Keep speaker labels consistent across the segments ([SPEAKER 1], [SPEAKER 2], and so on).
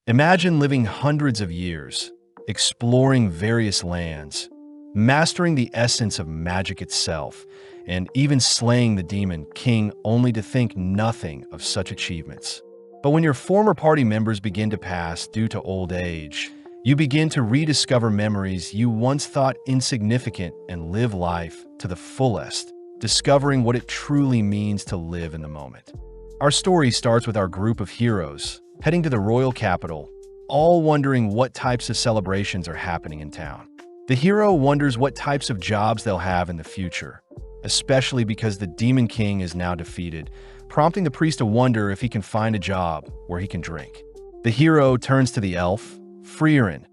[SPEAKER 1] Imagine living hundreds of years, exploring various lands, mastering the essence of magic itself, and even slaying the demon king only to think nothing of such achievements. But when your former party members begin to pass due to old age, you begin to rediscover memories you once thought insignificant and live life to the fullest, discovering what it truly means to live in the moment. Our story starts with our group of heroes heading to the royal capital, all wondering what types of celebrations are happening in town. The hero wonders what types of jobs they'll have in the future, especially because the Demon King is now defeated, prompting the priest to wonder if he can find a job where he can drink. The hero turns to the elf, Freeren,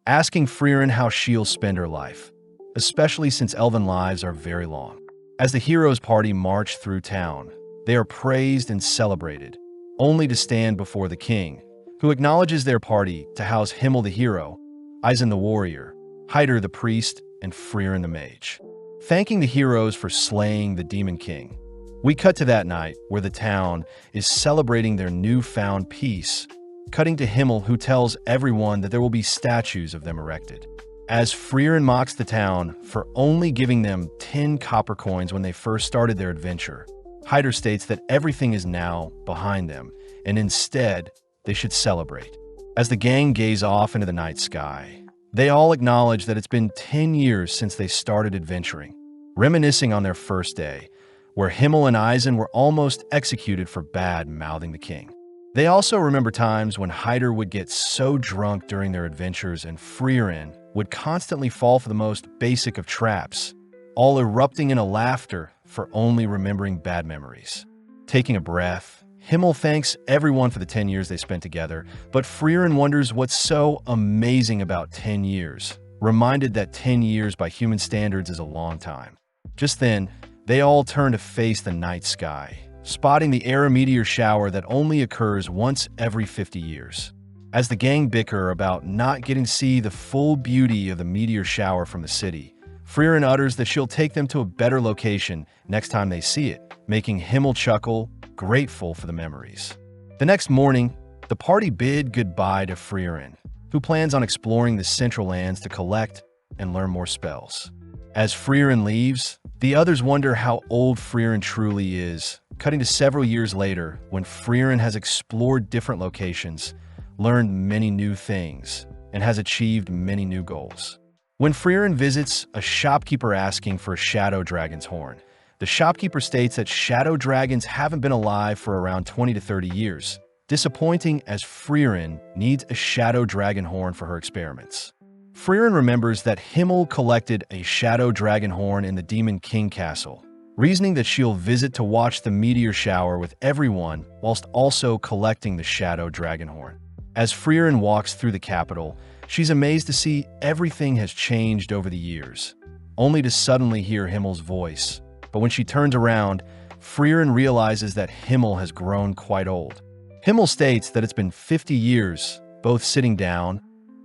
[SPEAKER 1] asking Freeren how she'll spend her life, especially since elven lives are very long. As the hero's party march through town, they are praised and celebrated, only to stand before the king, who acknowledges their party to house Himmel the hero, Eisen the warrior, Hyder the priest, and Freeren the mage. Thanking the heroes for slaying the Demon King, we cut to that night where the town is celebrating their newfound peace, cutting to Himmel, who tells everyone that there will be statues of them erected. As Freeren mocks the town for only giving them 10 copper coins when they first started their adventure, Hyder states that everything is now behind them, and instead, they should celebrate. As the gang gaze off into the night sky, they all acknowledge that it's been 10 years since they started adventuring, reminiscing on their first day, where Himmel and Eisen were almost executed for bad-mouthing the king. They also remember times when Hyder would get so drunk during their adventures and Freeren would constantly fall for the most basic of traps, all erupting in a laughter for only remembering bad memories. Taking a breath, Himmel thanks everyone for the 10 years they spent together, but Freeren wonders what's so amazing about 10 years, reminded that 10 years by human standards is a long time. Just then, they all turn to face the night sky, spotting the Era meteor shower that only occurs once every 50 years. As the gang bicker about not getting to see the full beauty of the meteor shower from the city, Freeren utters that she'll take them to a better location next time they see it, making Himmel chuckle, grateful for the memories. The next morning, the party bid goodbye to Freeren, who plans on exploring the Central Lands to collect and learn more spells. As Freeren leaves, the others wonder how old Freeren truly is, cutting to several years later when Freeren has explored different locations, learned many new things, and has achieved many new goals. When Freeren visits a shopkeeper asking for a shadow dragon's horn, the shopkeeper states that shadow dragons haven't been alive for around 20 to 30 years, disappointing as Freeren needs a shadow dragon horn for her experiments. Freeren remembers that Himmel collected a shadow dragon horn in the Demon King Castle, reasoning that she'll visit to watch the meteor shower with everyone whilst also collecting the shadow dragon horn. As Freeren walks through the capital, she's amazed to see everything has changed over the years, only to suddenly hear Himmel's voice. But when she turns around, Freeren realizes that Himmel has grown quite old. Himmel states that it's been 50 years, both sitting down,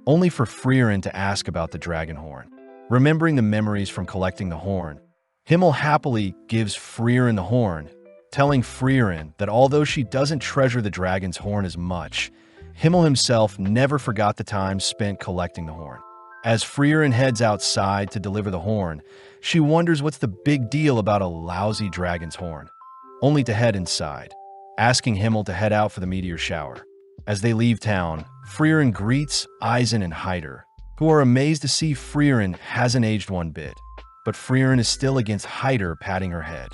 [SPEAKER 1] only for Freeren to ask about the dragon horn. Remembering the memories from collecting the horn, Himmel happily gives Freeren the horn, telling Freeren that although she doesn't treasure the dragon's horn as much, Himmel himself never forgot the time spent collecting the horn. As Freeren heads outside to deliver the horn, she wonders what's the big deal about a lousy dragon's horn, only to head inside, asking Himmel to head out for the meteor shower. As they leave town, Freeren greets Eisen and Hyder, who are amazed to see Freeren hasn't aged one bit, but Freeren is still against Hyder patting her head.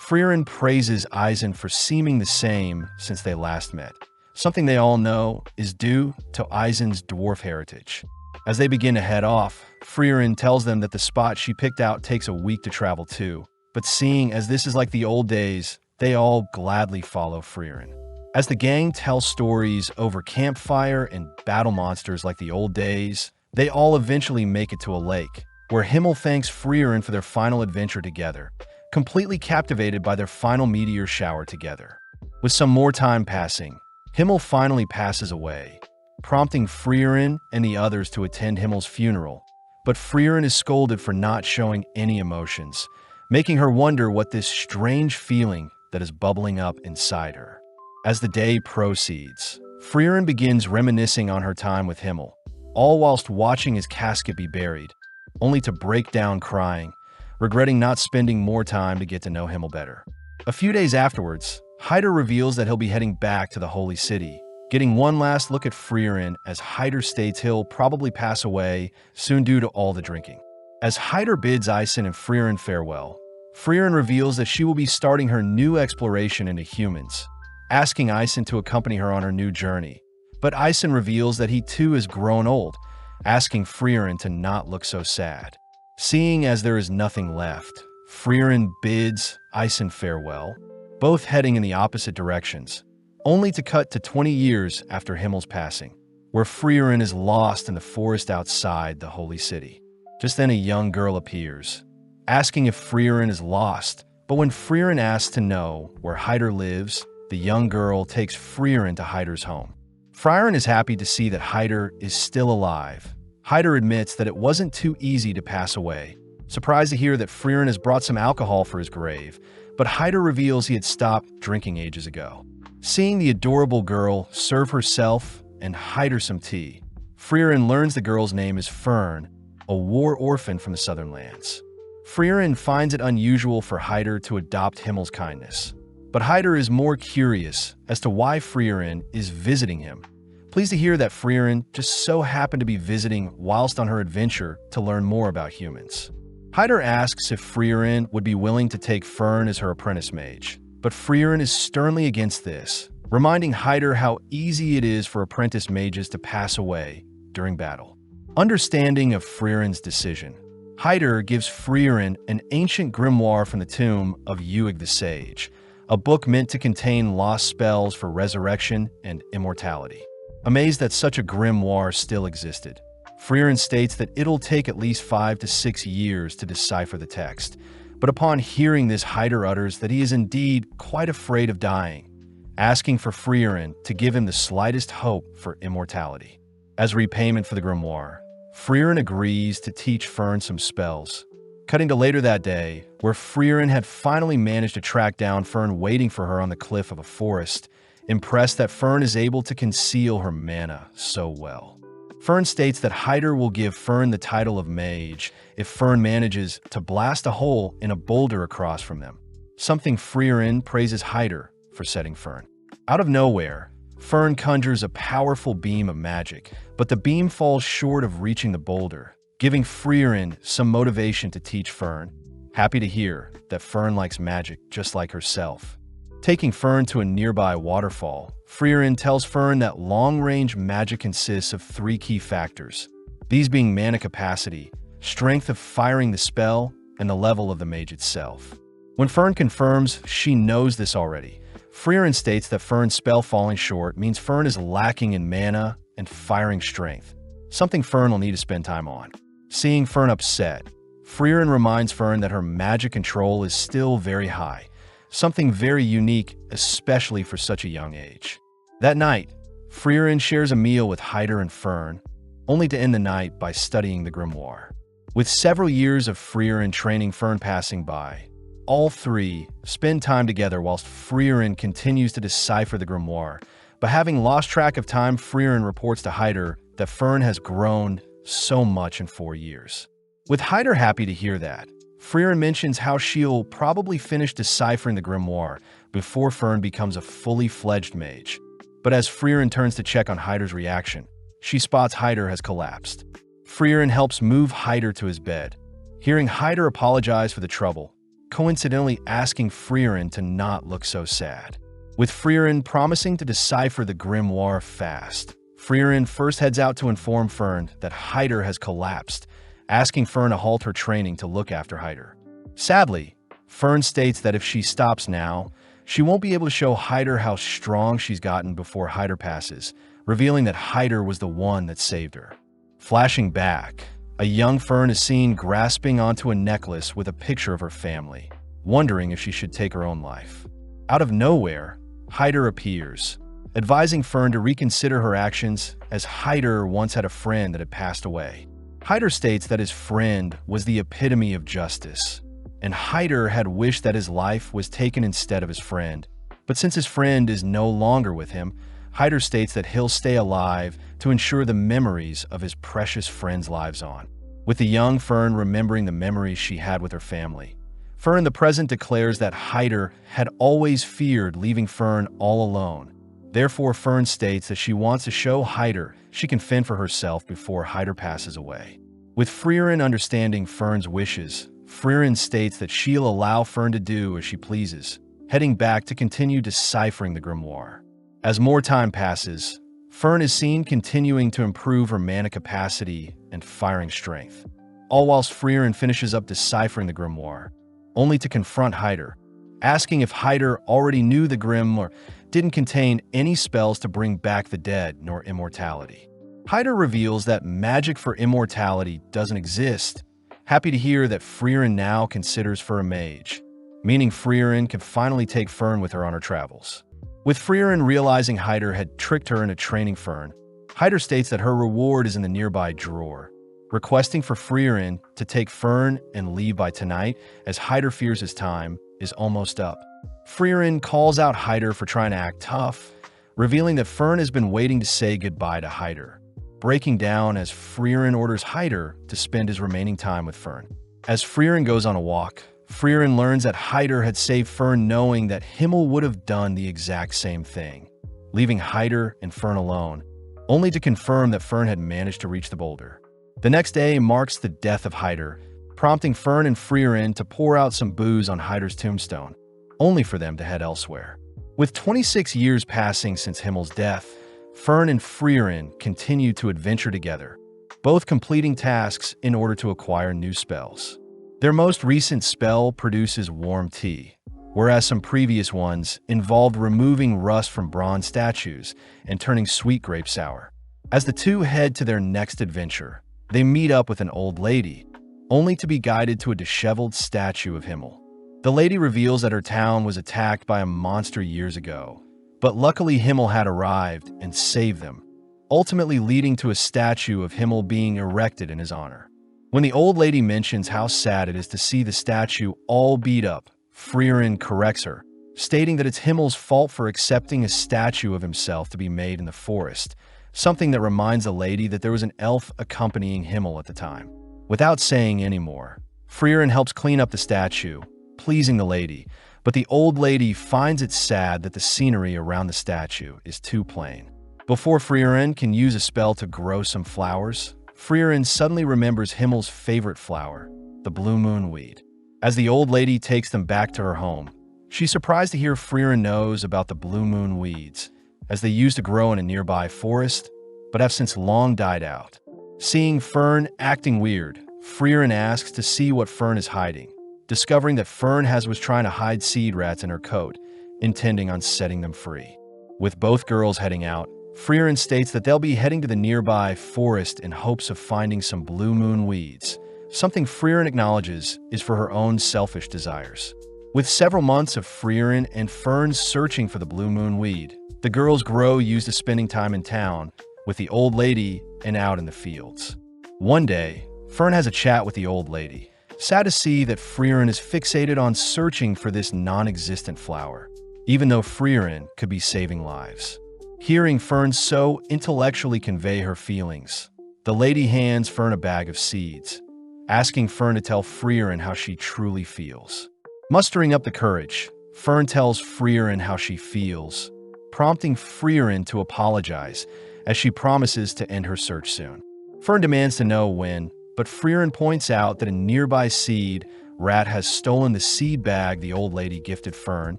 [SPEAKER 1] Freeren praises Eisen for seeming the same since they last met, something they all know is due to Eisen's dwarf heritage. As they begin to head off, Freeren tells them that the spot she picked out takes a week to travel to, but seeing as this is like the old days, they all gladly follow Freeren. As the gang tells stories over campfire and battle monsters like the old days, they all eventually make it to a lake, where Himmel thanks Freeren for their final adventure together, completely captivated by their final meteor shower together. With some more time passing, Himmel finally passes away, prompting Freeren and the others to attend Himmel's funeral, but Freeren is scolded for not showing any emotions, making her wonder what this strange feeling that is bubbling up inside her. As the day proceeds, Freeren begins reminiscing on her time with Himmel, all whilst watching his casket be buried, only to break down crying, regretting not spending more time to get to know Himmel better. A few days afterwards, Hyder reveals that he'll be heading back to the Holy City, getting one last look at Freeren as Hyder states he'll probably pass away soon due to all the drinking. As Hyder bids Isen and Freeren farewell, Freeren reveals that she will be starting her new exploration into humans, asking Isen to accompany her on her new journey. But Isen reveals that he too has grown old, asking Freeren to not look so sad. Seeing as there is nothing left, Freeren bids Isen farewell, both heading in the opposite directions, only to cut to 20 years after Himmel's passing, where Freeren is lost in the forest outside the Holy City. Just then a young girl appears, asking if Freeren is lost, but when Freeren asks to know where Hyder lives, the young girl takes Freeren to Hyder's home. Freeren is happy to see that Hyder is still alive. Hyder admits that it wasn't too easy to pass away, surprised to hear that Freeren has brought some alcohol for his grave, but Hyder reveals he had stopped drinking ages ago. Seeing the adorable girl serve herself and Hyder some tea, Freeren learns the girl's name is Fern, a war orphan from the southern lands. Freeren finds it unusual for Hyder to adopt Himmel's kindness, but Hyder is more curious as to why Freeren is visiting him. Pleased to hear that Freeren just so happened to be visiting whilst on her adventure to learn more about humans. Hyder asks if Freeren would be willing to take Fern as her apprentice mage, but Freeren is sternly against this, reminding Hyder how easy it is for apprentice mages to pass away during battle. Understanding of Freeren's decision, Hyder gives Freeren an ancient grimoire from the tomb of Uig the Sage, a book meant to contain lost spells for resurrection and immortality. Amazed that such a grimoire still existed, Freeren states that it'll take at least 5 to 6 years to decipher the text, but upon hearing this, Hyder utters that he is indeed quite afraid of dying, asking for Freeren to give him the slightest hope for immortality. As repayment for the grimoire, Freeren agrees to teach Fern some spells. Cutting to later that day, where Freeren had finally managed to track down Fern waiting for her on the cliff of a forest, impressed that Fern is able to conceal her mana so well. Fern states that Hyder will give Fern the title of mage if Fern manages to blast a hole in a boulder across from them, something Freeren praises Hyder for setting Fern. Out of nowhere, Fern conjures a powerful beam of magic, but the beam falls short of reaching the boulder, giving Freeren some motivation to teach Fern. Happy to hear that Fern likes magic just like herself. Taking Fern to a nearby waterfall, Freeren tells Fern that long-range magic consists of 3 key factors, these being mana capacity, strength of firing the spell, and the level of the mage itself. When Fern confirms she knows this already, Freeren states that Fern's spell falling short means Fern is lacking in mana and firing strength, something Fern will need to spend time on. Seeing Fern upset, Freeren reminds Fern that her magic control is still very high, something very unique, especially for such a young age. That night, Freeren shares a meal with Hyder and Fern, only to end the night by studying the grimoire. With several years of Freeren training Fern passing by, all three spend time together whilst Freeren continues to decipher the grimoire, but having lost track of time, Freeren reports to Hyder that Fern has grown so much in 4 years. With Hyder happy to hear that, Freeren mentions how she'll probably finish deciphering the grimoire before Fern becomes a fully fledged mage. But as Freeren turns to check on Hyder's reaction, she spots Hyder has collapsed. Freeren helps move Hyder to his bed. Hearing Hyder apologize for the trouble, coincidentally asking Freeren to not look so sad. With Freeren promising to decipher the grimoire fast, Freeren first heads out to inform Fern that Hyder has collapsed, asking Fern to halt her training to look after Hyder. Sadly, Fern states that if she stops now, she won't be able to show Hyder how strong she's gotten before Hyder passes, revealing that Hyder was the one that saved her. Flashing back, a young Fern is seen grasping onto a necklace with a picture of her family, wondering if she should take her own life. Out of nowhere, Hyder appears, advising Fern to reconsider her actions as Hyder once had a friend that had passed away. Hyder states that his friend was the epitome of justice, and Hyder had wished that his life was taken instead of his friend. But since his friend is no longer with him, Hyder states that he'll stay alive to ensure the memories of his precious friends' lives on. With the young Fern remembering the memories she had with her family, Fern in the present declares that Hyder had always feared leaving Fern all alone. Therefore, Fern states that she wants to show Hyder she can fend for herself before Hyder passes away. With Freeren understanding Fern's wishes, Freeren states that she'll allow Fern to do as she pleases, heading back to continue deciphering the grimoire. As more time passes, Fern is seen continuing to improve her mana capacity and firing strength, all whilst Freeren finishes up deciphering the grimoire, only to confront Hyder, asking if Hyder already knew the grimoire didn't contain any spells to bring back the dead nor immortality. Hyder reveals that magic for immortality doesn't exist, happy to hear that Freeren now considers for a mage, meaning Freeren can finally take Fern with her on her travels. With Freeren realizing Hyder had tricked her into training Fern, Hyder states that her reward is in the nearby drawer, requesting for Freeren to take Fern and leave by tonight as Hyder fears his time is almost up. Freeren calls out Hyder for trying to act tough, revealing that Fern has been waiting to say goodbye to Hyder, breaking down as Freeren orders Hyder to spend his remaining time with Fern. As Freeren goes on a walk, Freeren learns that Hyder had saved Fern knowing that Himmel would have done the exact same thing, leaving Hyder and Fern alone, only to confirm that Fern had managed to reach the boulder. The next day marks the death of Hyder, prompting Fern and Freeren to pour out some booze on Hyder's tombstone, only for them to head elsewhere. With 26 years passing since Himmel's death, Fern and Freeren continue to adventure together, both completing tasks in order to acquire new spells. Their most recent spell produces warm tea, whereas some previous ones involved removing rust from bronze statues and turning sweet grape sour. As the two head to their next adventure, they meet up with an old lady, only to be guided to a disheveled statue of Himmel. The lady reveals that her town was attacked by a monster years ago, but luckily Himmel had arrived and saved them, ultimately leading to a statue of Himmel being erected in his honor. When the old lady mentions how sad it is to see the statue all beat up, Freeren corrects her, stating that it's Himmel's fault for accepting a statue of himself to be made in the forest, something that reminds the lady that there was an elf accompanying Himmel at the time. Without saying any more, Freeren helps clean up the statue, pleasing the lady, but the old lady finds it sad that the scenery around the statue is too plain. Before Freeren can use a spell to grow some flowers, Freeren suddenly remembers Himmel's favorite flower, the blue moon weed. As the old lady takes them back to her home, she's surprised to hear Freeren knows about the blue moon weeds, as they used to grow in a nearby forest, but have since long died out. Seeing Fern acting weird, Freeren asks to see what Fern is hiding, discovering that Fern was trying to hide seed rats in her coat, intending on setting them free. With both girls heading out, Freeren states that they'll be heading to the nearby forest in hopes of finding some blue moon weeds, something Freeren acknowledges is for her own selfish desires. With several months of Freeren and Fern searching for the blue moon weed, the girls grow used to spending time in town with the old lady and out in the fields. One day, Fern has a chat with the old lady, sad to see that Freeren is fixated on searching for this non-existent flower, even though Freeren could be saving lives. Hearing Fern so intellectually convey her feelings, the lady hands Fern a bag of seeds, asking Fern to tell Freeren how she truly feels. Mustering up the courage, Fern tells Freeren how she feels, prompting Freeren to apologize as she promises to end her search soon. Fern demands to know when, but Freeren points out that a nearby seed rat has stolen the seed bag the old lady gifted Fern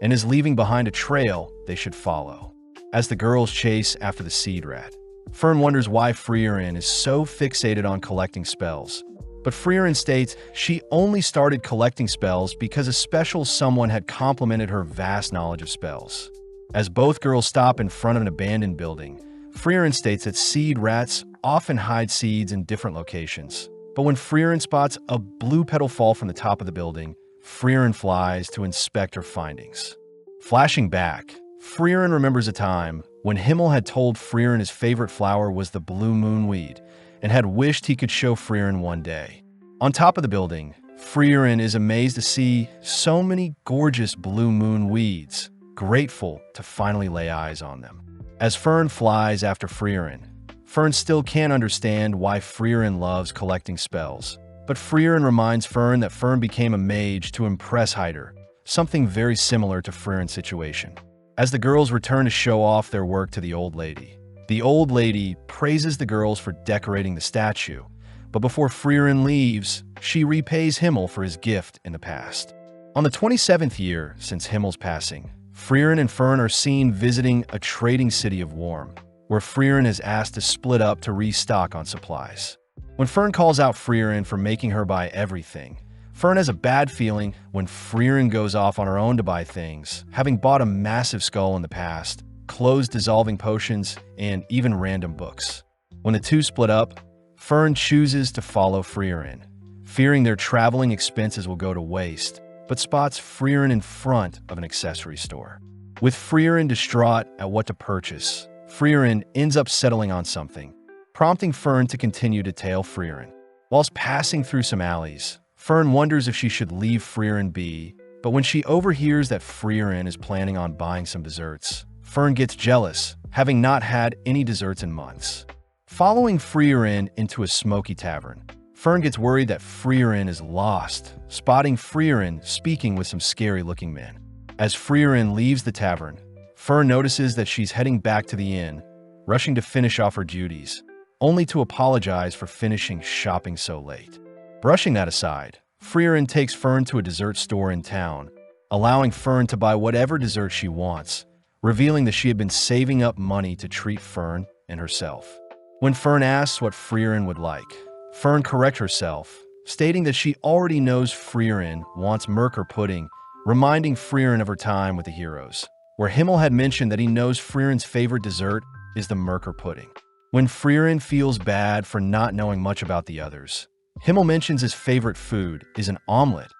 [SPEAKER 1] and is leaving behind a trail they should follow. As the girls chase after the seed rat, Fern wonders why Freeren is so fixated on collecting spells, but Freeren states she only started collecting spells because a special someone had complimented her vast knowledge of spells. As both girls stop in front of an abandoned building, Freeren states that seed rats often hide seeds in different locations, but when Freeren spots a blue petal fall from the top of the building, Freeren flies to inspect her findings. Flashing back, Freeren remembers a time when Himmel had told Freeren his favorite flower was the blue moon weed and had wished he could show Freeren one day. On top of the building, Freeren is amazed to see so many gorgeous blue moon weeds, grateful to finally lay eyes on them. As Fern flies after Freeren, Fern still can't understand why Freeren loves collecting spells. But Freeren reminds Fern that Fern became a mage to impress Hyder, something very similar to Freeren's situation. As the girls return to show off their work to the old lady praises the girls for decorating the statue, but before Freeren leaves, she repays Himmel for his gift in the past. On the 27th year since Himmel's passing, Freeren and Fern are seen visiting a trading city of Worm, where Freeren is asked to split up to restock on supplies. When Fern calls out Freeren for making her buy everything, Fern has a bad feeling when Freeren goes off on her own to buy things, having bought a massive skull in the past, clothes dissolving potions, and even random books. When the two split up, Fern chooses to follow Freeren, fearing their traveling expenses will go to waste, but spots Freeren in front of an accessory store. With Freeren distraught at what to purchase, Freeren ends up settling on something, prompting Fern to continue to tail Freeren. Whilst passing through some alleys, Fern wonders if she should leave Freeren be, but when she overhears that Freeren is planning on buying some desserts, Fern gets jealous, having not had any desserts in months. Following Freeren into a smoky tavern, Fern gets worried that Freeren is lost, spotting Freeren speaking with some scary-looking men. As Freeren leaves the tavern, Fern notices that she's heading back to the inn, rushing to finish off her duties, only to apologize for finishing shopping so late. Brushing that aside, Freeren takes Fern to a dessert store in town, allowing Fern to buy whatever dessert she wants, revealing that she had been saving up money to treat Fern and herself. When Fern asks what Freeren would like, Fern corrects herself, stating that she already knows Freeren wants Merker pudding, reminding Freeren of her time with the heroes, where Himmel had mentioned that he knows Freeren's favorite dessert is the Merker pudding. When Freeren feels bad for not knowing much about the others, Himmel mentions his favorite food is an omelet.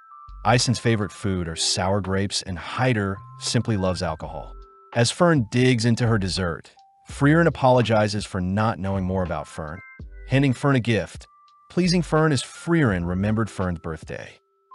[SPEAKER 1] Eisen's favorite food are sour grapes, and Hyder simply loves alcohol. As Fern digs into her dessert, Freeren apologizes for not knowing more about Fern, handing Fern a gift, pleasing Fern as Freeren remembered Fern's birthday.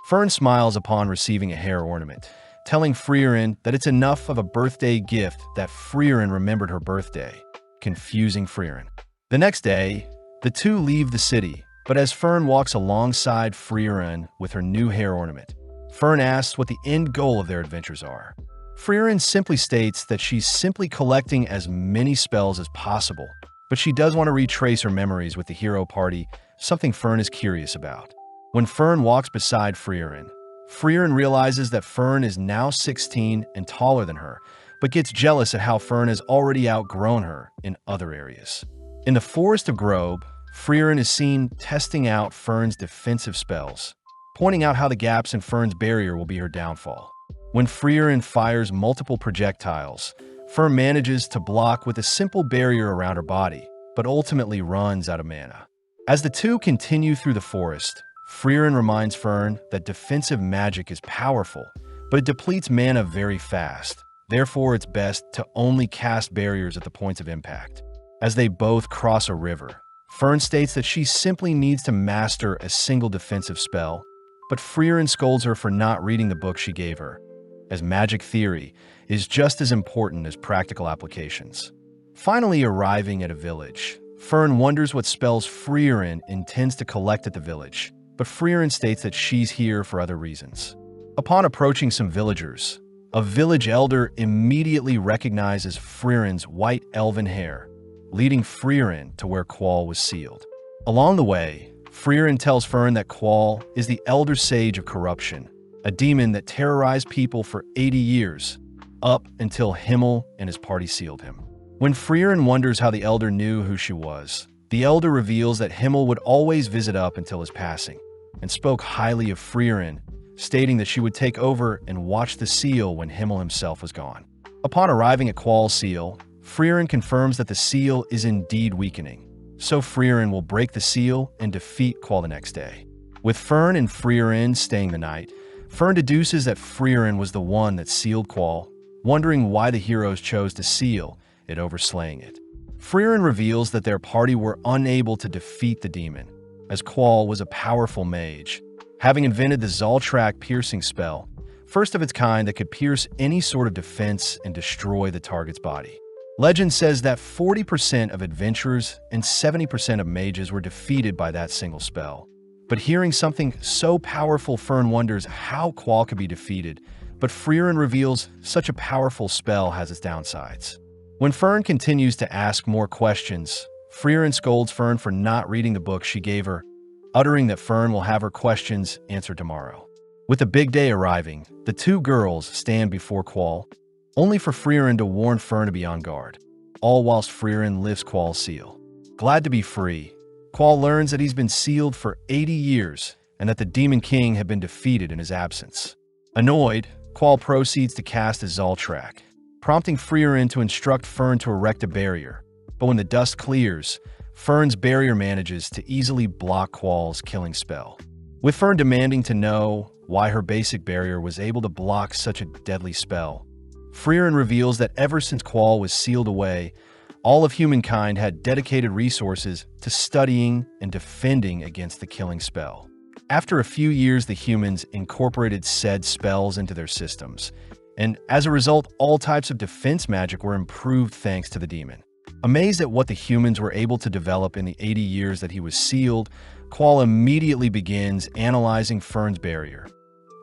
[SPEAKER 1] Fern smiles upon receiving a hair ornament, telling Freeren that it's enough of a birthday gift that Freeren remembered her birthday, confusing Freeren. The next day, the two leave the city, but as Fern walks alongside Freeren with her new hair ornament, Fern asks what the end goal of their adventures are. Freeren simply states that she's simply collecting as many spells as possible, but she does want to retrace her memories with the hero party, something Fern is curious about. When Fern walks beside Freeren, Freeren realizes that Fern is now 16 and taller than her, but gets jealous at how Fern has already outgrown her in other areas. In the Forest of Grobe, Freeren is seen testing out Fern's defensive spells, pointing out how the gaps in Fern's barrier will be her downfall. When Freeren fires multiple projectiles, Fern manages to block with a simple barrier around her body, but ultimately runs out of mana. As the two continue through the forest, Freeren reminds Fern that defensive magic is powerful, but it depletes mana very fast. Therefore, it's best to only cast barriers at the points of impact. As they both cross a river, Fern states that she simply needs to master a single defensive spell, but Freeren scolds her for not reading the book she gave her, as magic theory is just as important as practical applications. Finally arriving at a village, Fern wonders what spells Freeren intends to collect at the village, but Freeren states that she's here for other reasons. Upon approaching some villagers, a village elder immediately recognizes Freeren's white elven hair, leading Freeren to where Qual was sealed. Along the way, Freeren tells Fern that Qual is the Elder Sage of Corruption, a demon that terrorized people for 80 years, up until Himmel and his party sealed him. When Freeren wonders how the Elder knew who she was, the Elder reveals that Himmel would always visit up until his passing, and spoke highly of Freeren, stating that she would take over and watch the seal when Himmel himself was gone. Upon arriving at Qual's seal, Freeren confirms that the seal is indeed weakening, so Freeren will break the seal and defeat Qual the next day. With Fern and Freeren staying the night, Fern deduces that Freeren was the one that sealed Qual, wondering why the heroes chose to seal it over slaying it. Freeren reveals that their party were unable to defeat the demon, as Qual was a powerful mage, having invented the Zoltrak piercing spell, first of its kind that could pierce any sort of defense and destroy the target's body. Legend says that 40% of adventurers and 70% of mages were defeated by that single spell. But hearing something so powerful, Fern wonders how Qual could be defeated, but Freeren reveals such a powerful spell has its downsides. When Fern continues to ask more questions, Freeren scolds Fern for not reading the book she gave her, uttering that Fern will have her questions answered tomorrow. With the big day arriving, the two girls stand before Qual, only for Freeren to warn Fern to be on guard, all whilst Freeren lifts Qual's seal. Glad to be free, Qual learns that he's been sealed for 80 years and that the Demon King had been defeated in his absence. Annoyed, Qual proceeds to cast a Zoltrak, prompting Freeren to instruct Fern to erect a barrier. But when the dust clears, Fern's barrier manages to easily block Qual's killing spell. With Fern demanding to know why her basic barrier was able to block such a deadly spell, Freeren reveals that ever since Qual was sealed away, all of humankind had dedicated resources to studying and defending against the killing spell. After a few years, the humans incorporated said spells into their systems, and as a result, all types of defense magic were improved thanks to the demon. Amazed at what the humans were able to develop in the 80 years that he was sealed, Qual immediately begins analyzing Fern's barrier,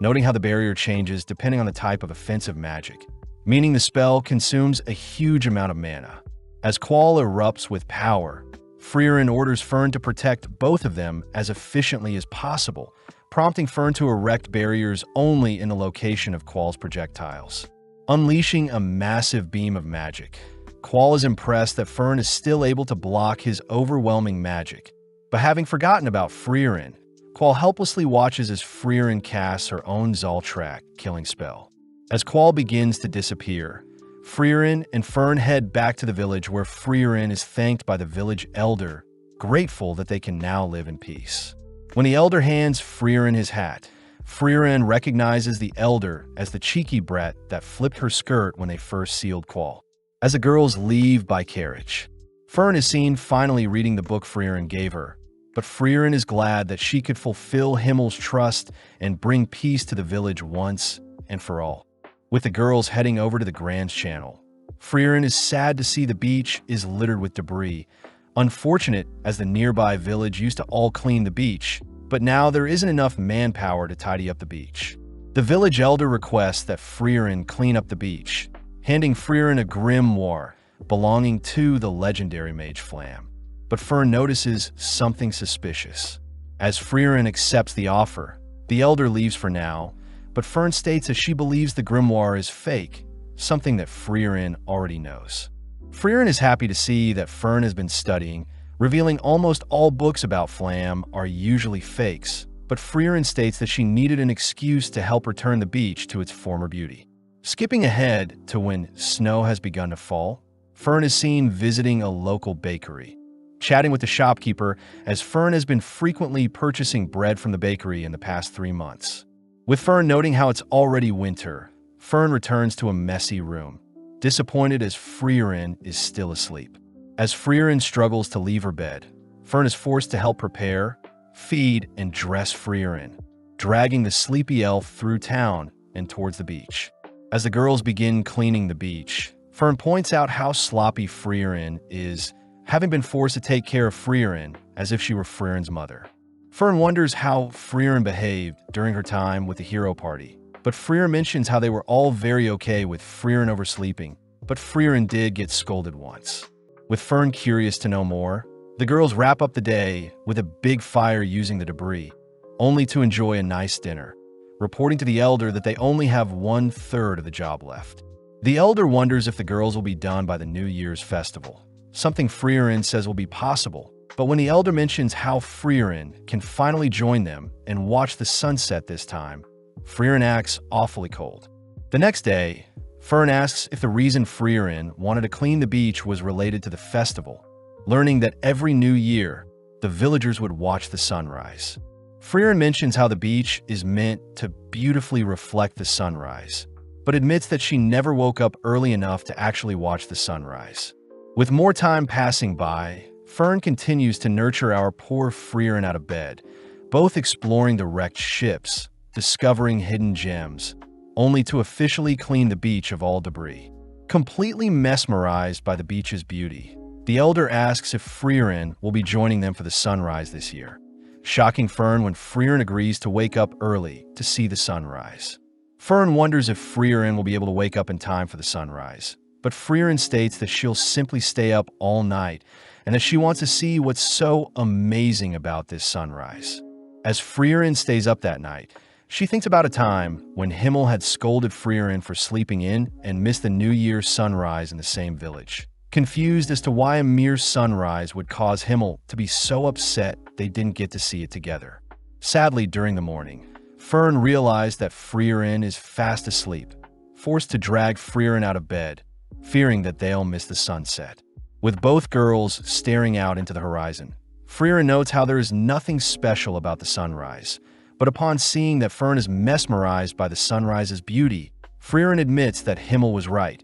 [SPEAKER 1] noting how the barrier changes depending on the type of offensive magic, meaning the spell consumes a huge amount of mana. As Qual erupts with power, Freeren orders Fern to protect both of them as efficiently as possible, prompting Fern to erect barriers only in the location of Qual's projectiles. Unleashing a massive beam of magic, Qual is impressed that Fern is still able to block his overwhelming magic. But having forgotten about Freeren, Qual helplessly watches as Freeren casts her own Zoltrak killing spell. As Qual begins to disappear, Freeren and Fern head back to the village where Freeren is thanked by the village elder, grateful that they can now live in peace. When the elder hands Freeren his hat, Freeren recognizes the elder as the cheeky brat that flipped her skirt when they first sealed Qual. As the girls leave by carriage, Fern is seen finally reading the book Freeren gave her, but Freeren is glad that she could fulfill Himmel's trust and bring peace to the village once and for all. With the girls heading over to the Grand Channel, Freeren is sad to see the beach is littered with debris, unfortunate as the nearby village used to all clean the beach, but now there isn't enough manpower to tidy up the beach. The village elder requests that Freeren clean up the beach, handing Freeren a grimoire belonging to the legendary mage Flam. But Fern notices something suspicious. As Freeren accepts the offer, the elder leaves for now, but Fern states that she believes the grimoire is fake, something that Freeren already knows. Freeren is happy to see that Fern has been studying, revealing almost all books about Flam are usually fakes, but Freeren states that she needed an excuse to help return the beach to its former beauty. Skipping ahead to when snow has begun to fall, Fern is seen visiting a local bakery, chatting with the shopkeeper as Fern has been frequently purchasing bread from the bakery in the past 3 months. With Fern noting how it's already winter, Fern returns to a messy room, disappointed as Freeren is still asleep. As Freeren struggles to leave her bed, Fern is forced to help prepare, feed, and dress Freeren, dragging the sleepy elf through town and towards the beach. As the girls begin cleaning the beach, Fern points out how sloppy Freeren is, having been forced to take care of Freeren as if she were Freeren's mother. Fern wonders how Freeren behaved during her time with the hero party, but Freeren mentions how they were all very okay with Freeren oversleeping, but Freeren did get scolded once. With Fern curious to know more, the girls wrap up the day with a big fire using the debris, only to enjoy a nice dinner, reporting to the elder that they only have 1/3 of the job left. The elder wonders if the girls will be done by the New Year's festival, something Freeren says will be possible, but when the elder mentions how Freeren can finally join them and watch the sunset this time, Freeren acts awfully cold. The next day, Fern asks if the reason Freeren wanted to clean the beach was related to the festival, learning that every new year, the villagers would watch the sunrise. Freeren mentions how the beach is meant to beautifully reflect the sunrise, but admits that she never woke up early enough to actually watch the sunrise. With more time passing by, Fern continues to nurture our poor Freeren out of bed, both exploring the wrecked ships, discovering hidden gems, only to officially clean the beach of all debris. Completely mesmerized by the beach's beauty, the elder asks if Freeren will be joining them for the sunrise this year, shocking Fern when Freeren agrees to wake up early to see the sunrise. Fern wonders if Freeren will be able to wake up in time for the sunrise, but Freeren states that she'll simply stay up all night and that she wants to see what's so amazing about this sunrise. As Freeren stays up that night, she thinks about a time when Himmel had scolded Freeren for sleeping in and missed the New Year's sunrise in the same village. Confused as to why a mere sunrise would cause Himmel to be so upset they didn't get to see it together. Sadly, during the morning, Fern realized that Freeren is fast asleep, forced to drag Freeren out of bed, fearing that they'll miss the sunset. With both girls staring out into the horizon, Freeren notes how there is nothing special about the sunrise, but upon seeing that Fern is mesmerized by the sunrise's beauty, Freeren admits that Himmel was right,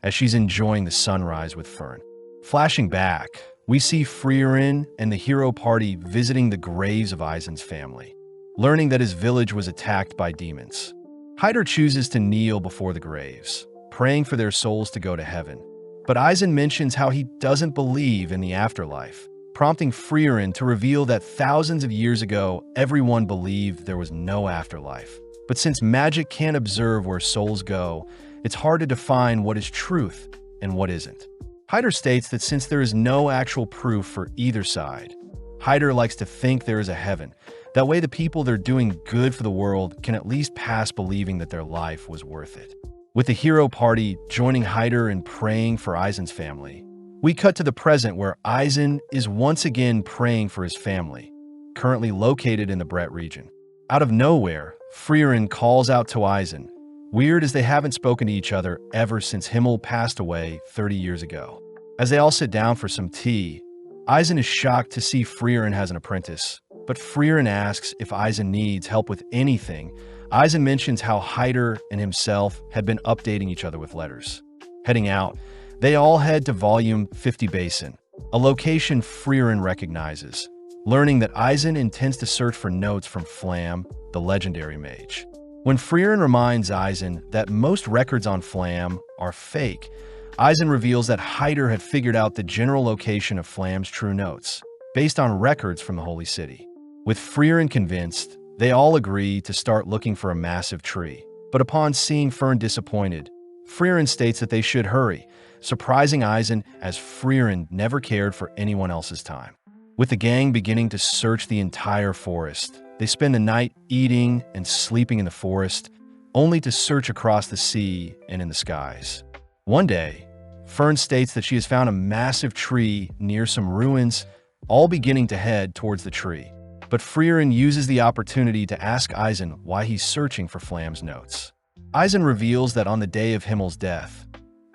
[SPEAKER 1] as she's enjoying the sunrise with Fern. Flashing back, we see Freeren and the hero party visiting the graves of Eisen's family, learning that his village was attacked by demons. Hyder chooses to kneel before the graves, praying for their souls to go to heaven. But Eisen mentions how he doesn't believe in the afterlife, prompting Freeren to reveal that thousands of years ago, everyone believed there was no afterlife. But since magic can't observe where souls go, it's hard to define what is truth and what isn't. Hyder states that since there is no actual proof for either side, Hyder likes to think there is a heaven. That way the people that are doing good for the world can at least pass believing that their life was worth it. With the hero party joining Hyder in praying for Eisen's family, we cut to the present where Eisen is once again praying for his family, currently located in the Brett region. Out of nowhere, Freeren calls out to Eisen, weird as they haven't spoken to each other ever since Himmel passed away 30 years ago. As they all sit down for some tea, Eisen is shocked to see Freeren has an apprentice, but Freeren asks if Eisen needs help with anything. Eisen mentions how Hyder and himself had been updating each other with letters. Heading out, they all head to Volume 50 Basin, a location Freeren recognizes, learning that Eisen intends to search for notes from Flam, the legendary mage. When Freeren reminds Eisen that most records on Flam are fake, Eisen reveals that Hyder had figured out the general location of Flam's true notes, based on records from the Holy City. With Freeren convinced, they all agree to start looking for a massive tree. But upon seeing Fern disappointed, Freeren states that they should hurry, surprising Eisen as Freeren never cared for anyone else's time. With the gang beginning to search the entire forest, they spend the night eating and sleeping in the forest, only to search across the sea and in the skies. One day, Fern states that she has found a massive tree near some ruins, all beginning to head towards the tree. But Freeren uses the opportunity to ask Eisen why he's searching for Flam's notes. Eisen reveals that on the day of Himmel's death,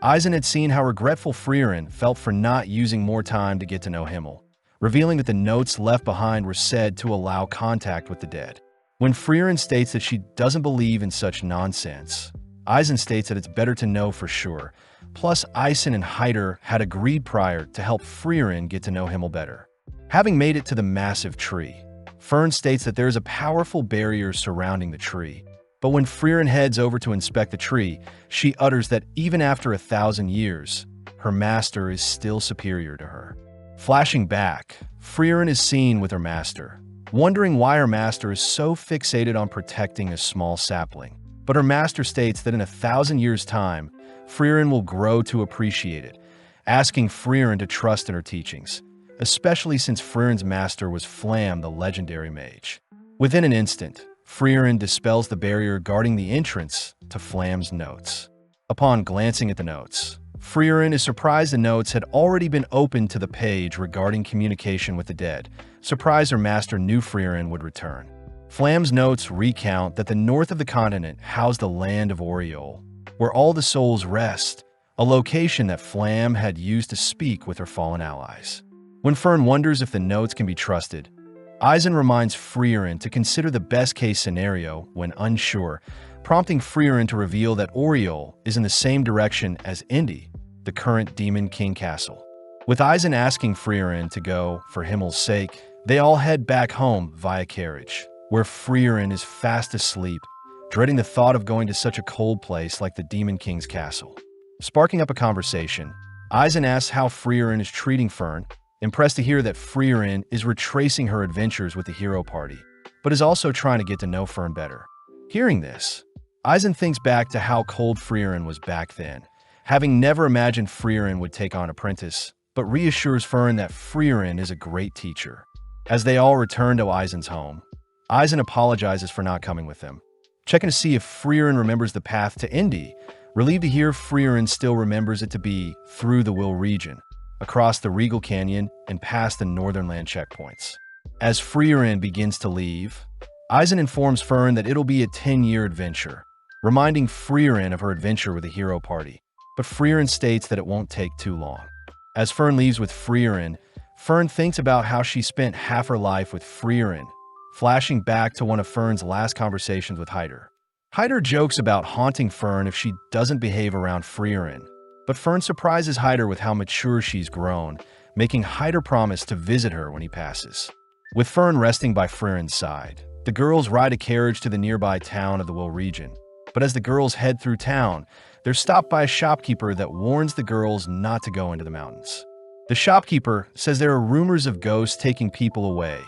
[SPEAKER 1] Eisen had seen how regretful Freeren felt for not using more time to get to know Himmel, revealing that the notes left behind were said to allow contact with the dead. When Freeren states that she doesn't believe in such nonsense, Eisen states that it's better to know for sure. Plus, Eisen and Hyder had agreed prior to help Freeren get to know Himmel better. Having made it to the massive tree, Fern states that there is a powerful barrier surrounding the tree. But when Freeren heads over to inspect the tree, she utters that even after 1,000 years, her master is still superior to her. Flashing back, Freeren is seen with her master, wondering why her master is so fixated on protecting a small sapling. But her master states that in 1,000 years' time, Freeren will grow to appreciate it, asking Freeren to trust in her teachings, especially since Freeren's master was Flam, the legendary mage. Within an instant, Freeren dispels the barrier guarding the entrance to Flam's notes. Upon glancing at the notes, Freeren is surprised the notes had already been opened to the page regarding communication with the dead, surprised her master knew Freeren would return. Flam's notes recount that the north of the continent housed the land of Oriole, where all the souls rest, a location that Flam had used to speak with her fallen allies. When Fern wonders if the notes can be trusted, Eisen reminds Freeren to consider the best-case scenario when unsure, prompting Freeren to reveal that Oriole is in the same direction as Indy, the current Demon King Castle. With Eisen asking Freeren to go for Himmel's sake, they all head back home via carriage, where Freeren is fast asleep, dreading the thought of going to such a cold place like the Demon King's castle. Sparking up a conversation, Eisen asks how Freeren is treating Fern, impressed to hear that Freeren is retracing her adventures with the hero party, but is also trying to get to know Fern better. Hearing this, Eisen thinks back to how cold Freeren was back then, having never imagined Freeren would take on Apprentice, but reassures Fern that Freeren is a great teacher. As they all return to Eisen's home, Eisen apologizes for not coming with them, checking to see if Freeren remembers the path to Indy, relieved to hear Freeren still remembers it to be through the Will region, across the Regal Canyon and past the Northern Land checkpoints. As Freeren begins to leave, Eisen informs Fern that it'll be a 10-year adventure, reminding Freeren of her adventure with the hero party, but Freeren states that it won't take too long. As Fern leaves with Freeren, Fern thinks about how she spent half her life with Freeren, flashing back to one of Fern's last conversations with Hyder. Hyder jokes about haunting Fern if she doesn't behave around Freeren, but Fern surprises Hyder with how mature she's grown, making Hyder promise to visit her when he passes. With Fern resting by Freeren's side, the girls ride a carriage to the nearby town of the Will region. But as the girls head through town, they're stopped by a shopkeeper that warns the girls not to go into the mountains. The shopkeeper says there are rumors of ghosts taking people away,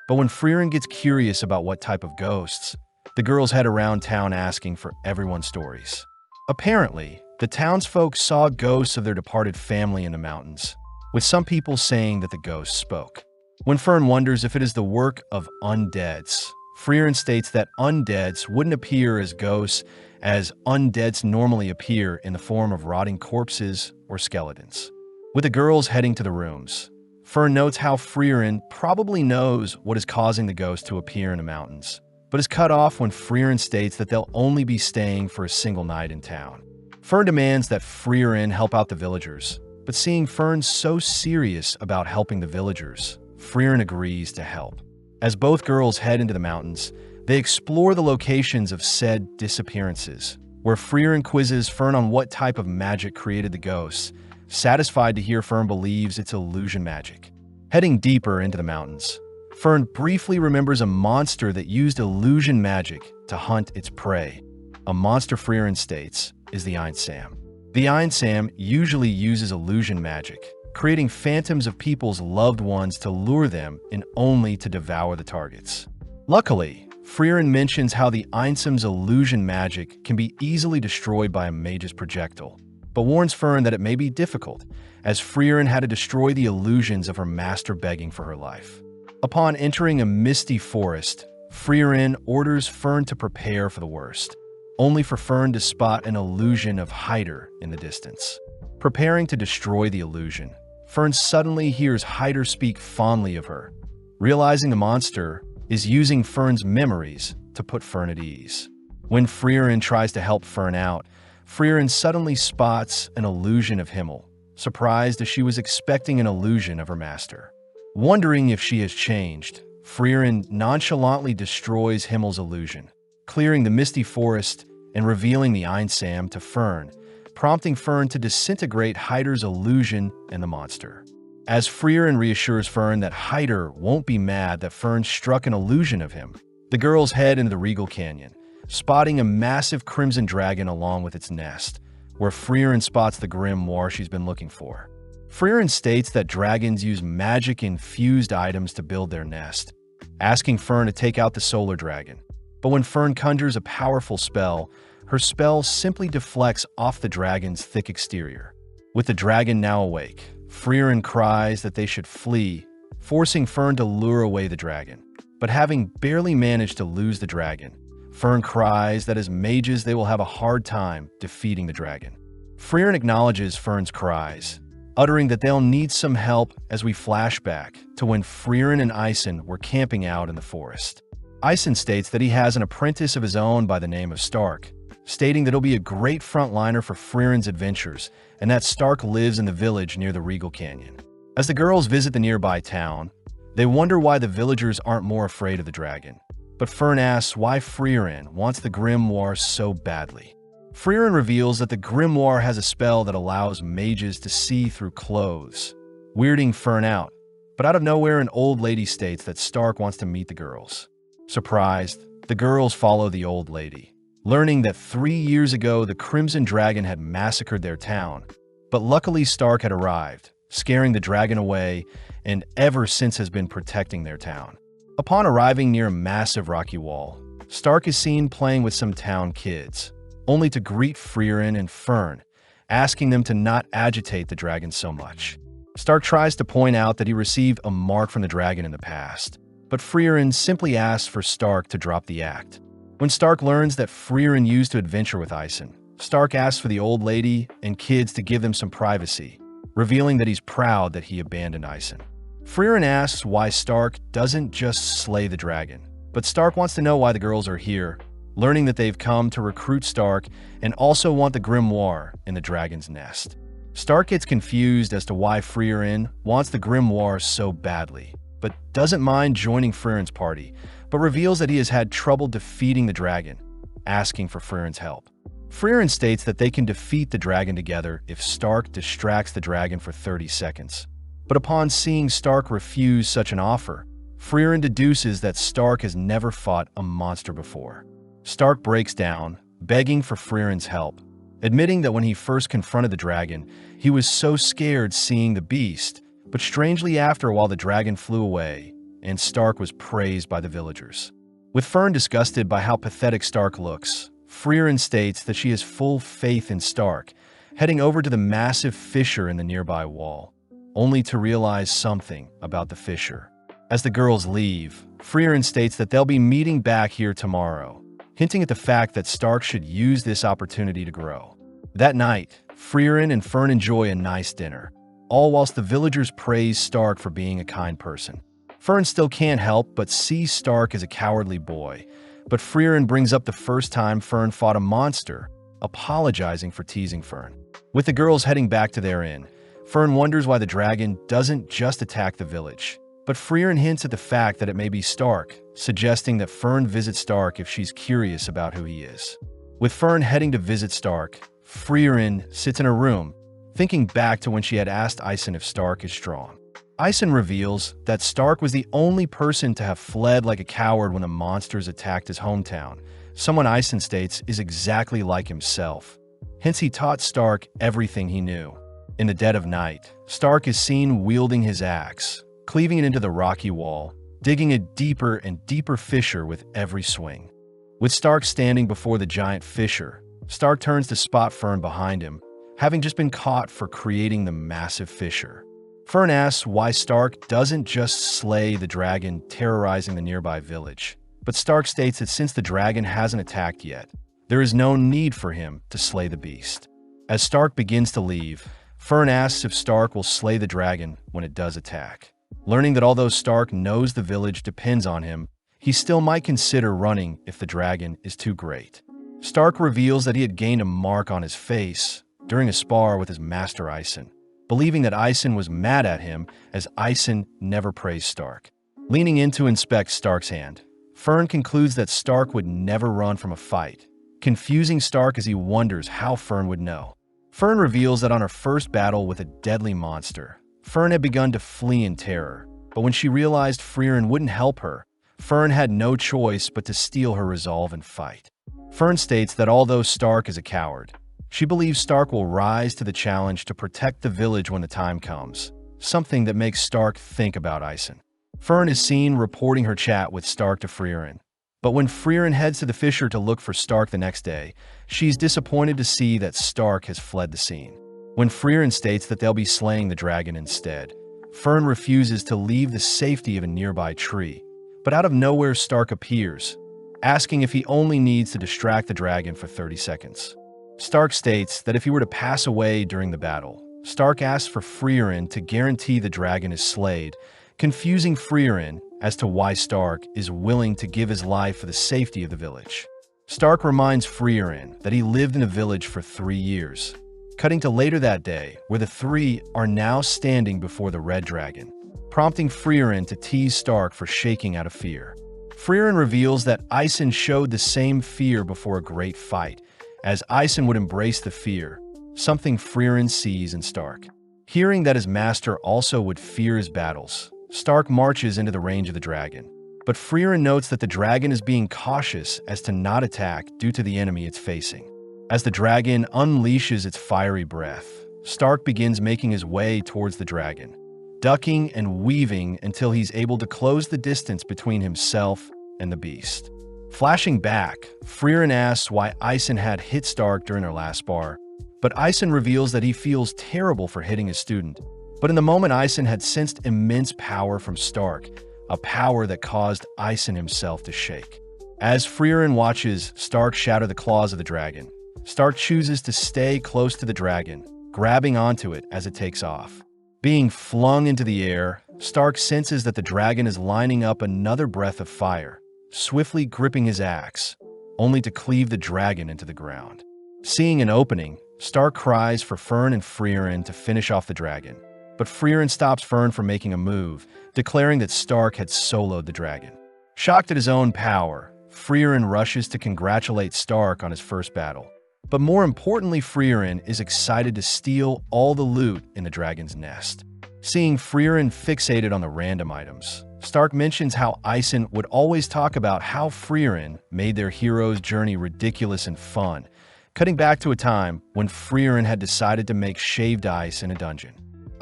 [SPEAKER 1] but when Freeren gets curious about what type of ghosts, the girls head around town asking for everyone's stories. Apparently, the townsfolk saw ghosts of their departed family in the mountains, with some people saying that the ghosts spoke. When Fern wonders if it is the work of undeads, Freeren states that undeads wouldn't appear as ghosts, as undeads normally appear in the form of rotting corpses or skeletons. With the girls heading to the rooms, Fern notes how Freeren probably knows what is causing the ghosts to appear in the mountains, but is cut off when Freeren states that they'll only be staying for a single night in town. Fern demands that Freeren help out the villagers, but seeing Fern so serious about helping the villagers, Freeren agrees to help. As both girls head into the mountains, they explore the locations of said disappearances, where Freeren quizzes Fern on what type of magic created the ghosts, satisfied to hear Fern believes it's illusion magic. Heading deeper into the mountains, Fern briefly remembers a monster that used illusion magic to hunt its prey. A monster Freeren states is the Einsam. The Einsam usually uses illusion magic, creating phantoms of people's loved ones to lure them and only to devour the targets. Luckily, Freeren mentions how the Einsam's illusion magic can be easily destroyed by a mage's projectile, but warns Fern that it may be difficult, as Freeren had to destroy the illusions of her master begging for her life. Upon entering a misty forest, Freeren orders Fern to prepare for the worst, only for Fern to spot an illusion of Hyder in the distance. Preparing to destroy the illusion, Fern suddenly hears Hyder speak fondly of her, realizing the monster is using Fern's memories to put Fern at ease. When Freeren tries to help Fern out, Freeren suddenly spots an illusion of Himmel, surprised as she was expecting an illusion of her master. Wondering if she has changed, Freeren nonchalantly destroys Himmel's illusion, clearing the misty forest and revealing the Einsam to Fern, prompting Fern to disintegrate Hyder's illusion and the monster. As Freeren reassures Fern that Hyder won't be mad that Fern struck an illusion of him, the girls head into the Regal Canyon, spotting a massive crimson dragon along with its nest, where Freeren spots the grimoire she's been looking for. Freeren states that dragons use magic-infused items to build their nest, asking Fern to take out the solar dragon. But when Fern conjures a powerful spell, her spell simply deflects off the dragon's thick exterior. With the dragon now awake, Freeren cries that they should flee, forcing Fern to lure away the dragon. But having barely managed to lose the dragon, Fern cries that as mages they will have a hard time defeating the dragon. Freeren acknowledges Fern's cries, uttering that they'll need some help as we flash back to when Freeren and Eisen were camping out in the forest. Eisen states that he has an apprentice of his own by the name of Stark, stating that he'll be a great frontliner for Freeren's adventures and that Stark lives in the village near the Regal Canyon. As the girls visit the nearby town, they wonder why the villagers aren't more afraid of the dragon. But Fern asks why Freeren wants the grimoire so badly. Freeren reveals that the grimoire has a spell that allows mages to see through clothes, weirding Fern out. But out of nowhere, an old lady states that Stark wants to meet the girls. Surprised, the girls follow the old lady, learning that 3 years ago the Crimson Dragon had massacred their town. But luckily Stark had arrived, scaring the dragon away, and ever since has been protecting their town. Upon arriving near a massive rocky wall, Stark is seen playing with some town kids, only to greet Freeren and Fern, asking them to not agitate the dragon so much. Stark tries to point out that he received a mark from the dragon in the past, but Freeren simply asks for Stark to drop the act. When Stark learns that Freeren used to adventure with Ison, Stark asks for the old lady and kids to give them some privacy, revealing that he's proud that he abandoned Ison. Freeren asks why Stark doesn't just slay the dragon, but Stark wants to know why the girls are here, learning that they've come to recruit Stark and also want the grimoire in the dragon's nest. Stark gets confused as to why Freeren wants the grimoire so badly, but doesn't mind joining Freeren's party, but reveals that he has had trouble defeating the dragon, asking for Freeren's help. Freeren states that they can defeat the dragon together if Stark distracts the dragon for 30 seconds. But upon seeing Stark refuse such an offer, Freeren deduces that Stark has never fought a monster before. Stark breaks down, begging for Freeren's help, admitting that when he first confronted the dragon, he was so scared seeing the beast, but strangely after a while the dragon flew away, and Stark was praised by the villagers. With Fern disgusted by how pathetic Stark looks, Freeren states that she has full faith in Stark, heading over to the massive fissure in the nearby wall, only to realize something about the fissure. As the girls leave, Freeren states that they'll be meeting back here tomorrow, hinting at the fact that Stark should use this opportunity to grow. That night, Freeren and Fern enjoy a nice dinner, all whilst the villagers praise Stark for being a kind person. Fern still can't help but see Stark as a cowardly boy, but Freeren brings up the first time Fern fought a monster, apologizing for teasing Fern. With the girls heading back to their inn, Fern wonders why the dragon doesn't just attack the village. But Freeren hints at the fact that it may be Stark, suggesting that Fern visit Stark if she's curious about who he is. With Fern heading to visit Stark, Freeren sits in her room, thinking back to when she had asked Ison if Stark is strong. Ison reveals that Stark was the only person to have fled like a coward when the monsters attacked his hometown, someone Ison states is exactly like himself. Hence he taught Stark everything he knew. In the dead of night, Stark is seen wielding his axe, cleaving it into the rocky wall, digging a deeper and deeper fissure with every swing. With Stark standing before the giant fissure, Stark turns to spot Fern behind him, having just been caught for creating the massive fissure. Fern asks why Stark doesn't just slay the dragon terrorizing the nearby village, but Stark states that since the dragon hasn't attacked yet, there is no need for him to slay the beast. As Stark begins to leave, Fern asks if Stark will slay the dragon when it does attack. Learning that although Stark knows the village depends on him, he still might consider running if the dragon is too great. Stark reveals that he had gained a mark on his face during a spar with his master Ison, believing that Ison was mad at him as Ison never praised Stark. Leaning in to inspect Stark's hand, Fern concludes that Stark would never run from a fight, confusing Stark as he wonders how Fern would know. Fern reveals that on her first battle with a deadly monster, Fern had begun to flee in terror, but when she realized Freeren wouldn't help her, Fern had no choice but to steel her resolve and fight. Fern states that although Stark is a coward, she believes Stark will rise to the challenge to protect the village when the time comes, something that makes Stark think about Ison. Fern is seen reporting her chat with Stark to Freeren, but when Freeren heads to the fissure to look for Stark the next day, she's disappointed to see that Stark has fled the scene. When Freeren states that they'll be slaying the dragon instead, Fern refuses to leave the safety of a nearby tree, but out of nowhere Stark appears, asking if he only needs to distract the dragon for 30 seconds. Stark states that if he were to pass away during the battle, Stark asks for Freeren to guarantee the dragon is slayed, confusing Freeren as to why Stark is willing to give his life for the safety of the village. Stark reminds Freeren that he lived in the village for 3 years, cutting to later that day where the three are now standing before the red dragon, prompting Freeren to tease Stark for shaking out of fear. Freeren reveals that Ison showed the same fear before a great fight, as Ison would embrace the fear, something Freeren sees in Stark. Hearing that his master also would fear his battles, Stark marches into the range of the dragon, But Freeren notes that the dragon is being cautious as to not attack due to the enemy it's facing. As the dragon unleashes its fiery breath, Stark begins making his way towards the dragon, ducking and weaving until he's able to close the distance between himself and the beast. Flashing back, Freeren asks why Ison had hit Stark during their last spar, but Ison reveals that he feels terrible for hitting his student. But in the moment, Ison had sensed immense power from Stark, a power that caused Ison himself to shake. As Freeren watches Stark shatter the claws of the dragon, Stark chooses to stay close to the dragon, grabbing onto it as it takes off. Being flung into the air, Stark senses that the dragon is lining up another breath of fire, swiftly gripping his axe, only to cleave the dragon into the ground. Seeing an opening, Stark cries for Fern and Freeren to finish off the dragon, but Freeren stops Fern from making a move, declaring that Stark had soloed the dragon. Shocked at his own power, Freeren rushes to congratulate Stark on his first battle. But more importantly, Freeren is excited to steal all the loot in the dragon's nest. Seeing Freeren fixated on the random items, Stark mentions how Ison would always talk about how Freeren made their hero's journey ridiculous and fun, cutting back to a time when Freeren had decided to make shaved ice in a dungeon.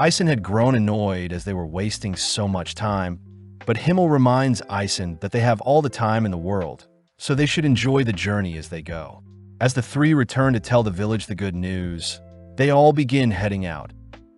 [SPEAKER 1] Ison had grown annoyed as they were wasting so much time, but Himmel reminds Ison that they have all the time in the world, so they should enjoy the journey as they go. As the three return to tell the village the good news, they all begin heading out,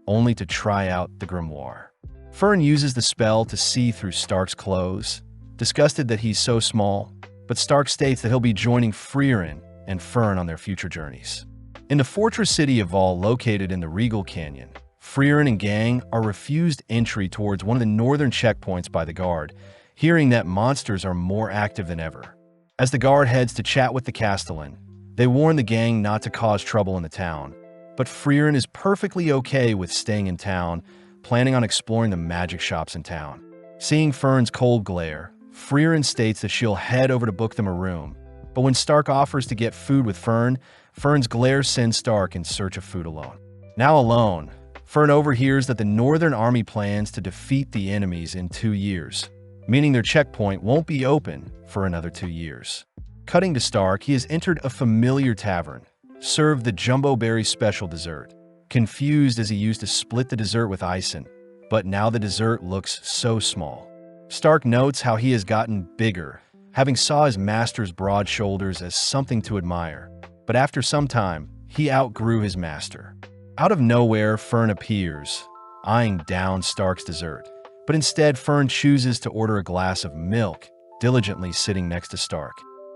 [SPEAKER 1] only to try out the grimoire. Fern uses the spell to see through Stark's clothes, disgusted that he's so small, but Stark states that he'll be joining Freeren and Fern on their future journeys. In the fortress city of Vol, located in the Regal Canyon, Freeren and gang are refused entry towards one of the northern checkpoints by the guard, hearing that monsters are more active than ever. As the guard heads to chat with the Castellan, they warn the gang not to cause trouble in the town, but Freeren is perfectly okay with staying in town, planning on exploring the magic shops in town. Seeing Fern's cold glare, Freeren states that she'll head over to book them a room, but when Stark offers to get food with Fern, Fern's glare sends Stark in search of food alone. Now alone, Fern overhears that the Northern Army plans to defeat the enemies in 2 years, meaning their checkpoint won't be open for another 2 years. Cutting to Stark, he has entered a familiar tavern, served the Jumbo Berry special dessert. Confused as he used to split the dessert with Ison, but now the dessert looks so small. Stark notes how he has gotten bigger, having saw his master's broad shoulders as something to admire, but after some time, he outgrew his master. Out of nowhere, Fern appears, eyeing down Stark's dessert, but instead Fern chooses to order a glass of milk, diligently sitting next to Stark.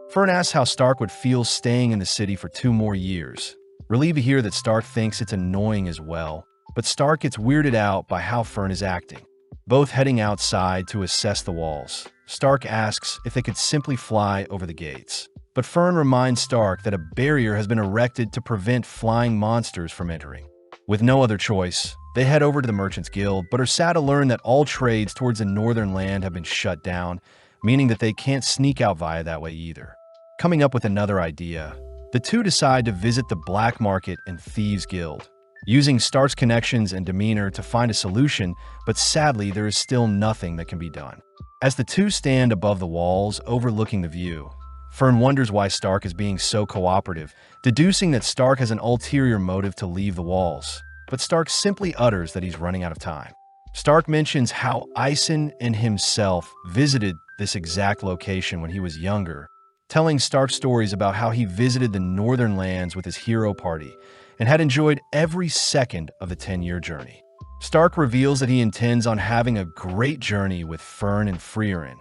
[SPEAKER 1] Fern asks how Stark would feel staying in the city for 2 more years. Relieved to hear that Stark thinks it's annoying as well, but Stark gets weirded out by how Fern is acting. Both heading outside to assess the walls, Stark asks if they could simply fly over the gates. But Fern reminds Stark that a barrier has been erected to prevent flying monsters from entering. With no other choice, they head over to the Merchants Guild, but are sad to learn that all trades towards the northern land have been shut down, meaning that they can't sneak out via that way either. Coming up with another idea, the two decide to visit the Black Market and Thieves Guild, using Stark's connections and demeanor to find a solution, but sadly there is still nothing that can be done. As the two stand above the walls overlooking the view, Fern wonders why Stark is being so cooperative, deducing that Stark has an ulterior motive to leave the walls, but Stark simply utters that he's running out of time. Stark mentions how Ison and himself visited this exact location when he was younger, telling Stark stories about how he visited the northern lands with his hero party and had enjoyed every second of the 10-year journey. Stark reveals that he intends on having a great journey with Fern and Freeren,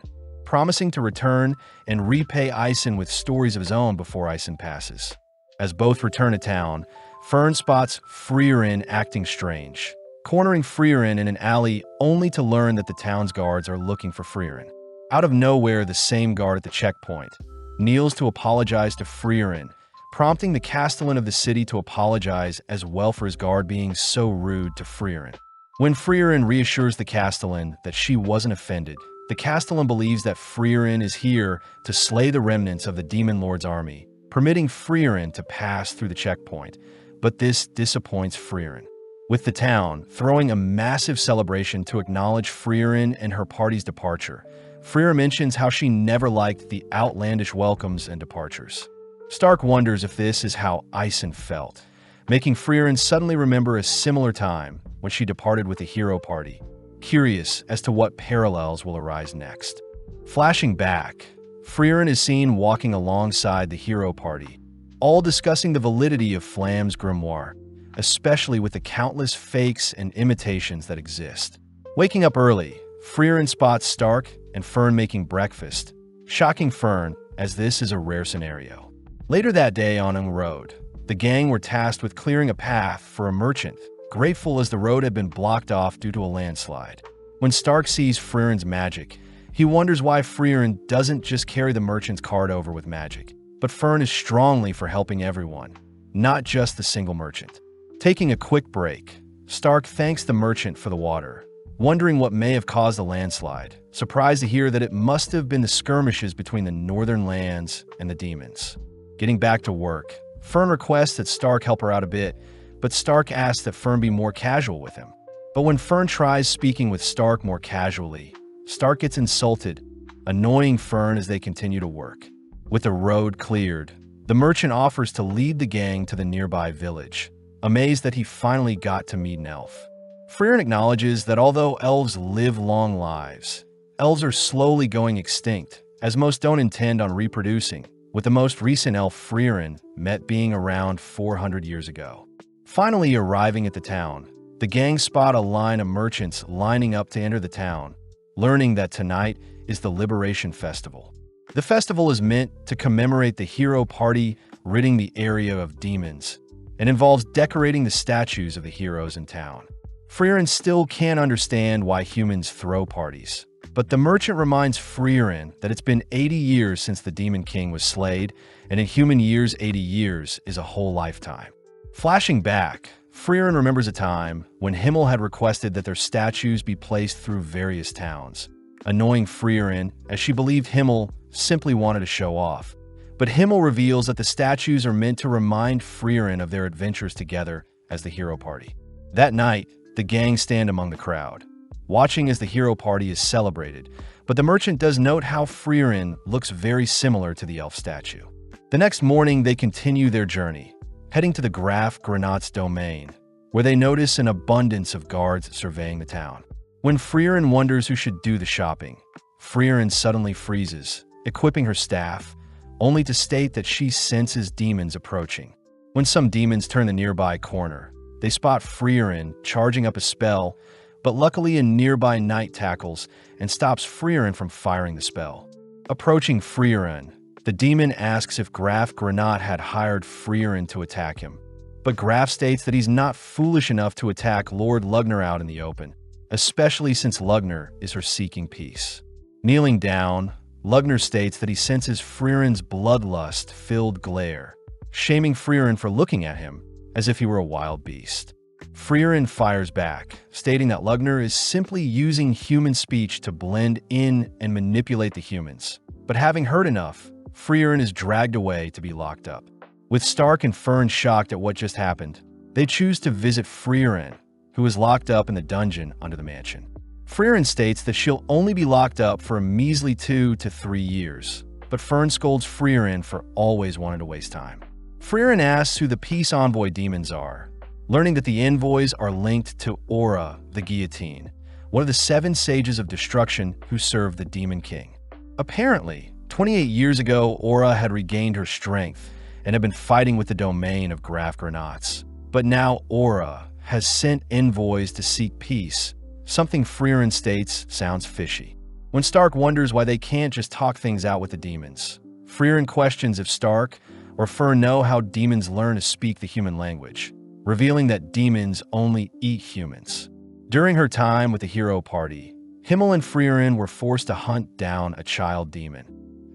[SPEAKER 1] promising to return and repay Ison with stories of his own before Ison passes. As both return to town, Fern spots Freeren acting strange, cornering Freeren in an alley only to learn that the town's guards are looking for Freeren. Out of nowhere, the same guard at the checkpoint kneels to apologize to Freeren, prompting the Castellan of the city to apologize as well for his guard being so rude to Freeren. When Freeren reassures the Castellan that she wasn't offended, the Castellan believes that Freeren is here to slay the remnants of the Demon Lord's army, permitting Freeren to pass through the checkpoint, but this disappoints Freeren. with the town throwing a massive celebration to acknowledge Freeren and her party's departure. Freeren mentions how she never liked the outlandish welcomes and departures. Stark wonders if this is how Isen felt, making Freeren suddenly remember a similar time when she departed with the hero party, curious as to what parallels will arise next. Flashing back, Freeren is seen walking alongside the hero party, all discussing the validity of Flam's grimoire, especially with the countless fakes and imitations that exist. Waking up early, Freeren spots Stark and Fern making breakfast, shocking Fern as this is a rare scenario. Later that day on Ung Road, the gang were tasked with clearing a path for a merchant, grateful as the road had been blocked off due to a landslide. When Stark sees Freeren's magic, he wonders why Freeren doesn't just carry the merchant's cart over with magic. But Fern is strongly for helping everyone, not just the single merchant. Taking a quick break, Stark thanks the merchant for the water, wondering what may have caused the landslide, surprised to hear that it must have been the skirmishes between the northern lands and the demons. Getting back to work, Fern requests that Stark help her out a bit, but Stark asks that Fern be more casual with him. But when Fern tries speaking with Stark more casually, Stark gets insulted, annoying Fern as they continue to work. With the road cleared, the merchant offers to lead the gang to the nearby village, amazed that he finally got to meet an elf. Freeren acknowledges that although elves live long lives, elves are slowly going extinct, as most don't intend on reproducing, with the most recent elf Freeren met being around 400 years ago. Finally arriving at the town, the gang spot a line of merchants lining up to enter the town, learning that tonight is the Liberation Festival. The festival is meant to commemorate the hero party ridding the area of demons, and involves decorating the statues of the heroes in town. Freeren still can't understand why humans throw parties, but the merchant reminds Freeren that it's been 80 years since the Demon King was slayed, and in human years 80 years is a whole lifetime. Flashing back, Freeren remembers a time when Himmel had requested that their statues be placed through various towns, annoying Freeren as she believed Himmel simply wanted to show off. But Himmel reveals that the statues are meant to remind Freeren of their adventures together as the hero party. That night, the gang stand among the crowd, watching as the hero party is celebrated, but the merchant does note how Freeren looks very similar to the elf statue. The next morning, they continue their journey, heading to the Graf Granat's domain, where they notice an abundance of guards surveying the town. When Freeren wonders who should do the shopping, Freeren suddenly freezes, equipping her staff, only to state that she senses demons approaching. When some demons turn the nearby corner, they spot Freeren charging up a spell, but luckily a nearby knight tackles and stops Freeren from firing the spell. Approaching Freeren, the demon asks if Graf Granat had hired Freeren to attack him, but Graf states that he's not foolish enough to attack Lord Lugner out in the open, especially since Lugner is her seeking peace. Kneeling down, Lugner states that he senses Freeren's bloodlust-filled glare, shaming Freeren for looking at him as if he were a wild beast. Freeren fires back, stating that Lugner is simply using human speech to blend in and manipulate the humans. But having heard enough, Freeren is dragged away to be locked up. With Stark and Fern shocked at what just happened, they choose to visit Freeren, who is locked up in the dungeon under the mansion. Freeren states that she'll only be locked up for a measly 2 to 3 years, but Fern scolds Freeren for always wanting to waste time. Freeren asks who the peace envoy demons are, learning that the envoys are linked to Aura, the guillotine, one of the 7 sages of destruction who served the Demon King. Apparently, 28 years ago, Aura had regained her strength and had been fighting with the domain of Graf Granats. But now Aura has sent envoys to seek peace, something Freeren states sounds fishy. When Stark wonders why they can't just talk things out with the demons, Freeren questions if Stark or Fern know how demons learn to speak the human language, revealing that demons only eat humans. During her time with the hero party, Himmel and Freeren were forced to hunt down a child demon,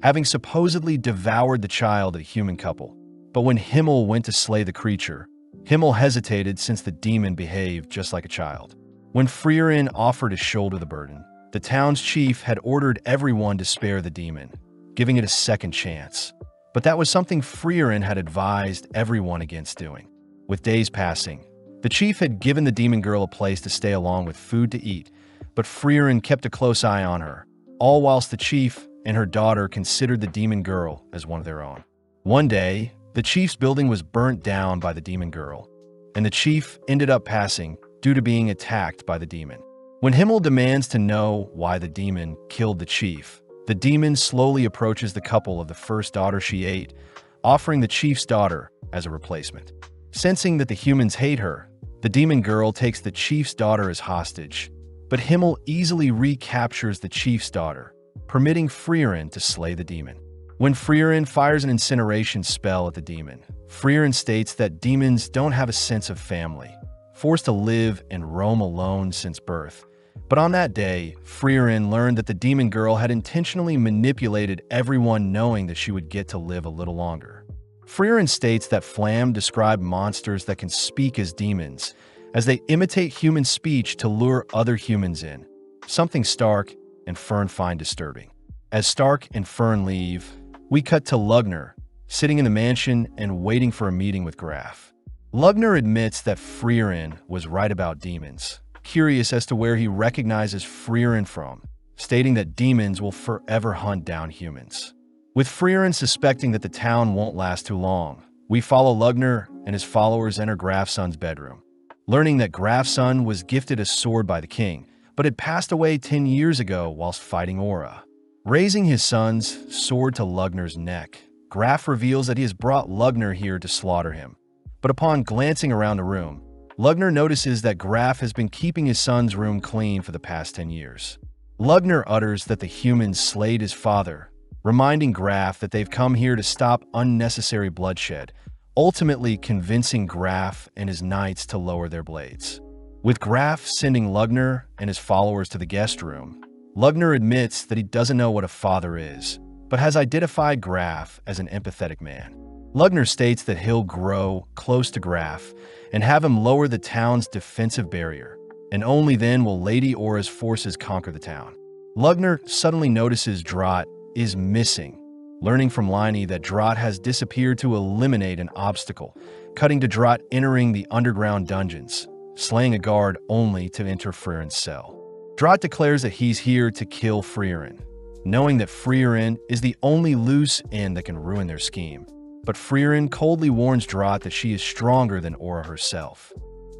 [SPEAKER 1] having supposedly devoured the child of a human couple. But when Himmel went to slay the creature, Himmel hesitated since the demon behaved just like a child. When Freeren offered to shoulder the burden, the town's chief had ordered everyone to spare the demon, giving it a second chance. But that was something Freeren had advised everyone against doing. With days passing, The chief had given the demon girl a place to stay along with food to eat, but Freeren kept a close eye on her, all whilst the chief and her daughter considered the demon girl as one of their own. One day, the chief's building was burnt down by the demon girl, and the chief ended up passing due to being attacked by the demon. When Himmel demands to know why the demon killed the chief, the demon slowly approaches the couple of the first daughter she ate, offering the chief's daughter as a replacement. Sensing that the humans hate her, the demon girl takes the chief's daughter as hostage, but Himmel easily recaptures the chief's daughter, permitting Freeren to slay the demon. When Freeren fires an incineration spell at the demon, Freeren states that demons don't have a sense of family, forced to live and roam alone since birth. But on that day, Freeren learned that the demon girl had intentionally manipulated everyone, knowing that she would get to live a little longer. Freeren states that Flam described monsters that can speak as demons, as they imitate human speech to lure other humans in, something Stark and Fern find disturbing. As Stark and Fern leave, we cut to Lugner, sitting in the mansion and waiting for a meeting with Graf. Lugner admits that Freeren was right about demons, curious as to where he recognizes Freeren from, stating that demons will forever hunt down humans. With Freeren suspecting that the town won't last too long, we follow Lugner and his followers enter Grafson's bedroom, learning that Grafson was gifted a sword by the king, but had passed away 10 years ago whilst fighting Aura. Raising his son's sword to Lugner's neck, Graf reveals that he has brought Lugner here to slaughter him. But upon glancing around the room, Lugner notices that Graf has been keeping his son's room clean for the past 10 years. Lugner utters that the humans slayed his father, reminding Graf that they've come here to stop unnecessary bloodshed, ultimately convincing Graf and his knights to lower their blades. With Graf sending Lugner and his followers to the guest room, Lugner admits that he doesn't know what a father is, but has identified Graf as an empathetic man. Lugner states that he'll grow close to Graf and have him lower the town's defensive barrier, and only then will Lady Aura's forces conquer the town. Lugner suddenly notices Drought is missing, learning from Liney that Drought has disappeared to eliminate an obstacle, cutting to Drought entering the underground dungeons, slaying a guard only to enter Freeren's cell. Drought declares that he's here to kill Freeren, knowing that Freeren is the only loose end that can ruin their scheme. But Freeren coldly warns Drought that she is stronger than Aura herself.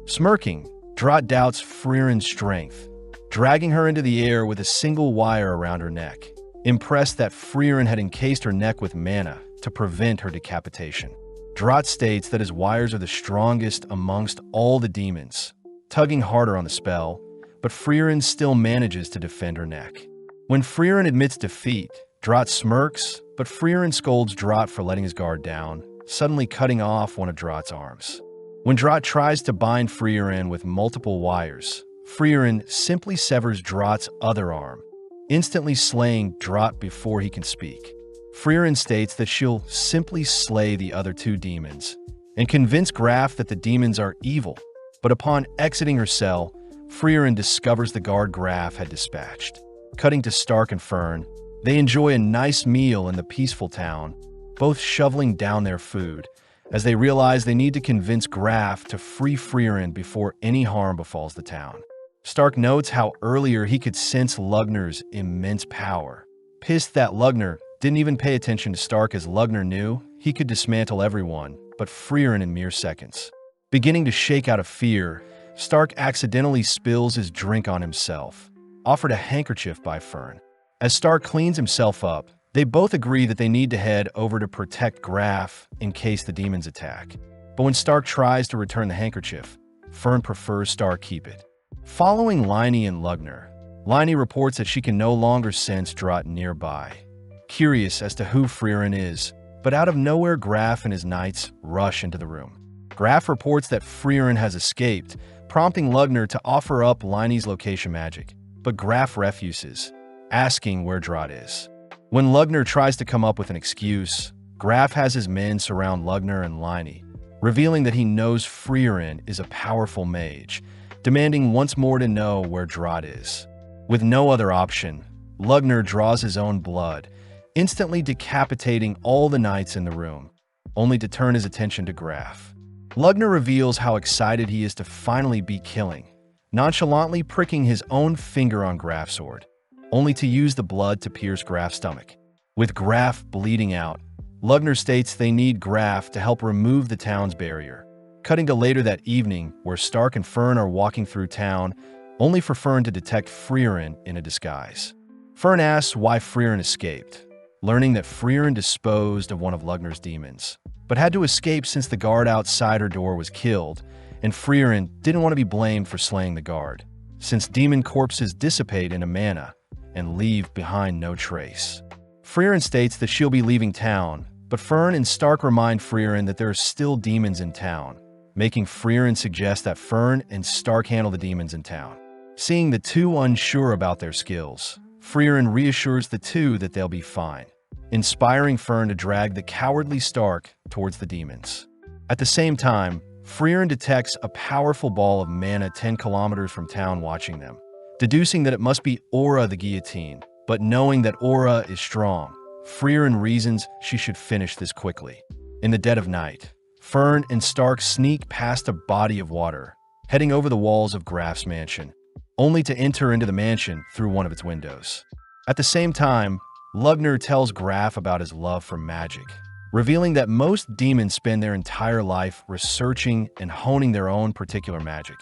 [SPEAKER 1] Smirking, Drought doubts Freeren's strength, dragging her into the air with a single wire around her neck, impressed that Freeren had encased her neck with mana to prevent her decapitation. Drought states that his wires are the strongest amongst all the demons, tugging harder on the spell, but Freeren still manages to defend her neck. When Freeren admits defeat, Drought smirks, but Freeren scolds Drought for letting his guard down, suddenly cutting off one of Drought's arms. When Drought tries to bind Freeren with multiple wires, Freeren simply severs Drought's other arm, instantly slaying Drought before he can speak. Freeren states that she'll simply slay the other two demons and convince Graf that the demons are evil, but upon exiting her cell, Freeren discovers the guard Graf had dispatched. Cutting to Stark and Fern, they enjoy a nice meal in the peaceful town, both shoveling down their food, as they realize they need to convince Graf to free Freeren before any harm befalls the town. Stark notes how earlier he could sense Lugner's immense power. Pissed that Lugner didn't even pay attention to Stark, as Lugner knew he could dismantle everyone but Freeren in mere seconds. Beginning to shake out of fear, Stark accidentally spills his drink on himself, offered a handkerchief by Fern. As Stark cleans himself up, they both agree that they need to head over to protect Graf in case the demons attack. But when Stark tries to return the handkerchief, Fern prefers Stark keep it. Following Liney and Lugner, Liney reports that she can no longer sense Drought nearby. Curious as to who Freeren is, but out of nowhere Graf and his knights rush into the room. Graf reports that Freeren has escaped, prompting Lugner to offer up Liney's location magic, but Graf refuses, asking where Drought is. When Lugner tries to come up with an excuse, Graf has his men surround Lugner and Liney, revealing that he knows Freeren is a powerful mage, demanding once more to know where Drought is. With no other option, Lugner draws his own blood, instantly decapitating all the knights in the room, only to turn his attention to Graf. Lugner reveals how excited he is to finally be killing, nonchalantly pricking his own finger on Graf's sword, only to use the blood to pierce Graf's stomach. With Graf bleeding out, Lugner states they need Graf to help remove the town's barrier. Cutting to later that evening, where Stark and Freeren are walking through town, only for Freeren to detect Freeren in a disguise. Freeren asks why Freeren escaped, learning that Freeren disposed of one of Lugner's demons, but had to escape since the guard outside her door was killed, and Freeren didn't want to be blamed for slaying the guard, since demon corpses dissipate into mana and leave behind no trace. Freeren states that she'll be leaving town, but Freeren and Stark remind Freeren that there are still demons in town, making Freeren suggest that Freeren and Stark handle the demons in town. Seeing the two unsure about their skills, Freeren reassures the two that they'll be fine, inspiring Freeren to drag the cowardly Stark towards the demons. At the same time, Freeren detects a powerful ball of mana 10 kilometers from town watching them, deducing that it must be Aura the guillotine, but knowing that Aura is strong, Freeren reasons she should finish this quickly. In the dead of night, Freeren and Stark sneak past a body of water, heading over the walls of Graf's mansion, only to enter into the mansion through one of its windows. At the same time, Lugner tells Graf about his love for magic, revealing that most demons spend their entire life researching and honing their own particular magic.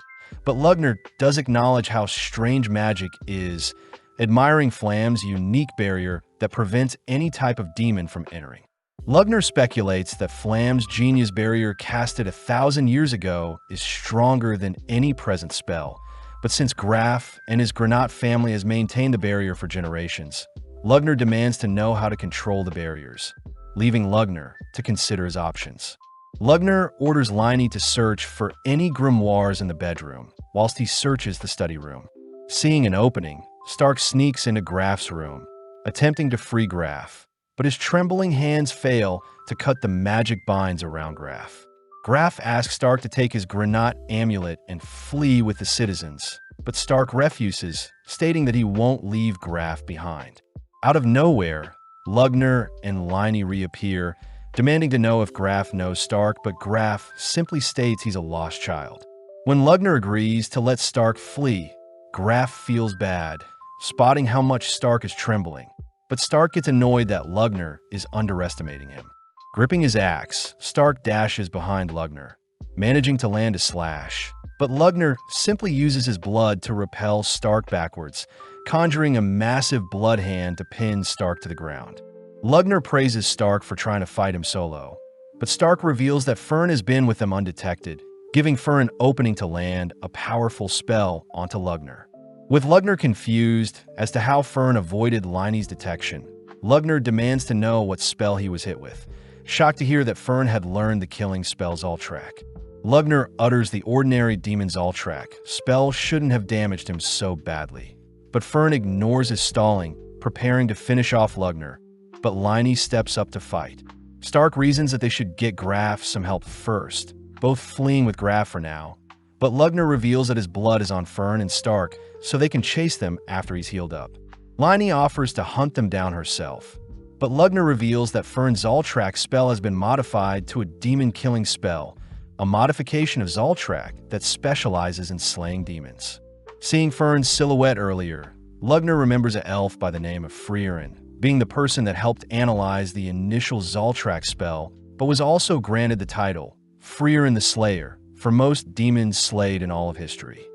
[SPEAKER 1] But Lugner does acknowledge how strange magic is, admiring Flam's unique barrier that prevents any type of demon from entering. Lugner speculates that Flam's genius barrier casted 1,000 years ago is stronger than any present spell, but since Graf and his Granat family has maintained the barrier for generations, Lugner demands to know how to control the barriers, leaving Lugner to consider his options. Lugner orders Liney to search for any grimoires in the bedroom, whilst he searches the study room. Seeing an opening, Stark sneaks into Graf's room, attempting to free Graf, but his trembling hands fail to cut the magic binds around Graf. Graf asks Stark to take his Granat amulet and flee with the citizens, but Stark refuses, stating that he won't leave Graf behind. Out of nowhere, Lugner and Liney reappear, demanding to know if Graf knows Stark, but Graf simply states he's a lost child. When Lugner agrees to let Stark flee, Graf feels bad, spotting how much Stark is trembling, but Stark gets annoyed that Lugner is underestimating him. Gripping his axe, Stark dashes behind Lugner, managing to land a slash, but Lugner simply uses his blood to repel Stark backwards, conjuring a massive blood hand to pin Stark to the ground. Lugner praises Stark for trying to fight him solo, but Stark reveals that Freeren has been with them undetected, giving Freeren opening to land a powerful spell onto Lugner. With Lugner confused as to how Freeren avoided Liney's detection, Lugner demands to know what spell he was hit with, shocked to hear that Freeren had learned the killing spell Zoltrak. Lugner utters the ordinary demon Zoltrak spell shouldn't have damaged him so badly, but Freeren ignores his stalling, preparing to finish off Lugner, but Liney steps up to fight. Stark reasons that they should get Graf some help first, both fleeing with Graf for now, but Lugner reveals that his blood is on Freeren and Stark so they can chase them after he's healed up. Liney offers to hunt them down herself, but Lugner reveals that Freeren's Zoltrak spell has been modified to a demon-killing spell, a modification of Zoltrak that specializes in slaying demons. Seeing Freeren's silhouette earlier, Lugner remembers an elf by the name of Freeren, being the person that helped analyze the initial Zoltrak spell, but was also granted the title, Freeren the Slayer, for most demons slayed in all of history.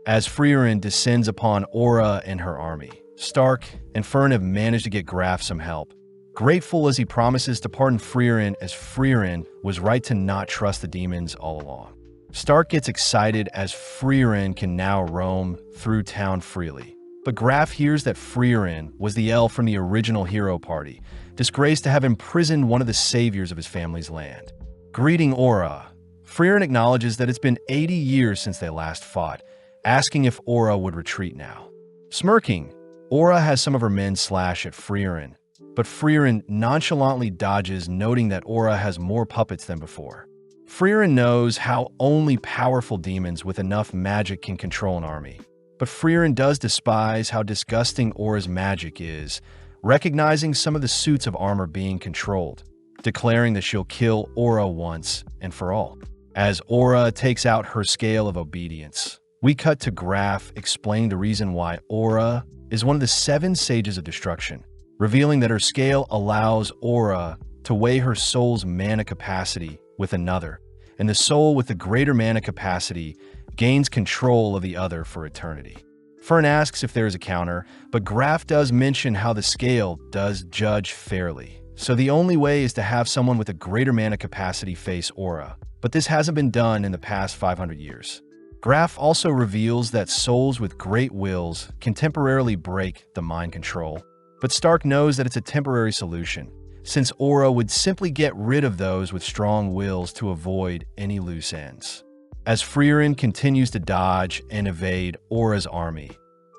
[SPEAKER 1] As Freeren descends upon Aura and her army, Stark and Freeren have managed to get Graf some help, grateful as he promises to pardon Freeren, as Freeren was right to not trust the demons all along. Stark gets excited as Freeren can now roam through town freely, but Graf hears that Freeren was the elf from the original hero party, disgraced to have imprisoned one of the saviors of his family's land. Greeting Aura, Freeren acknowledges that it's been 80 years since they last fought, asking if Aura would retreat now. Smirking, Aura has some of her men slash at Freeren, but Freeren nonchalantly dodges, noting that Aura has more puppets than before. Freeren knows how only powerful demons with enough magic can control an army, but Freeren does despise how disgusting Aura's magic is, recognizing some of the suits of armor being controlled, declaring that she'll kill Aura once and for all. As Aura takes out her scale of obedience, we cut to Graf explaining the reason why Aura is one of the 7 sages of destruction, revealing that her scale allows Aura to weigh her soul's mana capacity with another, and the soul with the greater mana capacity gains control of the other for eternity. Fern asks if there is a counter, but Graf does mention how the scale does judge fairly. So the only way is to have someone with a greater mana capacity face Aura, but this hasn't been done in the past 500 years. Graf also reveals that souls with great wills can temporarily break the mind control, but Stark knows that it's a temporary solution, since Aura would simply get rid of those with strong wills to avoid any loose ends. As Freeren continues to dodge and evade Aura's army,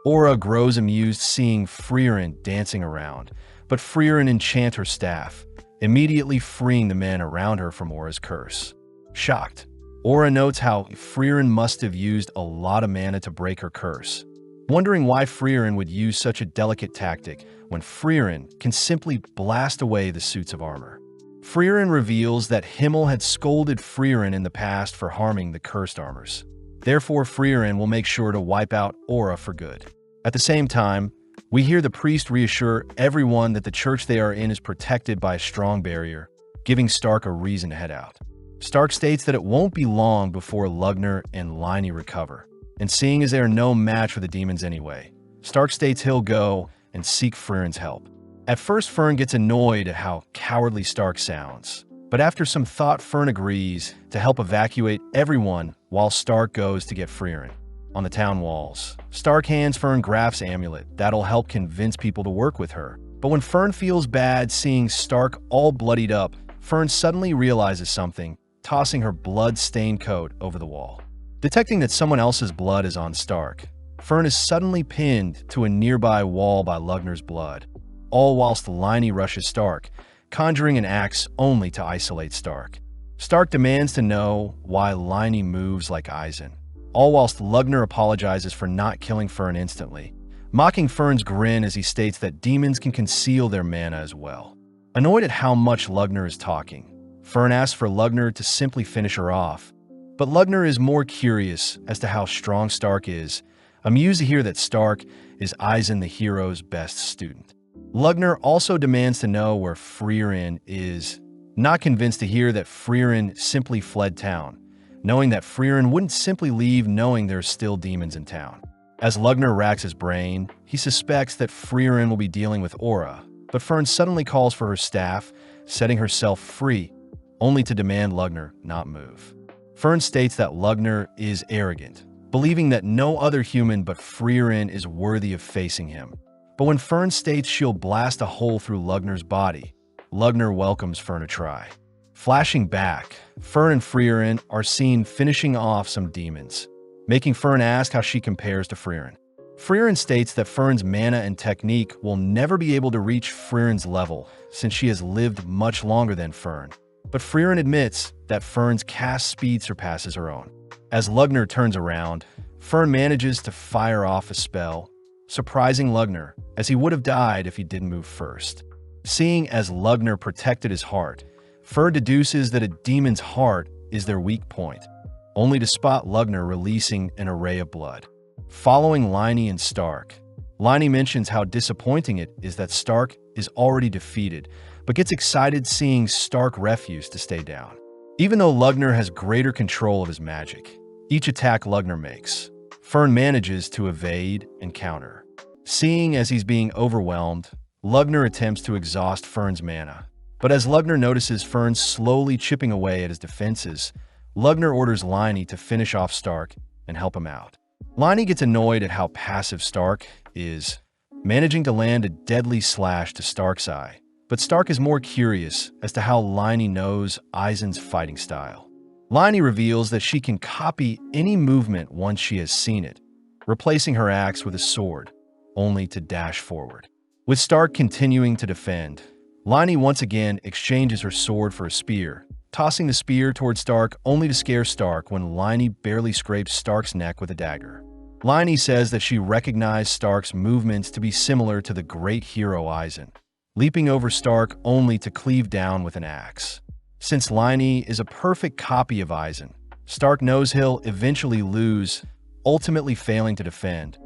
[SPEAKER 1] Aura grows amused seeing Freeren dancing around, but Freeren enchants her staff, immediately freeing the men around her from Aura's curse. Shocked, Aura notes how Freeren must have used a lot of mana to break her curse, wondering why Freeren would use such a delicate tactic when Freeren can simply blast away the suits of armor. Freeren reveals that Himmel had scolded Freeren in the past for harming the cursed armors. Therefore, Freeren will make sure to wipe out Aura for good. At the same time, we hear the priest reassure everyone that the church they are in is protected by a strong barrier, giving Stark a reason to head out. Stark states that it won't be long before Lugner and Liney recover, and seeing as they are no match for the demons anyway, Stark states he'll go and seek Freeren's help. At first, Fern gets annoyed at how cowardly Stark sounds, but after some thought, Fern agrees to help evacuate everyone while Stark goes to get Freeren. On the town walls, Stark hands Fern Graf's amulet that'll help convince people to work with her. But when Fern feels bad seeing Stark all bloodied up, Fern suddenly realizes something, tossing her blood-stained coat over the wall. Detecting that someone else's blood is on Stark, Fern is suddenly pinned to a nearby wall by Lugner's blood, all whilst Liney rushes Stark, conjuring an axe only to isolate Stark. Stark demands to know why Liney moves like Eisen, all whilst Lugner apologizes for not killing Fern instantly, mocking Fern's grin as he states that demons can conceal their mana as well. Annoyed at how much Lugner is talking, Fern asks for Lugner to simply finish her off, but Lugner is more curious as to how strong Stark is, amused to hear that Stark is Eisen the hero's best student. Lugner also demands to know where Freeren is, not convinced to hear that Freeren simply fled town, knowing that Freeren wouldn't simply leave knowing there's still demons in town. As Lugner racks his brain, he suspects that Freeren will be dealing with Aura, but Fern suddenly calls for her staff, setting herself free, only to demand Lugner not move. Fern states that Lugner is arrogant, believing that no other human but Freeren is worthy of facing him. But when Fern states she'll blast a hole through Lugner's body, Lugner welcomes Fern to try. Flashing back, Fern and Freeren are seen finishing off some demons, making Fern ask how she compares to Freeren. Freeren states that Fern's mana and technique will never be able to reach Freeren's level since she has lived much longer than Fern, but Freeren admits that Fern's cast speed surpasses her own. As Lugner turns around, Fern manages to fire off a spell, surprising Lugner, as he would have died if he didn't move first. Seeing as Lugner protected his heart, Fern deduces that a demon's heart is their weak point, only to spot Lugner releasing an array of blood. Following Liney and Stark, Liney mentions how disappointing it is that Stark is already defeated, but gets excited seeing Stark refuse to stay down. Even though Lugner has greater control of his magic, each attack Lugner makes, Fern manages to evade and counter. Seeing as he's being overwhelmed, Lugner attempts to exhaust Fern's mana. But as Lugner notices Fern slowly chipping away at his defenses, Lugner orders Liney to finish off Stark and help him out. Liney gets annoyed at how passive Stark is, managing to land a deadly slash to Stark's eye. But Stark is more curious as to how Liney knows Eisen's fighting style. Liney reveals that she can copy any movement once she has seen it, replacing her axe with a sword, only to dash forward. With Stark continuing to defend, Liney once again exchanges her sword for a spear, tossing the spear towards Stark only to scare Stark when Liney barely scrapes Stark's neck with a dagger. Liney says that she recognized Stark's movements to be similar to the great hero Eisen, leaping over Stark only to cleave down with an axe. Since Liney is a perfect copy of Eisen, Stark knows he'll eventually lose, ultimately failing to defend,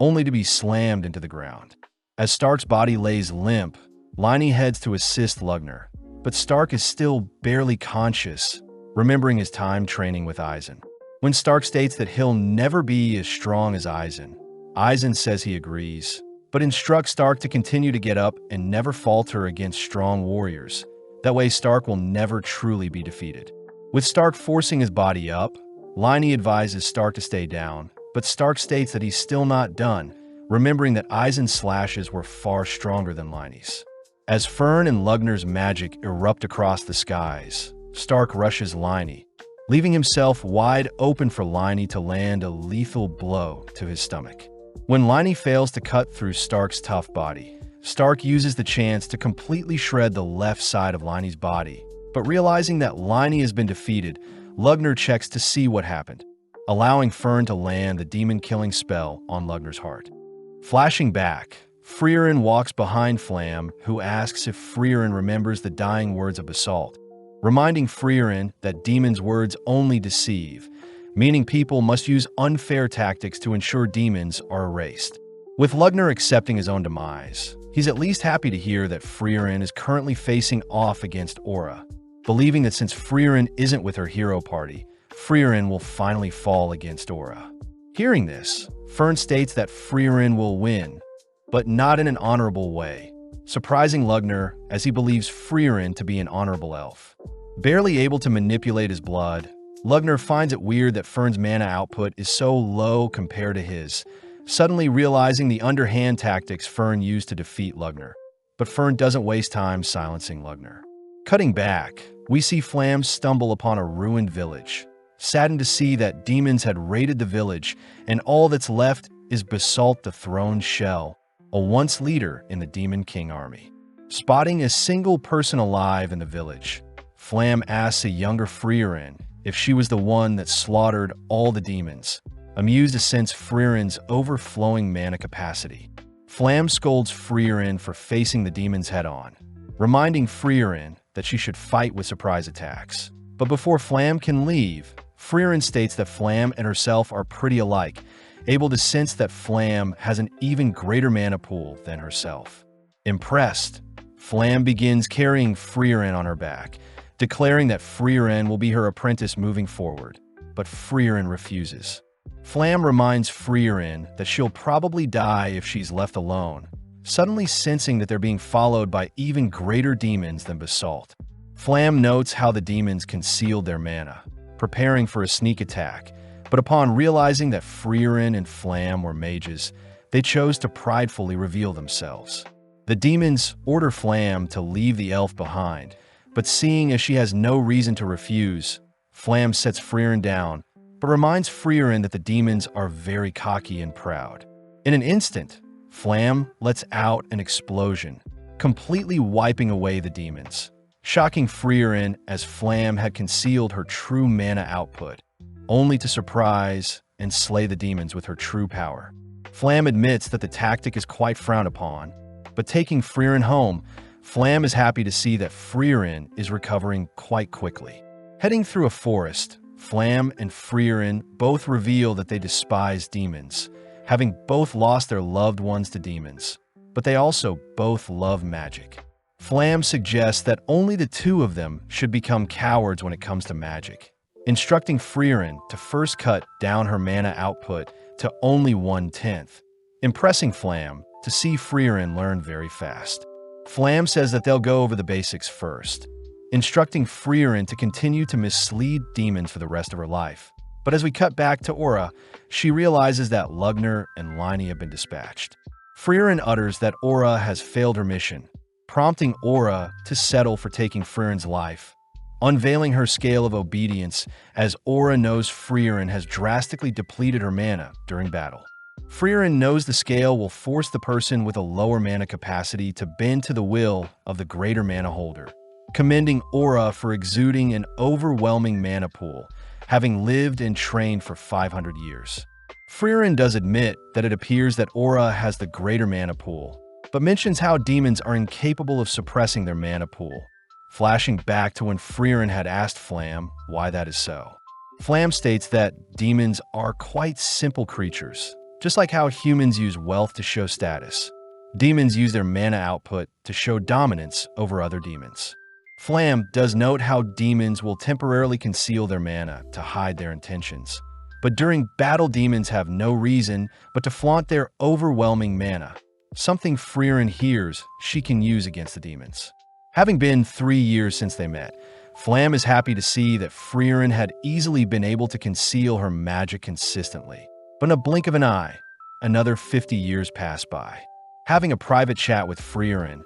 [SPEAKER 1] only to be slammed into the ground. As Stark's body lays limp, Liney heads to assist Lugner, but Stark is still barely conscious, remembering his time training with Eisen. When Stark states that he'll never be as strong as Eisen says he agrees, but instructs Stark to continue to get up and never falter against strong warriors. That way Stark will never truly be defeated. With Stark forcing his body up, Liney advises Stark to stay down, but Stark states that he's still not done, remembering that Eisen's slashes were far stronger than Liney's. As Freeren and Lugner's magic erupt across the skies, Stark rushes Liney, leaving himself wide open for Liney to land a lethal blow to his stomach. When Liney fails to cut through Stark's tough body, Stark uses the chance to completely shred the left side of Liney's body, but realizing that Liney has been defeated, Lugner checks to see what happened, allowing Freeren to land the demon-killing spell on Lugner's heart. Flashing back, Freeren walks behind Flam, who asks if Freeren remembers the dying words of Basalt, reminding Freeren that demons' words only deceive, meaning people must use unfair tactics to ensure demons are erased. With Lugner accepting his own demise, he's at least happy to hear that Freeren is currently facing off against Aura, believing that since Freeren isn't with her hero party, Freeren will finally fall against Aura. Hearing this, Fern states that Freeren will win, but not in an honorable way, surprising Lugner as he believes Freeren to be an honorable elf. Barely able to manipulate his blood, Lugner finds it weird that Fern's mana output is so low compared to his, suddenly realizing the underhand tactics Fern used to defeat Lugner. But Fern doesn't waste time silencing Lugner. Cutting back, we see Flam stumble upon a ruined village, saddened to see that demons had raided the village and all that's left is Basalt the Throned Shell, a once leader in the Demon King army. Spotting a single person alive in the village, Flam asks a younger Freeren if she was the one that slaughtered all the demons, amused to sense Freeren's overflowing mana capacity. Flam scolds Freeren for facing the demons head-on, reminding Freeren that she should fight with surprise attacks. But before Flam can leave, Freeren states that Flam and herself are pretty alike, able to sense that Flam has an even greater mana pool than herself. Impressed, Flam begins carrying Freeren on her back, declaring that Freeren will be her apprentice moving forward, but Freeren refuses. Flam reminds Freeren that she'll probably die if she's left alone, suddenly sensing that they're being followed by even greater demons than Basalt. Flam notes how the demons concealed their mana, preparing for a sneak attack, but upon realizing that Freeren and Flam were mages, they chose to pridefully reveal themselves. The demons order Flam to leave the elf behind, but seeing as she has no reason to refuse, Flam sets Freeren down, but reminds Freeren that the demons are very cocky and proud. In an instant, Flam lets out an explosion, completely wiping away the demons, shocking Freeren as Flam had concealed her true mana output, only to surprise and slay the demons with her true power. Flam admits that the tactic is quite frowned upon, but taking Freeren home, Flam is happy to see that Freeren is recovering quite quickly. Heading through a forest, Flam and Freeren both reveal that they despise demons, having both lost their loved ones to demons, but they also both love magic. Flam suggests that only the two of them should become cowards when it comes to magic, instructing Freeren to first cut down her mana output to only 1/10, impressing Flam to see Freeren learn very fast. Flam says that they'll go over the basics first, instructing Freeren to continue to mislead demons for the rest of her life. But as we cut back to Aura, she realizes that Lugner and Liney have been dispatched. Freeren utters that Aura has failed her mission, prompting Aura to settle for taking Freeren's life, unveiling her scale of obedience as Aura knows Freeren has drastically depleted her mana during battle. Freeren knows the scale will force the person with a lower mana capacity to bend to the will of the greater mana holder, commending Aura for exuding an overwhelming mana pool, having lived and trained for 500 years. Freeren does admit that it appears that Aura has the greater mana pool, but mentions how demons are incapable of suppressing their mana pool, flashing back to when Freeren had asked Flam why that is so. Flam states that demons are quite simple creatures, just like how humans use wealth to show status. Demons use their mana output to show dominance over other demons. Flam does note how demons will temporarily conceal their mana to hide their intentions. But during battle, demons have no reason but to flaunt their overwhelming mana, something Freeren hears she can use against the demons. Having been 3 years since they met, Flam is happy to see that Freeren had easily been able to conceal her magic consistently. But in a blink of an eye, another 50 years pass by. Having a private chat with Freeren,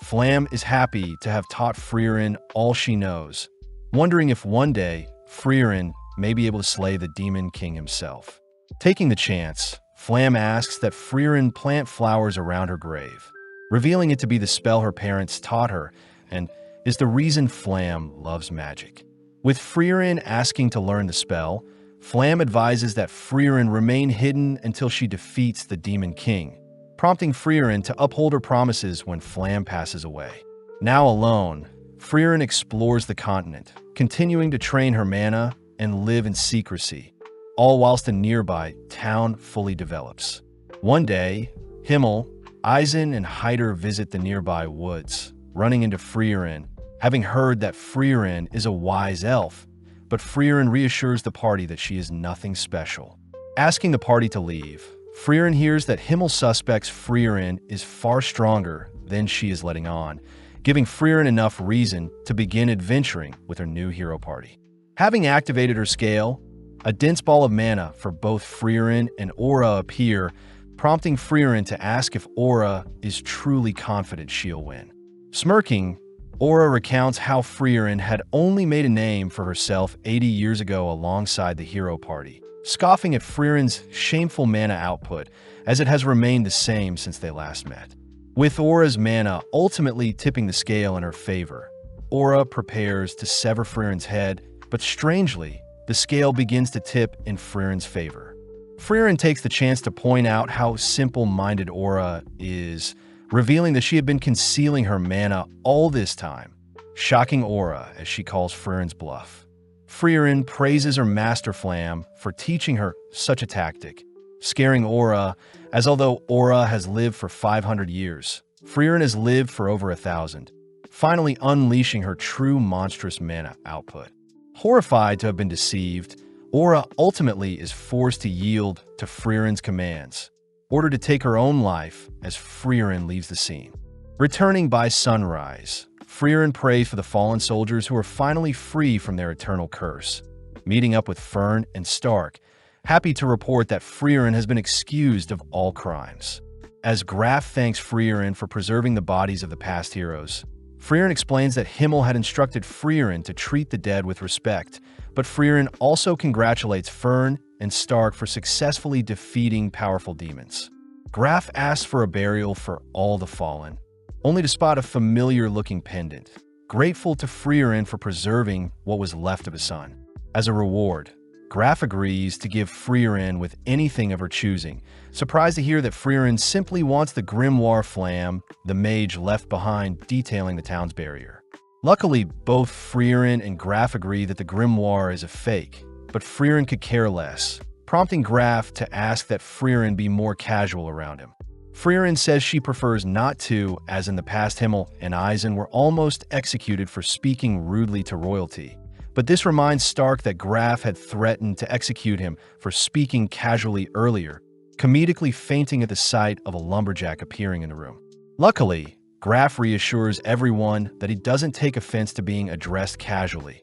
[SPEAKER 1] Flam is happy to have taught Freeren all she knows, wondering if one day Freeren may be able to slay the Demon King himself. Taking the chance, Flam asks that Freeren plant flowers around her grave, revealing it to be the spell her parents taught her and is the reason Flam loves magic. With Freeren asking to learn the spell, Flam advises that Freeren remain hidden until she defeats the Demon King, prompting Freeren to uphold her promises when Flam passes away. Now alone, Freeren explores the continent, continuing to train her mana and live in secrecy, all whilst a nearby town fully develops. One day, Himmel, Eisen, and Hyder visit the nearby woods, running into Freeren, having heard that Freeren is a wise elf, but Freeren reassures the party that she is nothing special. Asking the party to leave, Freeren hears that Himmel suspects Freeren is far stronger than she is letting on, giving Freeren enough reason to begin adventuring with her new hero party. Having activated her scale, a dense ball of mana for both Freeren and Aura appear, prompting Freeren to ask if Aura is truly confident she'll win. Smirking, Aura recounts how Freeren had only made a name for herself 80 years ago alongside the hero party, scoffing at Freeren's shameful mana output as it has remained the same since they last met. With Aura's mana ultimately tipping the scale in her favor, Aura prepares to sever Freeren's head, but strangely, the scale begins to tip in Freeren's favor. Freeren takes the chance to point out how simple-minded Aura is, revealing that she had been concealing her mana all this time, shocking Aura as she calls Freeren's bluff. Freeren praises her master Flam for teaching her such a tactic, scaring Aura, as although Aura has lived for 500 years, Freeren has lived for over 1,000, finally unleashing her true monstrous mana output. Horrified to have been deceived, Aura ultimately is forced to yield to Freeren's commands, ordered to take her own life as Freeren leaves the scene. Returning by sunrise, Freeren prays for the fallen soldiers who are finally free from their eternal curse. Meeting up with Fern and Stark, happy to report that Freeren has been excused of all crimes. As Graf thanks Freeren for preserving the bodies of the past heroes, Freeren explains that Himmel had instructed Freeren to treat the dead with respect, but Freeren also congratulates Fern and Stark for successfully defeating powerful demons. Graf asks for a burial for all the fallen, only to spot a familiar-looking pendant, grateful to Freeren for preserving what was left of his son. As a reward, Graf agrees to give Freeren with anything of her choosing, surprised to hear that Freeren simply wants the grimoire Flam, the mage left behind detailing the town's barrier. Luckily, both Freeren and Graf agree that the grimoire is a fake, but Freeren could care less, prompting Graf to ask that Freeren be more casual around him. Freeren says she prefers not to, as in the past Himmel and Eisen were almost executed for speaking rudely to royalty. But this reminds Stark that Graf had threatened to execute him for speaking casually earlier, comedically fainting at the sight of a lumberjack appearing in the room. Luckily, Graf reassures everyone that he doesn't take offense to being addressed casually,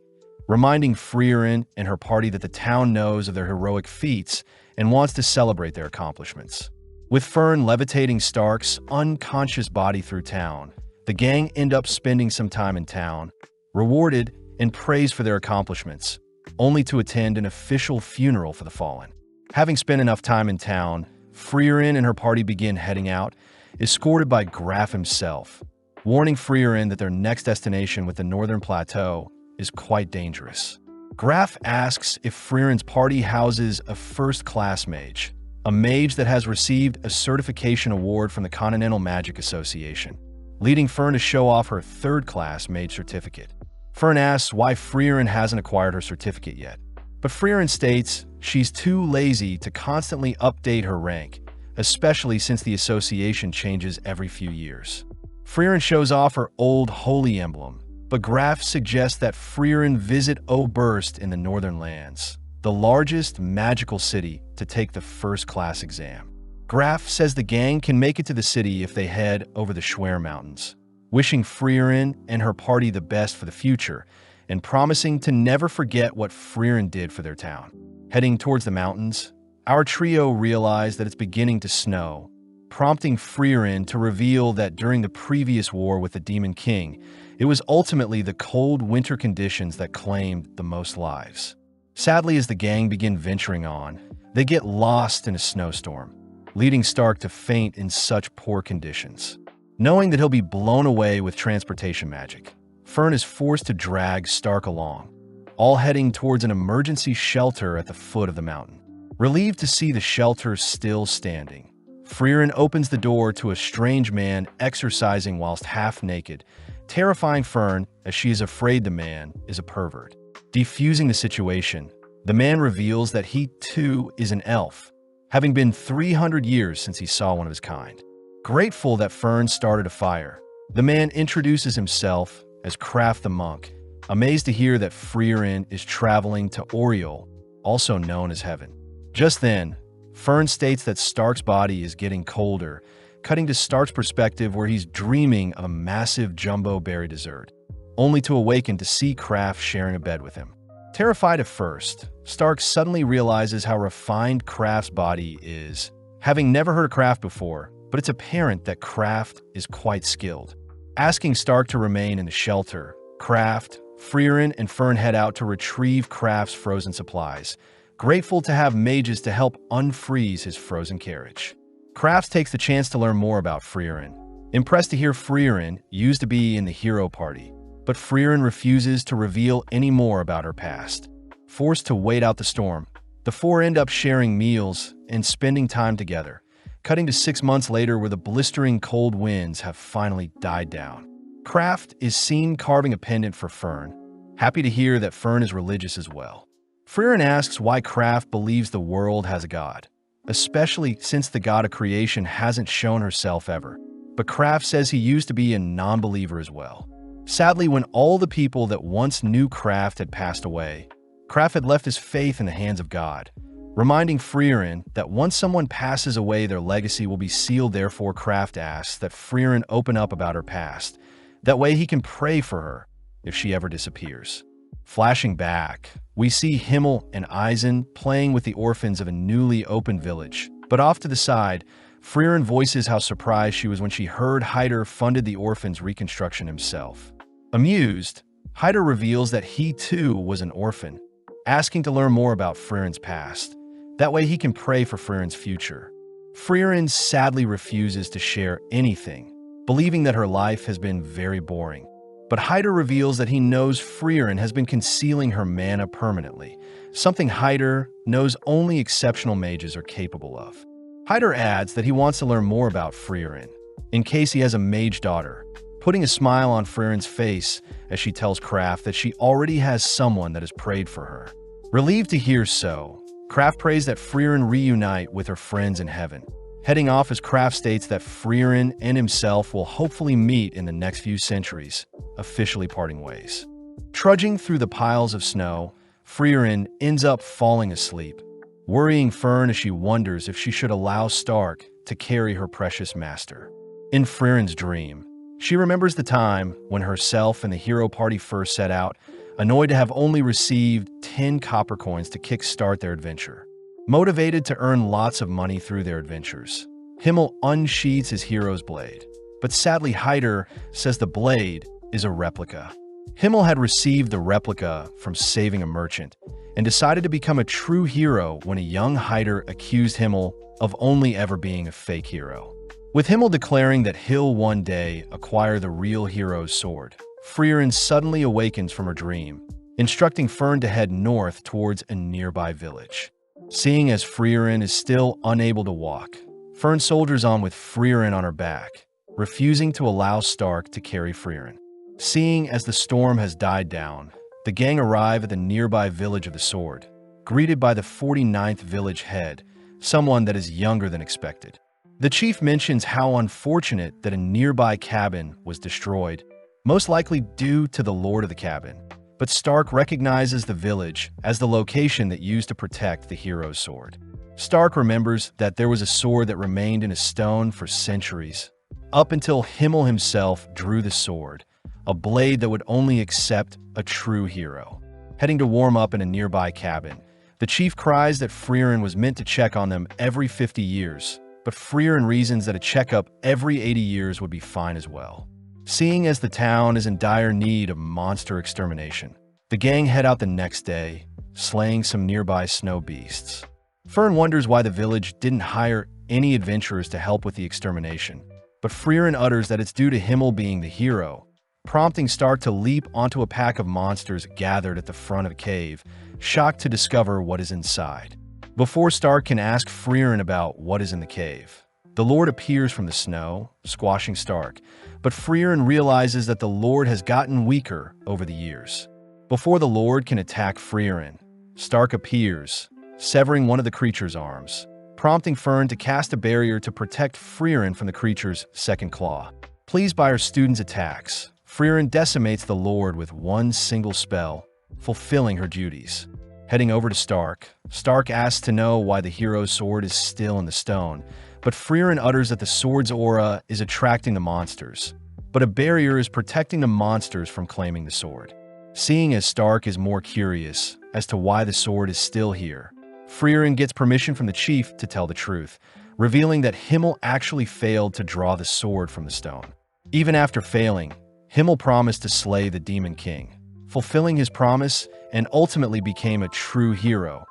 [SPEAKER 1] reminding Freeren and her party that the town knows of their heroic feats and wants to celebrate their accomplishments. With Fern levitating Stark's unconscious body through town, the gang end up spending some time in town, rewarded and praised for their accomplishments, only to attend an official funeral for the fallen. Having spent enough time in town, Freeren and her party begin heading out, escorted by Graf himself, warning Freeren that their next destination with the Northern Plateau is quite dangerous. Graf asks if Freeren's party houses a first-class mage, a mage that has received a certification award from the Continental Magic Association, leading Fern to show off her third-class mage certificate. Fern asks why Freeren hasn't acquired her certificate yet. But Freeren states she's too lazy to constantly update her rank, especially since the association changes every few years. Freeren shows off her old holy emblem, but Graf suggests that Freeren visit Oberst in the Northern Lands, the largest magical city, to take the first-class exam. Graf says the gang can make it to the city if they head over the Schwer Mountains, wishing Freeren and her party the best for the future, and promising to never forget what Freeren did for their town. Heading towards the mountains, our trio realize that it's beginning to snow, prompting Freeren to reveal that during the previous war with the Demon King, it was ultimately the cold winter conditions that claimed the most lives. Sadly, as the gang begin venturing on, they get lost in a snowstorm, leading Stark to faint in such poor conditions. Knowing that he'll be blown away with transportation magic, Fern is forced to drag Stark along, all heading towards an emergency shelter at the foot of the mountain. Relieved to see the shelter still standing, Freeren opens the door to a strange man exercising whilst half-naked, terrifying Fern as she is afraid the man is a pervert. Defusing the situation, the man reveals that he too is an elf, having been 300 years since he saw one of his kind. Grateful that Fern started a fire, the man introduces himself as Kraft the Monk, amazed to hear that Freeren is traveling to Oriol, also known as Heaven. Just then, Fern states that Stark's body is getting colder, cutting to Stark's perspective where he's dreaming of a massive jumbo berry dessert, only to awaken to see Kraft sharing a bed with him. Terrified at first, Stark suddenly realizes how refined Kraft's body is, having never heard of Kraft before, but it's apparent that Kraft is quite skilled. Asking Stark to remain in the shelter, Kraft, Freeren, and Fern head out to retrieve Kraft's frozen supplies, grateful to have mages to help unfreeze his frozen carriage. Kraft takes the chance to learn more about Freeren, impressed to hear Freeren used to be in the hero party, but Freeren refuses to reveal any more about her past. Forced to wait out the storm, the four end up sharing meals and spending time together, cutting to 6 months later where the blistering cold winds have finally died down. Kraft is seen carving a pendant for Fern, happy to hear that Fern is religious as well. Freeren asks why Kraft believes the world has a god, especially since the god of creation hasn't shown herself ever, but Kraft says he used to be a non-believer as well. Sadly, when all the people that once knew Kraft had passed away, Kraft had left his faith in the hands of God, reminding Freeren that once someone passes away, their legacy will be sealed. Therefore, Kraft asks that Freeren open up about her past. That way he can pray for her if she ever disappears. Flashing back, we see Himmel and Eisen playing with the orphans of a newly opened village. But off to the side, Freeren voices how surprised she was when she heard Hyder funded the orphans' reconstruction himself. Amused, Hyder reveals that he too was an orphan, asking to learn more about Freeren's past. That way he can pray for Freeren's future. Freeren sadly refuses to share anything, believing that her life has been very boring. But Hyder reveals that he knows Freeren has been concealing her mana permanently, something Hyder knows only exceptional mages are capable of. Hyder adds that he wants to learn more about Freeren, in case he has a mage daughter, putting a smile on Freeren's face as she tells Kraft that she already has someone that has prayed for her. Relieved to hear so, Kraft prays that Freeren reunite with her friends in heaven, heading off as Kraft states that Freeren and himself will hopefully meet in the next few centuries, officially parting ways. Trudging through the piles of snow, Freeren ends up falling asleep, worrying Fern as she wonders if she should allow Stark to carry her precious master. In Freeren's dream, she remembers the time when herself and the hero party first set out, annoyed to have only received 10 copper coins to kickstart their adventure. Motivated to earn lots of money through their adventures, Himmel unsheathes his hero's blade, but sadly Hyder says the blade is a replica. Himmel had received the replica from saving a merchant and decided to become a true hero when a young Hyder accused Himmel of only ever being a fake hero. With Himmel declaring that he'll one day acquire the real hero's sword, Freeren suddenly awakens from her dream, instructing Fern to head north towards a nearby village. Seeing as Freeren is still unable to walk, Fern soldiers on with Freeren on her back, refusing to allow Stark to carry Freeren. Seeing as the storm has died down, the gang arrive at the nearby village of the sword, greeted by the 49th village head, someone that is younger than expected. The chief mentions how unfortunate that a nearby cabin was destroyed, most likely due to the lord of the cabin. But Stark recognizes the village as the location that used to protect the hero's sword. Stark remembers that there was a sword that remained in a stone for centuries, up until Himmel himself drew the sword, a blade that would only accept a true hero. Heading to warm up in a nearby cabin, the chief cries that Freeren was meant to check on them every 50 years, but Freeren reasons that a checkup every 80 years would be fine as well. Seeing as the town is in dire need of monster extermination, the gang head out the next day, slaying some nearby snow beasts. Fern wonders why the village didn't hire any adventurers to help with the extermination, but Freeren utters that it's due to Himmel being the hero, prompting Stark to leap onto a pack of monsters gathered at the front of the cave, shocked to discover what is inside. Before Stark can ask Freeren about what is in the cave, the Lord appears from the snow, squashing Stark, but Freeren realizes that the Lord has gotten weaker over the years. Before the Lord can attack Freeren, Stark appears, severing one of the creature's arms, prompting Fern to cast a barrier to protect Freeren from the creature's second claw. Pleased by her students' attacks, Freeren decimates the Lord with one single spell, fulfilling her duties. Heading over to Stark, Stark asks to know why the hero's sword is still in the stone, but Freeren utters that the sword's aura is attracting the monsters, but a barrier is protecting the monsters from claiming the sword. Seeing as Stark is more curious as to why the sword is still here, Freeren gets permission from the chief to tell the truth, revealing that Himmel actually failed to draw the sword from the stone. Even after failing, Himmel promised to slay the Demon King, fulfilling his promise and ultimately became a true hero,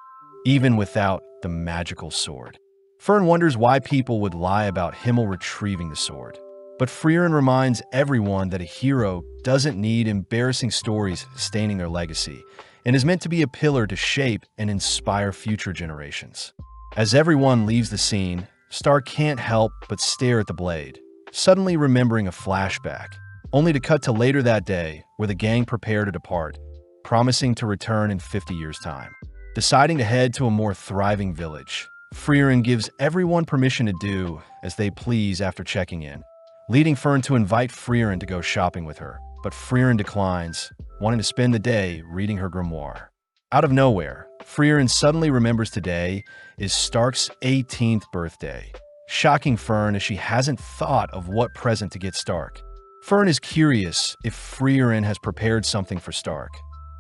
[SPEAKER 1] even without the magical sword. Fern wonders why people would lie about Himmel retrieving the sword, but Freeren reminds everyone that a hero doesn't need embarrassing stories staining their legacy, and is meant to be a pillar to shape and inspire future generations. As everyone leaves the scene, Stark can't help but stare at the blade, suddenly remembering a flashback, only to cut to later that day where the gang prepare to depart, promising to return in 50 years' time. Deciding to head to a more thriving village, Freeren gives everyone permission to do as they please after checking in, leading Fern to invite Freeren to go shopping with her, but Freeren declines, wanting to spend the day reading her grimoire. Out of nowhere, Freeren suddenly remembers today is Stark's 18th birthday, shocking Fern as she hasn't thought of what present to get Stark. Fern is curious if Freeren has prepared something for Stark,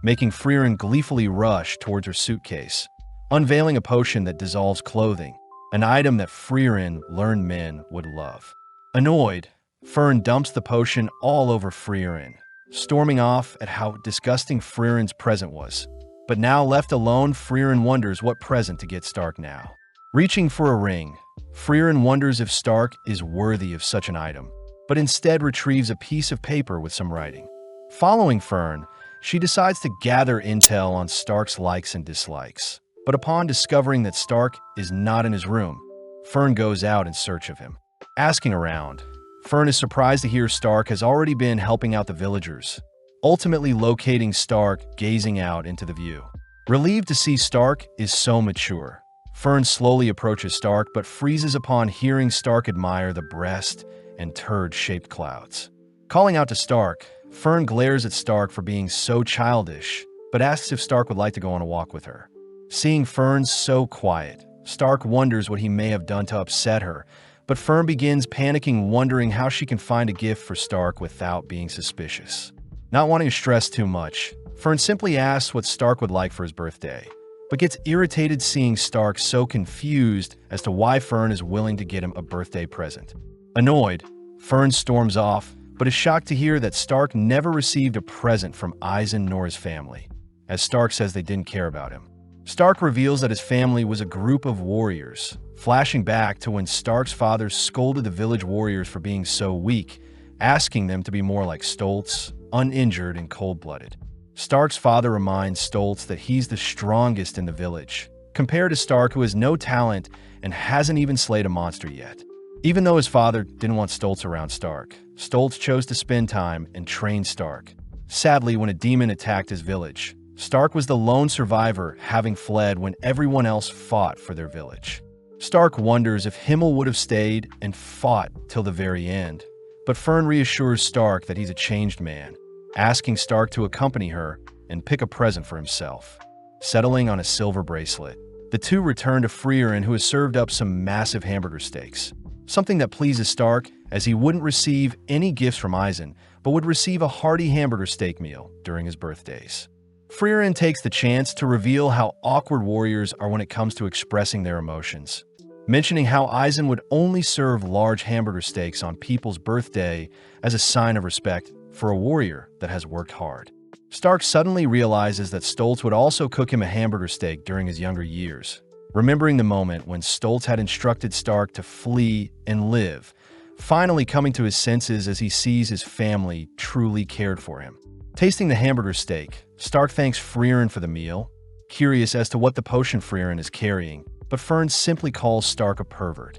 [SPEAKER 1] making Freeren gleefully rush towards her suitcase, unveiling a potion that dissolves clothing, an item that Freeren learned men would love. Annoyed, Fern dumps the potion all over Freeren, storming off at how disgusting Freeren's present was. But now left alone, Freeren wonders what present to get Stark now. Reaching for a ring, Freeren wonders if Stark is worthy of such an item, but instead retrieves a piece of paper with some writing. Following Fern, she decides to gather intel on Stark's likes and dislikes. But upon discovering that Stark is not in his room, Fern goes out in search of him. Asking around, Fern is surprised to hear Stark has already been helping out the villagers, ultimately locating Stark gazing out into the view. Relieved to see Stark is so mature, Fern slowly approaches Stark but freezes upon hearing Stark admire the breast and turd-shaped clouds. Calling out to Stark, Fern glares at Stark for being so childish, but asks if Stark would like to go on a walk with her. Seeing Fern so quiet, Stark wonders what he may have done to upset her, but Fern begins panicking, wondering how she can find a gift for Stark without being suspicious. Not wanting to stress too much, Fern simply asks what Stark would like for his birthday, but gets irritated seeing Stark so confused as to why Fern is willing to get him a birthday present. Annoyed, Fern storms off, but is shocked to hear that Stark never received a present from Eisen nor his family, as Stark says they didn't care about him. Stark reveals that his family was a group of warriors, flashing back to when Stark's father scolded the village warriors for being so weak, asking them to be more like Stoltz, uninjured and cold-blooded. Stark's father reminds Stoltz that he's the strongest in the village, compared to Stark, who has no talent and hasn't even slayed a monster yet. Even though his father didn't want Stoltz around Stark, Stoltz chose to spend time and train Stark. Sadly, when a demon attacked his village, Stark was the lone survivor, having fled when everyone else fought for their village. Stark wonders if Himmel would have stayed and fought till the very end, but Fern reassures Stark that he's a changed man, asking Stark to accompany her and pick a present for himself. Settling on a silver bracelet, the two return to Freeren, who has served up some massive hamburger steaks, something that pleases Stark, as he wouldn't receive any gifts from Eisen, but would receive a hearty hamburger steak meal during his birthdays. Freeren takes the chance to reveal how awkward warriors are when it comes to expressing their emotions, mentioning how Eisen would only serve large hamburger steaks on people's birthday as a sign of respect for a warrior that has worked hard. Stark suddenly realizes that Stoltz would also cook him a hamburger steak during his younger years, remembering the moment when Stoltz had instructed Stark to flee and live, finally coming to his senses as he sees his family truly cared for him. Tasting the hamburger steak, Stark thanks Freeren for the meal, curious as to what the potion Freeren is carrying, but Fern simply calls Stark a pervert.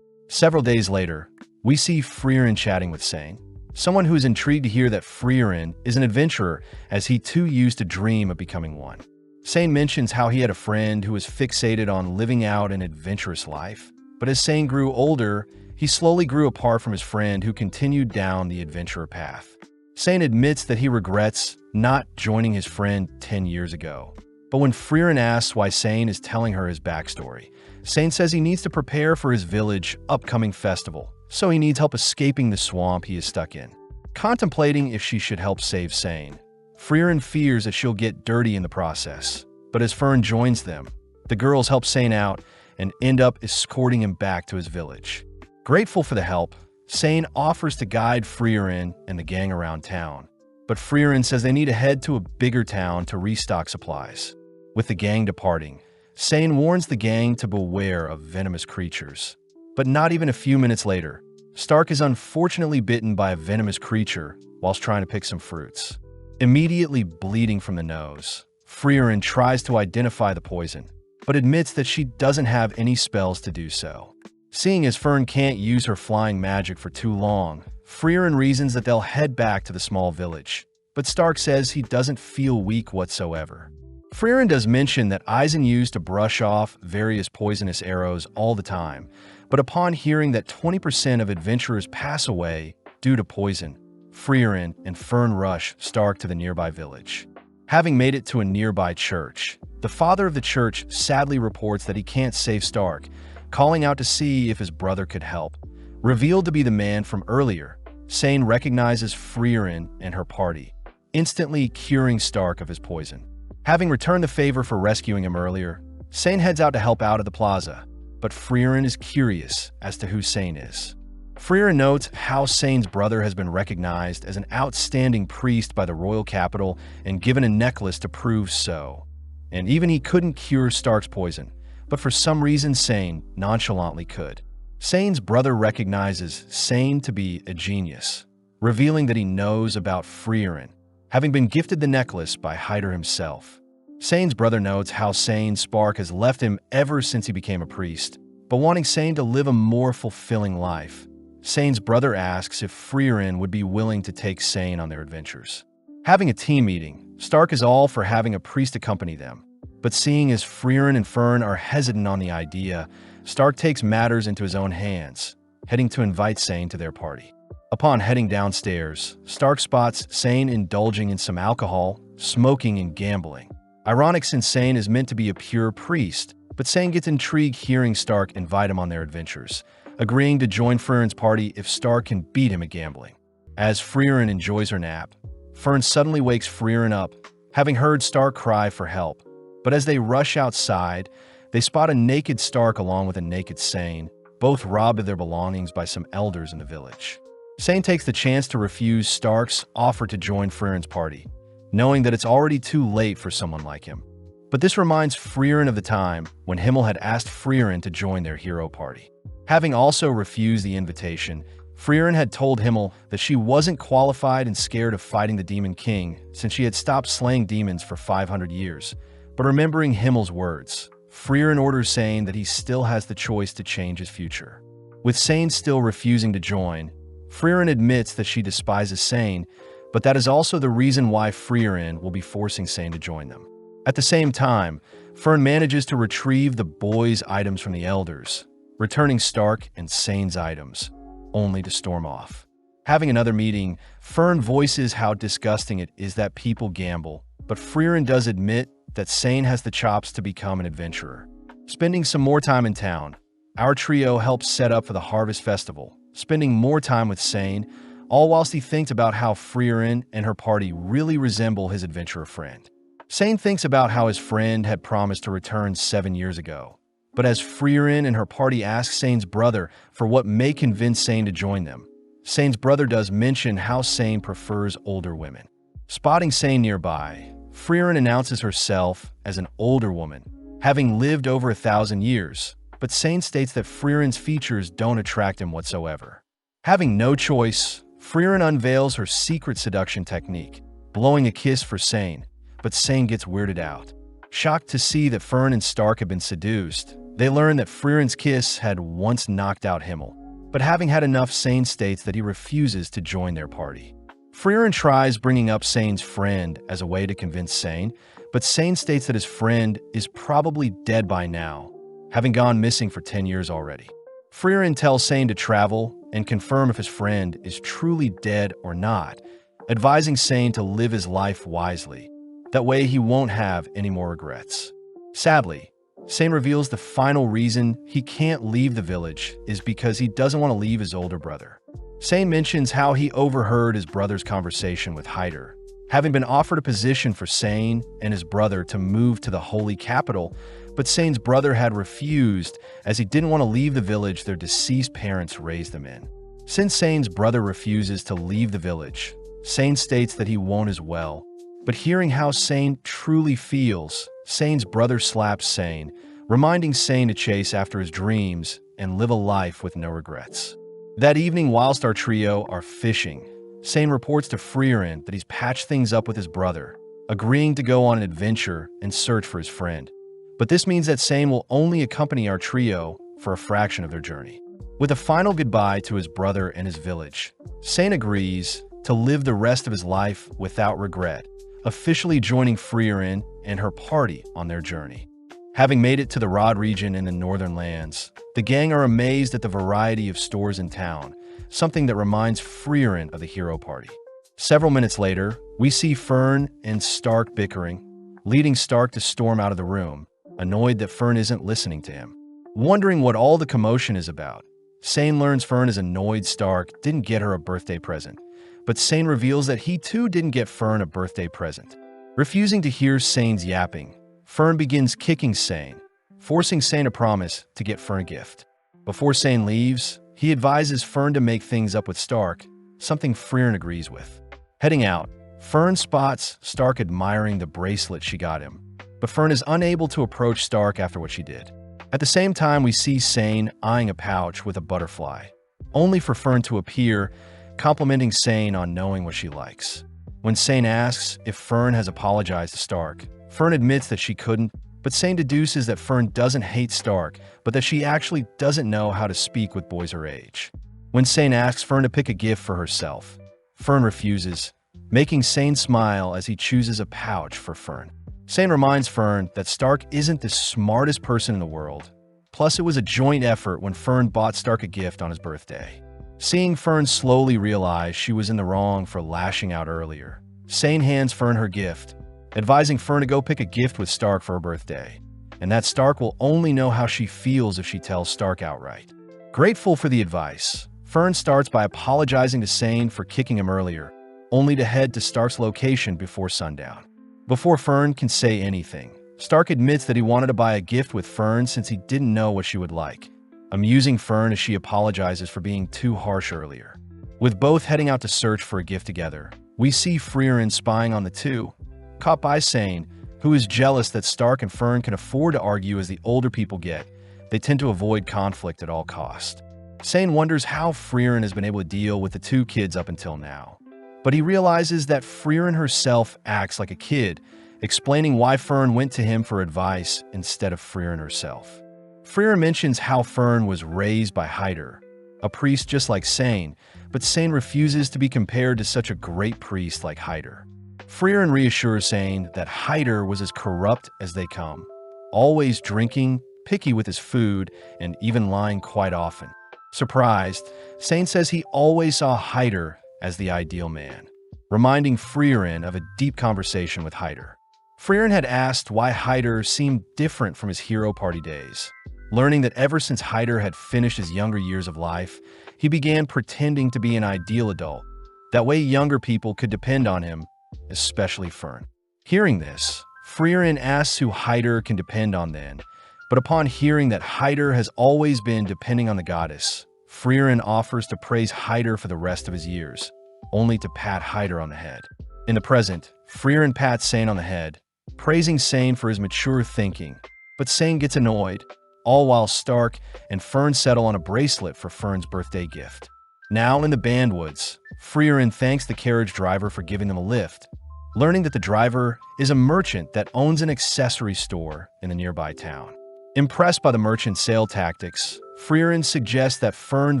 [SPEAKER 1] Several days later, we see Freeren chatting with Sane, someone who is intrigued to hear that Freeren is an adventurer, as he too used to dream of becoming one. Sane mentions how he had a friend who was fixated on living out an adventurous life, but as Sane grew older, he slowly grew apart from his friend who continued down the adventurer path. Sane admits that he regrets not joining his friend 10 years ago. But when Freeren asks why Sane is telling her his backstory, Sane says he needs to prepare for his village upcoming festival, so he needs help escaping the swamp he is stuck in. Contemplating if she should help save Sane, Freeren fears that she'll get dirty in the process. But as Fern joins them, the girls help Sane out and end up escorting him back to his village. Grateful for the help, Sane offers to guide Freeren and the gang around town. But Freeren says they need to head to a bigger town to restock supplies. With the gang departing, Sane warns the gang to beware of venomous creatures. But not even a few minutes later, Stark is unfortunately bitten by a venomous creature whilst trying to pick some fruits. Immediately bleeding from the nose, Freeren tries to identify the poison, but admits that she doesn't have any spells to do so. Seeing as Fern can't use her flying magic for too long, Freeren reasons that they'll head back to the small village, but Stark says he doesn't feel weak whatsoever. Freeren does mention that Eisen used to brush off various poisonous arrows all the time, but upon hearing that 20% of adventurers pass away due to poison, Freeren and Fern rush Stark to the nearby village. Having made it to a nearby church, the father of the church sadly reports that he can't save Stark, calling out to see if his brother could help. Revealed to be the man from earlier, Sane recognizes Freeren and her party, instantly curing Stark of his poison. Having returned the favor for rescuing him earlier, Sane heads out to help out at the plaza, but Freeren is curious as to who Sane is. Freeren notes how Sane's brother has been recognized as an outstanding priest by the royal capital and given a necklace to prove so. And even he couldn't cure Stark's poison, but for some reason Sane nonchalantly could. Sane's brother recognizes Sane to be a genius, revealing that he knows about Freeren, having been gifted the necklace by Hyder himself. Sane's brother notes how Sane's spark has left him ever since he became a priest, but wanting Sane to live a more fulfilling life. Sane's brother asks if Freeren would be willing to take Sane on their adventures. Having a team meeting, Stark is all for having a priest accompany them, but seeing as Freeren and Fern are hesitant on the idea, Stark takes matters into his own hands, heading to invite Sane to their party. Upon heading downstairs, Stark spots Sane indulging in some alcohol, smoking, and gambling. Ironic since Sane is meant to be a pure priest, but Sane gets intrigued hearing Stark invite him on their adventures, agreeing to join Freeren's party if Stark can beat him at gambling. As Freeren enjoys her nap, Fern suddenly wakes Freeren up, having heard Stark cry for help. But as they rush outside, they spot a naked Stark along with a naked Sane, both robbed of their belongings by some elders in the village. Sane takes the chance to refuse Stark's offer to join Freeren's party, knowing that it's already too late for someone like him. But this reminds Freeren of the time when Himmel had asked Freeren to join their hero party. Having also refused the invitation, Freeren had told Himmel that she wasn't qualified and scared of fighting the Demon King since she had stopped slaying demons for 500 years. But remembering Himmel's words, Freeren orders Sane that he still has the choice to change his future. With Sane still refusing to join, Freeren admits that she despises Sane, but that is also the reason why Freeren will be forcing Sane to join them. At the same time, Fern manages to retrieve the boys' items from the elders, returning Stark and Sane's items, only to storm off. Having another meeting, Fern voices how disgusting it is that people gamble, but Freeren does admit that Sane has the chops to become an adventurer. Spending some more time in town, our trio helps set up for the Harvest Festival, spending more time with Sane, all whilst he thinks about how Freeren and her party really resemble his adventurer friend. Sane thinks about how his friend had promised to return 7 years ago. But as Freeren and her party ask Sane's brother for what may convince Sane to join them, Sane's brother does mention how Sane prefers older women. Spotting Sane nearby, Freeren announces herself as an older woman, having lived over 1,000 years, but Sane states that Freeren's features don't attract him whatsoever. Having no choice, Freeren unveils her secret seduction technique, blowing a kiss for Sane, but Sane gets weirded out. Shocked to see that Fern and Stark have been seduced, they learn that Freeren's kiss had once knocked out Himmel, but having had enough, Sane states that he refuses to join their party. Freeren tries bringing up Sane's friend as a way to convince Sane, but Sane states that his friend is probably dead by now, having gone missing for 10 years already. Freeren tells Sane to travel and confirm if his friend is truly dead or not, advising Sane to live his life wisely. That way he won't have any more regrets. Sadly, Sane reveals the final reason he can't leave the village is because he doesn't want to leave his older brother. Sane mentions how he overheard his brother's conversation with Hyder, having been offered a position for Sane and his brother to move to the holy capital, but Sane's brother had refused as he didn't want to leave the village their deceased parents raised them in. Since Sane's brother refuses to leave the village, Sane states that he won't as well, but hearing how Sane truly feels, Sane's brother slaps Sane, reminding Sane to chase after his dreams and live a life with no regrets. That evening, whilst our trio are fishing, Sane reports to Freeren that he's patched things up with his brother, agreeing to go on an adventure and search for his friend. But this means that Sane will only accompany our trio for a fraction of their journey. With a final goodbye to his brother and his village, Sane agrees to live the rest of his life without regret, officially joining Freeren and her party on their journey. Having made it to the Rod region in the Northern Lands, the gang are amazed at the variety of stores in town, something that reminds Freeren of the hero party. Several minutes later, we see Fern and Stark bickering, leading Stark to storm out of the room, annoyed that Fern isn't listening to him. Wondering what all the commotion is about, Sane learns Fern is annoyed Stark didn't get her a birthday present, but Sane reveals that he too didn't get Fern a birthday present. Refusing to hear Sane's yapping, Fern begins kicking Sane, forcing Sane to promise to get Fern a gift. Before Sane leaves, he advises Fern to make things up with Stark, something Freeren agrees with. Heading out, Fern spots Stark admiring the bracelet she got him, but Fern is unable to approach Stark after what she did. At the same time, we see Sane eyeing a pouch with a butterfly, only for Fern to appear, complimenting Sane on knowing what she likes. When Sane asks if Fern has apologized to Stark, Fern admits that she couldn't, but Sane deduces that Fern doesn't hate Stark, but that she actually doesn't know how to speak with boys her age. When Sane asks Fern to pick a gift for herself, Fern refuses, making Sane smile as he chooses a pouch for Fern. Sane reminds Fern that Stark isn't the smartest person in the world. Plus, it was a joint effort when Fern bought Stark a gift on his birthday. Seeing Fern slowly realize she was in the wrong for lashing out earlier, Sane hands Fern her gift, advising Fern to go pick a gift with Stark for her birthday, and that Stark will only know how she feels if she tells Stark outright. Grateful for the advice, Fern starts by apologizing to Sane for kicking him earlier, only to head to Stark's location before sundown. Before Fern can say anything, Stark admits that he wanted to buy a gift with Fern since he didn't know what she would like, amusing Fern as she apologizes for being too harsh earlier. With both heading out to search for a gift together, we see Freeren spying on the two, caught by Sane, who is jealous that Stark and Fern can afford to argue as the older people get. They tend to avoid conflict at all costs. Sane wonders how Freeren has been able to deal with the two kids up until now. But he realizes that Freeren herself acts like a kid, explaining why Fern went to him for advice instead of Freeren herself. Freeren mentions how Fern was raised by Hyder, a priest just like Sane, but Sane refuses to be compared to such a great priest like Hyder. Freeren reassures Sane that Hyder was as corrupt as they come, always drinking, picky with his food, and even lying quite often. Surprised, Sane says he always saw Hyder as the ideal man, reminding Freeren of a deep conversation with Hyder. Freeren had asked why Hyder seemed different from his hero party days. Learning that ever since Hyder had finished his younger years of life, he began pretending to be an ideal adult. That way younger people could depend on him, especially Fern. Hearing this, Freeren asks who Hyder can depend on then, but upon hearing that Hyder has always been depending on the goddess, Freeren offers to praise Hyder for the rest of his years, only to pat Hyder on the head. In the present, Freeren pats Sane on the head, praising Sane for his mature thinking, but Sane gets annoyed, all while Stark and Fern settle on a bracelet for Fern's birthday gift. Now in the Bandwoods, Freeren thanks the carriage driver for giving them a lift, learning that the driver is a merchant that owns an accessory store in the nearby town. Impressed by the merchant's sale tactics, Freeren suggests that Fern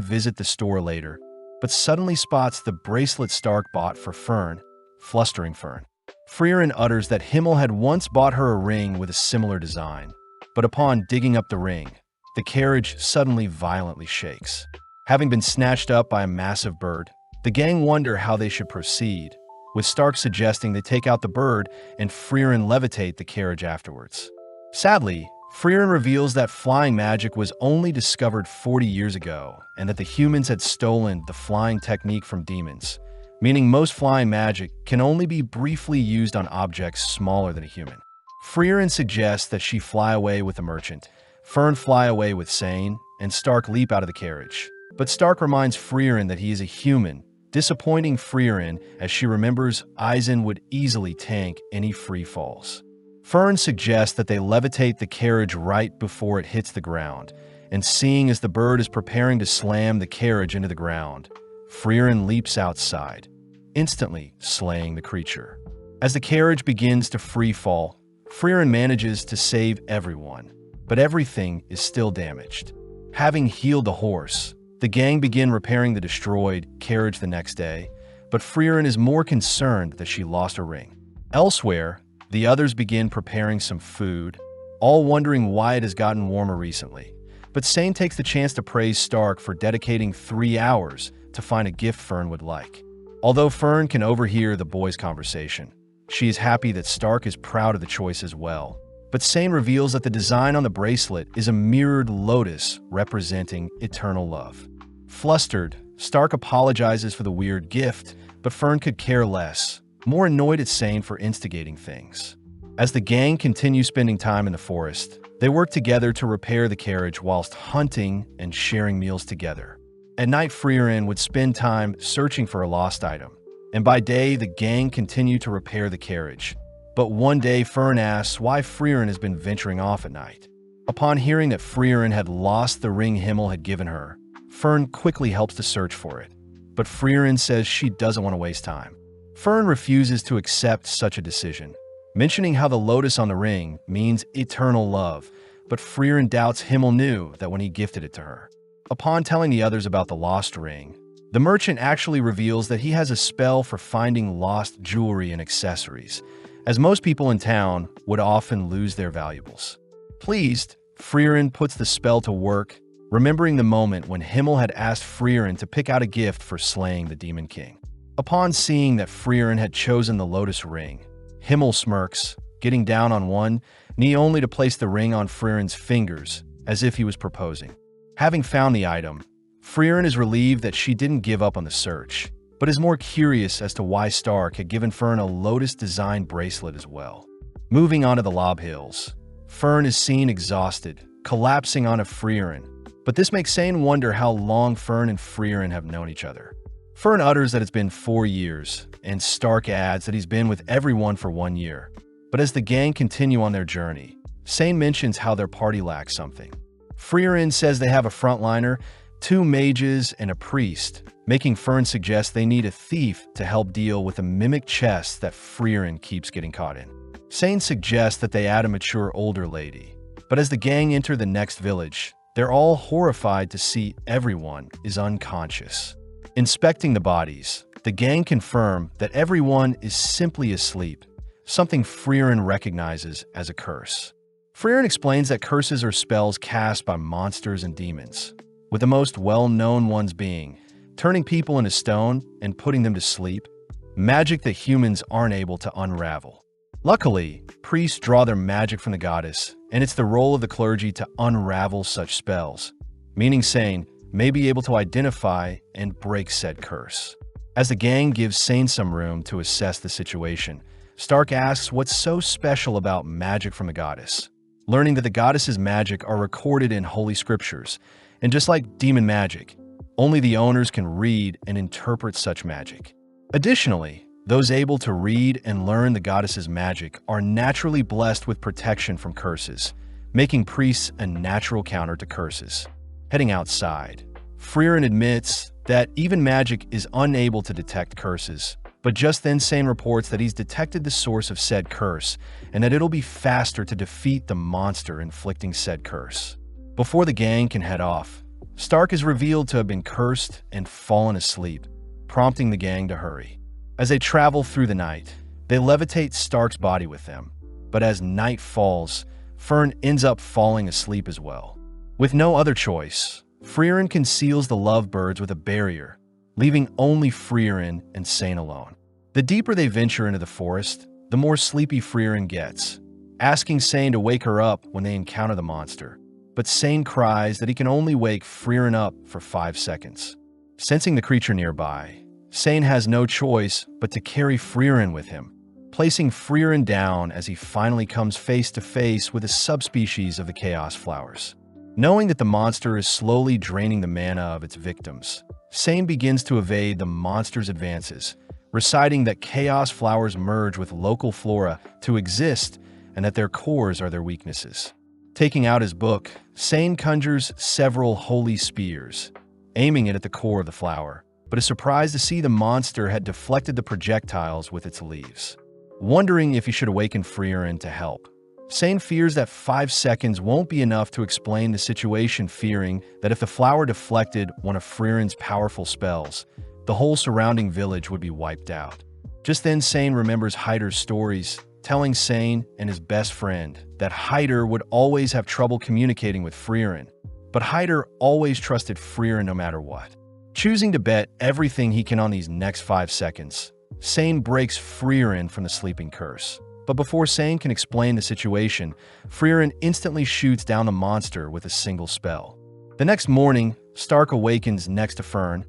[SPEAKER 1] visit the store later, but suddenly spots the bracelet Stark bought for Fern, flustering Fern. Freeren utters that Himmel had once bought her a ring with a similar design, but upon digging up the ring, the carriage suddenly violently shakes. Having been snatched up by a massive bird, the gang wonder how they should proceed, with Stark suggesting they take out the bird and Freeren levitate the carriage afterwards. Sadly, Freeren reveals that flying magic was only discovered 40 years ago and that the humans had stolen the flying technique from demons, meaning most flying magic can only be briefly used on objects smaller than a human. Freeren suggests that she fly away with the merchant, Fern fly away with Sane, and Stark leap out of the carriage. But Stark reminds Freeren that he is a human, disappointing Freeren as she remembers Eisen would easily tank any free falls. Fern suggests that they levitate the carriage right before it hits the ground, and seeing as the bird is preparing to slam the carriage into the ground, Freeren leaps outside, instantly slaying the creature. As the carriage begins to free fall, Freeren manages to save everyone, but everything is still damaged. Having healed the horse, the gang begin repairing the destroyed carriage the next day, but Freeren is more concerned that she lost a ring. Elsewhere, the others begin preparing some food, all wondering why it has gotten warmer recently. But Sane takes the chance to praise Stark for dedicating 3 hours to find a gift Fern would like. Although Fern can overhear the boys' conversation, she is happy that Stark is proud of the choice as well. But Sane reveals that the design on the bracelet is a mirrored lotus representing eternal love. Flustered, Stark apologizes for the weird gift, but Fern could care less, more annoyed at Sane for instigating things. As the gang continue spending time in the forest, they work together to repair the carriage whilst hunting and sharing meals together. At night, Freeren would spend time searching for a lost item, and by day, the gang continued to repair the carriage. But one day, Fern asks why Freeren has been venturing off at night. Upon hearing that Freeren had lost the ring Himmel had given her, Fern quickly helps to search for it. But Freeren says she doesn't want to waste time. Fern refuses to accept such a decision, mentioning how the lotus on the ring means eternal love, but Freeren doubts Himmel knew that when he gifted it to her. Upon telling the others about the lost ring, the merchant actually reveals that he has a spell for finding lost jewelry and accessories, as most people in town would often lose their valuables. Pleased, Freeren puts the spell to work, remembering the moment when Himmel had asked Freeren to pick out a gift for slaying the Demon King. Upon seeing that Freeren had chosen the lotus ring, Himmel smirks, getting down on one knee only to place the ring on Freeren's fingers, as if he was proposing. Having found the item, Freeren is relieved that she didn't give up on the search, but is more curious as to why Stark had given Fern a lotus-designed bracelet as well. Moving on to the Lob Hills, Fern is seen exhausted, collapsing onto Freeren, but this makes Sane wonder how long Fern and Freeren have known each other. Fern utters that it's been 4 years, and Stark adds that he's been with everyone for 1 year. But as the gang continue on their journey, Sane mentions how their party lacks something. Freeren says they have a frontliner, 2 mages, and a priest, making Fern suggest they need a thief to help deal with the mimic chest that Freeren keeps getting caught in. Sane suggests that they add a mature older lady, but as the gang enter the next village, they're all horrified to see everyone is unconscious. Inspecting the bodies, The gang confirm that everyone is simply asleep, something Freeren recognizes as a curse. Freeren explains that curses are spells cast by monsters and demons, with the most well-known ones being turning people into stone and putting them to sleep, magic that humans aren't able to unravel. Luckily, priests draw their magic from the goddess, and it's the role of the clergy to unravel such spells, meaning Sane may be able to identify and break said curse. As the gang gives Sane some room to assess the situation, Stark asks what's so special about magic from the goddess. Learning that the goddess's magic are recorded in holy scriptures, and just like demon magic, only the owners can read and interpret such magic. Additionally, those able to read and learn the goddess's magic are naturally blessed with protection from curses, making priests a natural counter to curses. Heading outside, Freeren admits that even magic is unable to detect curses, but just then Sane reports that he's detected the source of said curse and that it'll be faster to defeat the monster inflicting said curse. Before the gang can head off, Stark is revealed to have been cursed and fallen asleep, prompting the gang to hurry. As they travel through the night, they levitate Stark's body with them, but as night falls, Fern ends up falling asleep as well. With no other choice, Freeren conceals the lovebirds with a barrier, leaving only Freeren and Sane alone. The deeper they venture into the forest, the more sleepy Freeren gets, asking Sane to wake her up when they encounter the monster. But Sane cries that he can only wake Freeren up for 5 seconds. Sensing the creature nearby, Sane has no choice but to carry Freeren with him, placing Freeren down as he finally comes face to face with a subspecies of the Chaos Flowers. Knowing that the monster is slowly draining the mana of its victims, Sane begins to evade the monster's advances, reciting that Chaos Flowers merge with local flora to exist and that their cores are their weaknesses. Taking out his book, Sane conjures several holy spears, aiming it at the core of the flower, but is surprised to see the monster had deflected the projectiles with its leaves. Wondering if he should awaken Freeren to help, Sane fears that 5 seconds won't be enough to explain the situation, fearing that if the flower deflected one of Freeren's powerful spells, the whole surrounding village would be wiped out. Just then, Sane remembers Hyder's stories, telling Sane and his best friend that Hyder would always have trouble communicating with Freeren, but Hyder always trusted Freeren no matter what. Choosing to bet everything he can on these next 5 seconds, Sane breaks Freeren from the sleeping curse. But before Sane can explain the situation, Freeren instantly shoots down the monster with a single spell. The next morning, Stark awakens next to Fern,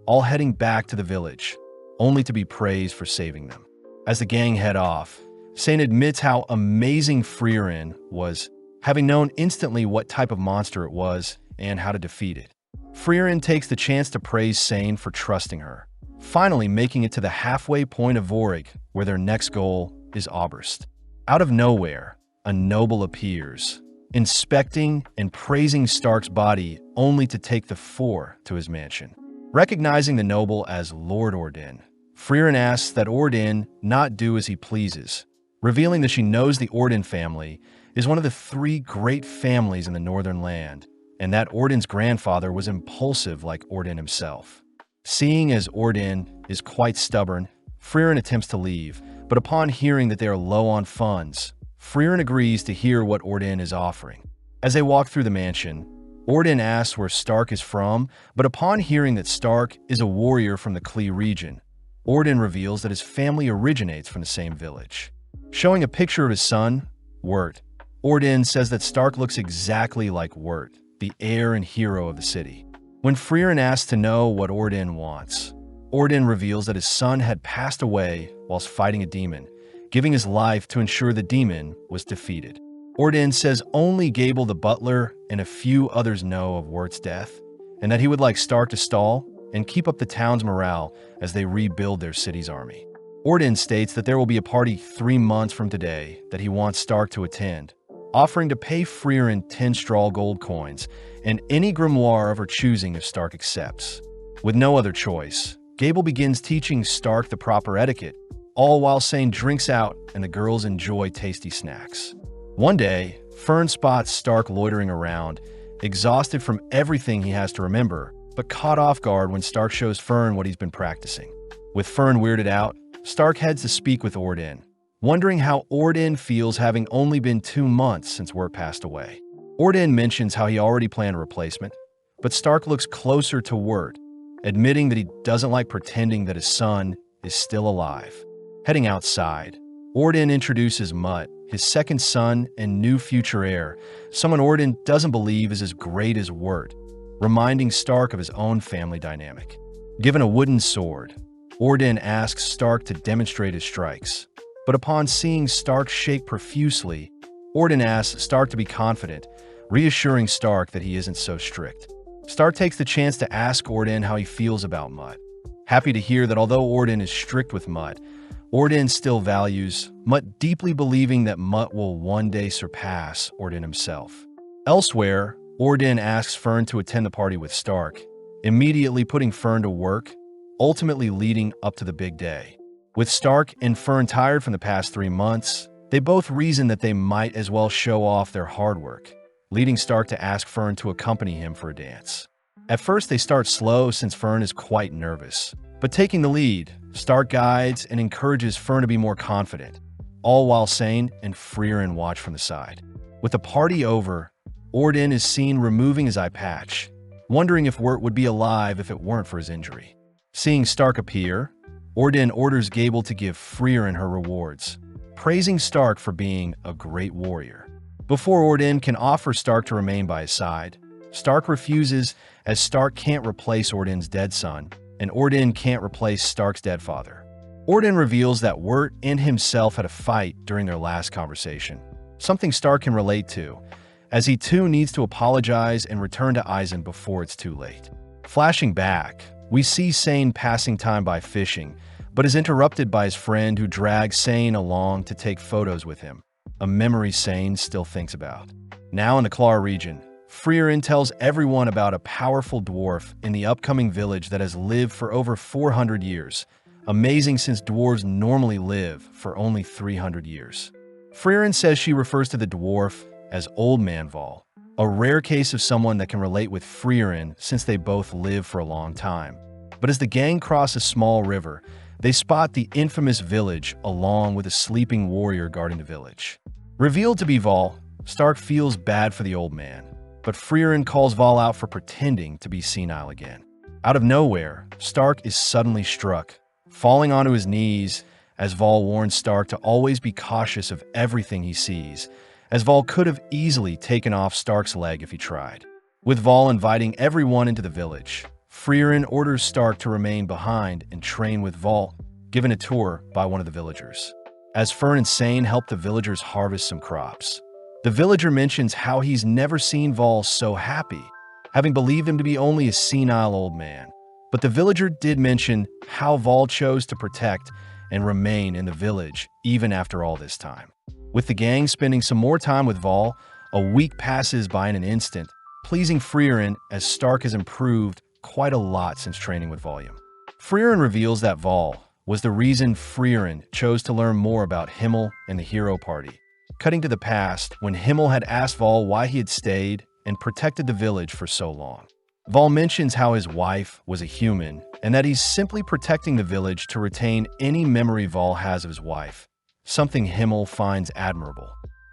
[SPEAKER 1] all heading back to the village, only to be praised for saving them. As the gang head off, Sane admits how amazing Freeren was, having known instantly what type of monster it was and how to defeat it. Freeren takes the chance to praise Sane for trusting her, finally making it to the halfway point of Vorig, where their next goal is Oberst. Out of nowhere, a noble appears, inspecting and praising Stark's body only to take the four to his mansion. Recognizing the noble as Lord Ordin, Freeren asks that Ordin not do as he pleases, revealing that she knows the Ordin family is one of the 3 great families in the Northern Land, and that Ordin's grandfather was impulsive like Ordin himself. Seeing as Ordin is quite stubborn, Freeren attempts to leave, but upon hearing that they are low on funds, Freeren agrees to hear what Ordin is offering. As they walk through the mansion, Ordin asks where Stark is from, but upon hearing that Stark is a warrior from the Klee region, Ordin reveals that his family originates from the same village. Showing a picture of his son, Wirt, Ordin says that Stark looks exactly like Wirt, the heir and hero of the city. When Freeren asks to know what Ordin wants, Ordin reveals that his son had passed away whilst fighting a demon, giving his life to ensure the demon was defeated. Ordin says only Gable the butler and a few others know of Wirt's death, and that he would like Stark to stall and keep up the town's morale as they rebuild their city's army. Ordin states that there will be a party 3 months from today that he wants Stark to attend, offering to pay Freeren 10 straw gold coins and any grimoire of her choosing if Stark accepts. With no other choice, Gable begins teaching Stark the proper etiquette, all while Sane drinks out and the girls enjoy tasty snacks. One day, Fern spots Stark loitering around, exhausted from everything he has to remember, but caught off guard when Stark shows Fern what he's been practicing. With Fern weirded out, Stark heads to speak with Orden, wondering how Orden feels having only been 2 months since Wirt passed away. Orden mentions how he already planned a replacement, but Stark looks closer to Wirt, admitting that he doesn't like pretending that his son is still alive. Heading outside, Orden introduces Mutt, his second son and new future heir, someone Orden doesn't believe is as great as Wirt, reminding Stark of his own family dynamic. Given a wooden sword, Orden asks Stark to demonstrate his strikes, but upon seeing Stark shake profusely, Orden asks Stark to be confident, reassuring Stark that he isn't so strict. Stark takes the chance to ask Orden how he feels about Mutt, happy to hear that although Orden is strict with Mutt, Orden still values Mutt, deeply believing that Mutt will one day surpass Orden himself. Elsewhere, Orden asks Fern to attend the party with Stark, immediately putting Fern to work, ultimately leading up to the big day. With Stark and Fern tired from the past 3 months, they both reason that they might as well show off their hard work, leading Stark to ask Fern to accompany him for a dance. At first, they start slow since Fern is quite nervous, but taking the lead, Stark guides and encourages Fern to be more confident, all while Sane and Freeren watch from the side. With the party over, Orden is seen removing his eye patch, wondering if Wirt would be alive if it weren't for his injury. Seeing Stark appear, Orden orders Gable to give Freeren her rewards, praising Stark for being a great warrior. Before Orden can offer Stark to remain by his side, Stark refuses as Stark can't replace Orden's dead son, and Orden can't replace Stark's dead father. Orden reveals that Wirt and himself had a fight during their last conversation, something Stark can relate to, as he too needs to apologize and return to Eisen before it's too late. Flashing back, we see Sane passing time by fishing, but is interrupted by his friend who drags Sane along to take photos with him, a memory Sane still thinks about. Now in the Klar region, Freeren tells everyone about a powerful dwarf in the upcoming village that has lived for over 400 years, amazing since dwarves normally live for only 300 years. Freeren says she refers to the dwarf as Old Man Vol, a rare case of someone that can relate with Freeren since they both live for a long time. But as the gang cross a small river, they spot the infamous village along with a sleeping warrior guarding the village. Revealed to be Vol, Stark feels bad for the old man, but Freeren calls Vol out for pretending to be senile again. Out of nowhere, Stark is suddenly struck, falling onto his knees as Vol warns Stark to always be cautious of everything he sees, as Vol could have easily taken off Stark's leg if he tried. With Vol inviting everyone into the village, Freeren orders Stark to remain behind and train with Vol, given a tour by one of the villagers. As Fern and Sane help the villagers harvest some crops, the villager mentions how he's never seen Vol so happy, having believed him to be only a senile old man. But the villager did mention how Vol chose to protect and remain in the village even after all this time. With the gang spending some more time with Vol, a week passes by in an instant, pleasing Freeren as Stark has improved quite a lot since training with Volume. Freeren reveals that Vol was the reason Freeren chose to learn more about Himmel and the Hero Party, cutting to the past when Himmel had asked Vol why he had stayed and protected the village for so long. Vol mentions how his wife was a human and that he's simply protecting the village to retain any memory Vol has of his wife, something Himmel finds admirable.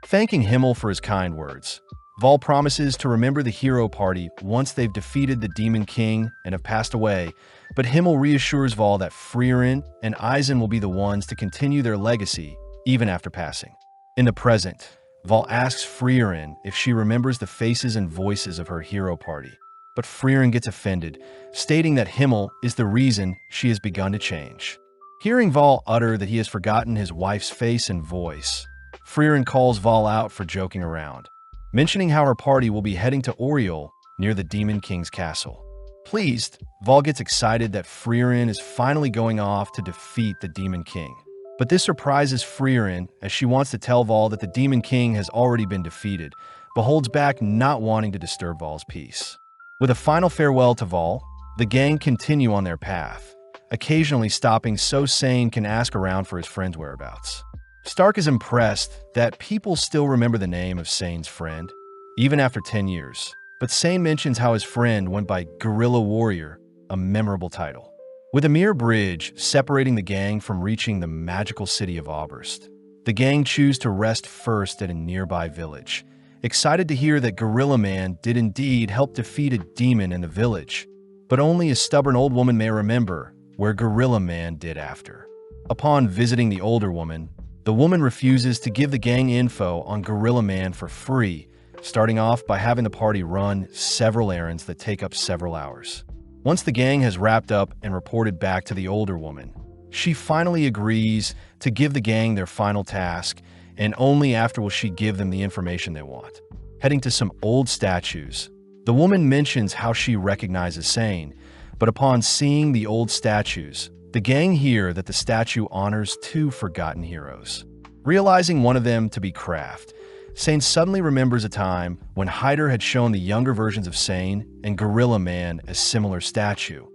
[SPEAKER 1] Thanking Himmel for his kind words, Vol promises to remember the Hero Party once they've defeated the Demon King and have passed away, but Himmel reassures Vol that Freeren and Eisen will be the ones to continue their legacy even after passing. In the present, Vol asks Freeren if she remembers the faces and voices of her Hero Party, but Freeren gets offended, stating that Himmel is the reason she has begun to change. Hearing Vol utter that he has forgotten his wife's face and voice, Freeren calls Vol out for joking around, mentioning how her party will be heading to Oriole near the Demon King's castle. Pleased, Vol gets excited that Freeren is finally going off to defeat the Demon King. But this surprises Freeren as she wants to tell Vol that the Demon King has already been defeated, but holds back not wanting to disturb Vol's peace. With a final farewell to Vol, the gang continue on their path, occasionally stopping so Sane can ask around for his friend's whereabouts. Stark is impressed that people still remember the name of Sane's friend, even after 10 years, but Sane mentions how his friend went by Guerrilla Warrior, a memorable title. With a mere bridge separating the gang from reaching the magical city of Oberst, the gang choose to rest first at a nearby village, excited to hear that Gorilla Man did indeed help defeat a demon in the village, but only a stubborn old woman may remember where Gorilla Man did after. Upon visiting the older woman, the woman refuses to give the gang info on Gorilla Man for free, starting off by having the party run several errands that take up several hours. Once the gang has wrapped up and reported back to the older woman, she finally agrees to give the gang their final task, and only after will she give them the information they want. Heading to some old statues, the woman mentions how she recognizes Sane, but upon seeing the old statues, the gang hear that the statue honors two forgotten heroes. Realizing one of them to be Kraft, Sane suddenly remembers a time when Hyder had shown the younger versions of Sane and Gorilla Man a similar statue,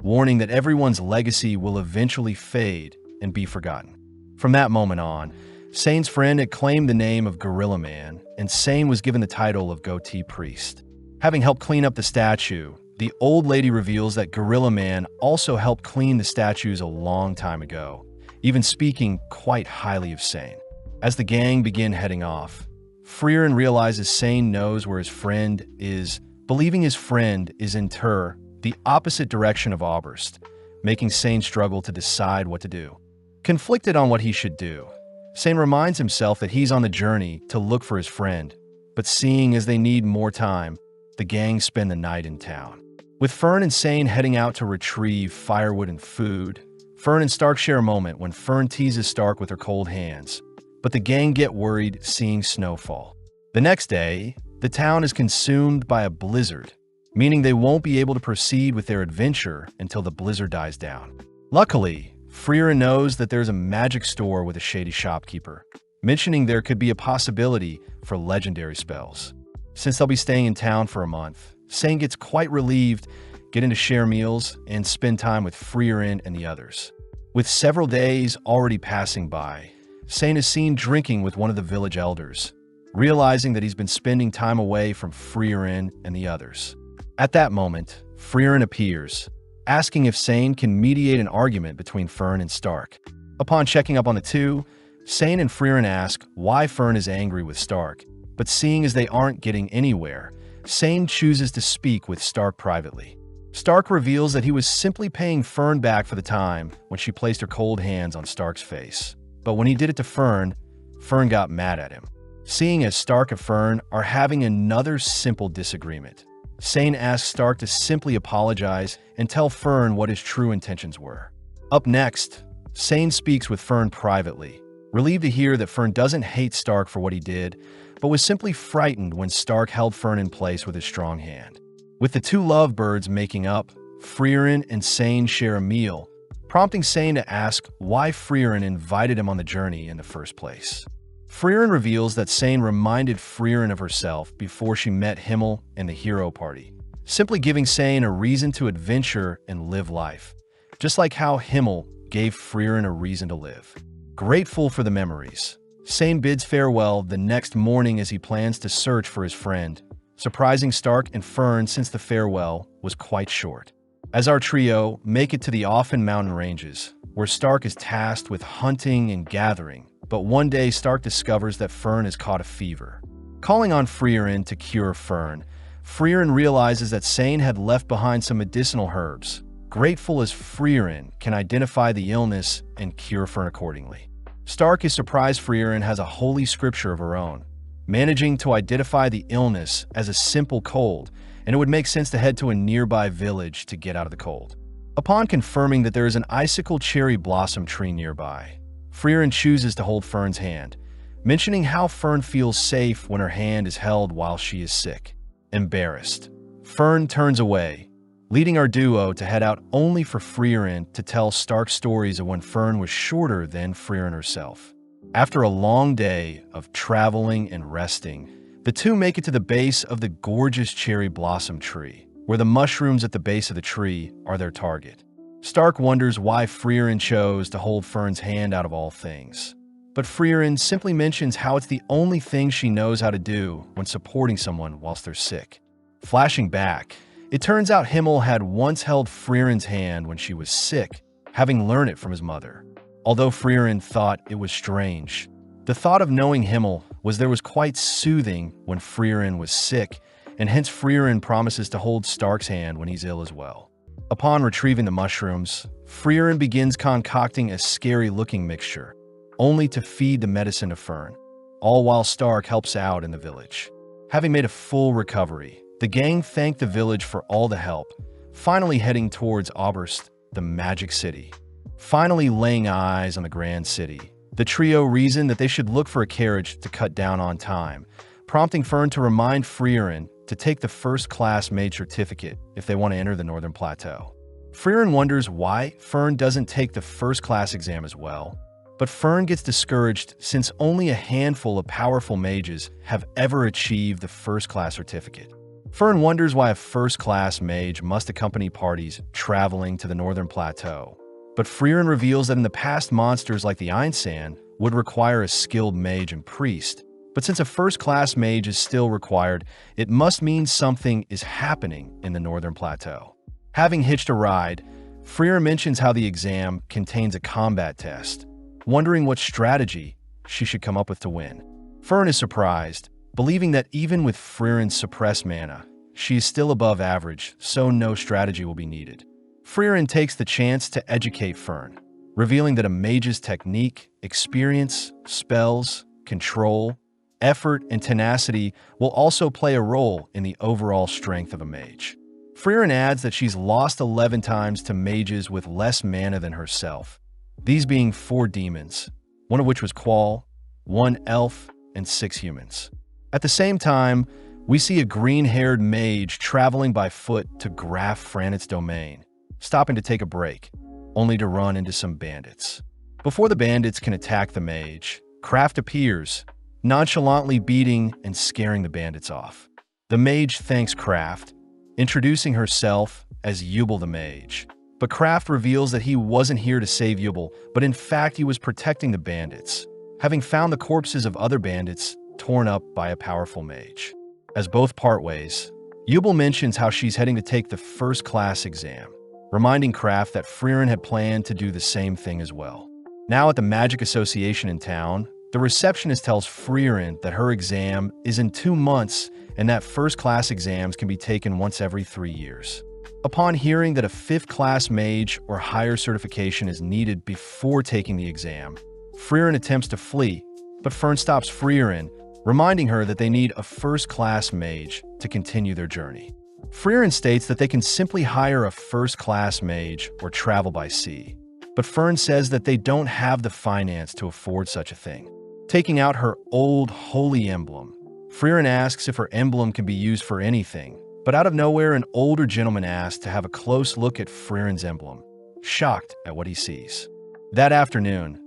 [SPEAKER 1] warning that everyone's legacy will eventually fade and be forgotten. From that moment on, Sane's friend had claimed the name of Gorilla Man, and Sane was given the title of Goatee Priest. Having helped clean up the statue, the old lady reveals that Gorilla Man also helped clean the statues a long time ago, even speaking quite highly of Sane. As the gang begin heading off, Freeren realizes Sane knows where his friend is, believing his friend is in the opposite direction of Oberst, making Sane struggle to decide what to do. Conflicted on what he should do, Sane reminds himself that he's on the journey to look for his friend, but seeing as they need more time, the gang spend the night in town. With Fern and Sane heading out to retrieve firewood and food, Fern and Stark share a moment when Fern teases Stark with her cold hands, but the gang get worried seeing snowfall. The next day, the town is consumed by a blizzard, meaning they won't be able to proceed with their adventure until the blizzard dies down. Luckily, Freeren knows that there's a magic store with a shady shopkeeper, mentioning there could be a possibility for legendary spells. Since they'll be staying in town for a month, Sane gets quite relieved, getting to share meals and spend time with Freeren and the others. With several days already passing by, Sane is seen drinking with one of the village elders, realizing that he's been spending time away from Freeren and the others. At that moment, Freeren appears, asking if Sane can mediate an argument between Fern and Stark. Upon checking up on the two, Sane and Freeren ask why Fern is angry with Stark, but seeing as they aren't getting anywhere, Sane chooses to speak with Stark privately. Stark reveals that he was simply paying Fern back for the time when she placed her cold hands on Stark's face. But when he did it to Fern, Fern got mad at him. Seeing as Stark and Fern are having another simple disagreement, Sane asks Stark to simply apologize and tell Fern what his true intentions were. Up next, Sane speaks with Fern privately, relieved to hear that Fern doesn't hate Stark for what he did, but was simply frightened when Stark held Fern in place with his strong hand. With the two lovebirds making up, Freeren and Sane share a meal, prompting Sane to ask why Freeren invited him on the journey in the first place. Freeren reveals that Sane reminded Freeren of herself before she met Himmel and the hero party, simply giving Sane a reason to adventure and live life, just like how Himmel gave Freeren a reason to live. Grateful for the memories, Sane bids farewell the next morning as he plans to search for his friend, surprising Stark and Fern since the farewell was quite short. As our trio make it to the Offen mountain ranges, where Stark is tasked with hunting and gathering, but one day Stark discovers that Fern has caught a fever. Calling on Freeren to cure Fern, Freeren realizes that Sane had left behind some medicinal herbs, grateful as Freeren can identify the illness and cure Fern accordingly. Stark is surprised Freeren has a holy scripture of her own, managing to identify the illness as a simple cold, and it would make sense to head to a nearby village to get out of the cold. Upon confirming that there is an icicle cherry blossom tree nearby, Freeren chooses to hold Fern's hand, mentioning how Fern feels safe when her hand is held while she is sick. Embarrassed, Fern turns away, leading our duo to head out only for Freeren to tell Stark stories of when Fern was shorter than Freeren herself. After a long day of traveling and resting, the two make it to the base of the gorgeous cherry blossom tree, where the mushrooms at the base of the tree are their target. Stark wonders why Freeren chose to hold Fern's hand out of all things, but Freeren simply mentions how it's the only thing she knows how to do when supporting someone whilst they're sick. Flashing back, It turns out Himmel had once held Freeren's hand when she was sick, having learned it from his mother. Although Freeren thought it was strange, the thought of knowing Himmel was quite soothing when Freeren was sick, and hence Freeren promises to hold Stark's hand when he's ill as well. Upon retrieving the mushrooms, Freeren begins concocting a scary-looking mixture, only to feed the medicine to Fern, all while Stark helps out in the village. Having made a full recovery, the gang thank the village for all the help, finally heading towards Oberst, the Magic City. Finally laying eyes on the Grand City, the trio reason that they should look for a carriage to cut down on time, prompting Fern to remind Freeren to take the first-class mage certificate if they want to enter the Northern Plateau. Freeren wonders why Fern doesn't take the first-class exam as well, but Fern gets discouraged since only a handful of powerful mages have ever achieved the first-class certificate. Fern wonders why a first-class mage must accompany parties traveling to the Northern Plateau, but Freeren reveals that in the past monsters like the Einsan would require a skilled mage and priest, but since a first-class mage is still required, it must mean something is happening in the Northern Plateau. Having hitched a ride, Freeren mentions how the exam contains a combat test, wondering what strategy she should come up with to win. Fern is surprised, believing that even with Freeren's suppressed mana, she is still above average, so no strategy will be needed. Freeren takes the chance to educate Fern, revealing that a mage's technique, experience, spells, control, effort, and tenacity will also play a role in the overall strength of a mage. Freeren adds that she's lost 11 times to mages with less mana than herself, these being 4 demons, one of which was Qual, 1 elf, and 6 humans. At the same time, we see a green-haired mage traveling by foot to Graf Franit's domain, stopping to take a break, only to run into some bandits. Before the bandits can attack the mage, Kraft appears, nonchalantly beating and scaring the bandits off. The mage thanks Kraft, introducing herself as Yubel the mage. But Kraft reveals that he wasn't here to save Yubel, but in fact he was protecting the bandits, having found the corpses of other bandits torn up by a powerful mage. As both part ways, Yubel mentions how she's heading to take the first-class exam, reminding Kraft that Freeren had planned to do the same thing as well. Now at the Magic Association in town, the receptionist tells Freeren that her exam is in 2 months and that first-class exams can be taken once every 3 years. Upon hearing that a 5th-class mage or higher certification is needed before taking the exam, Freeren attempts to flee, but Fern stops Freeren, reminding her that they need a first-class mage to continue their journey. Freeren states that they can simply hire a first-class mage or travel by sea, but Fern says that they don't have the finance to afford such a thing. Taking out her old holy emblem, Freeren asks if her emblem can be used for anything, but out of nowhere an older gentleman asks to have a close look at Freeren's emblem, shocked at what he sees. That afternoon,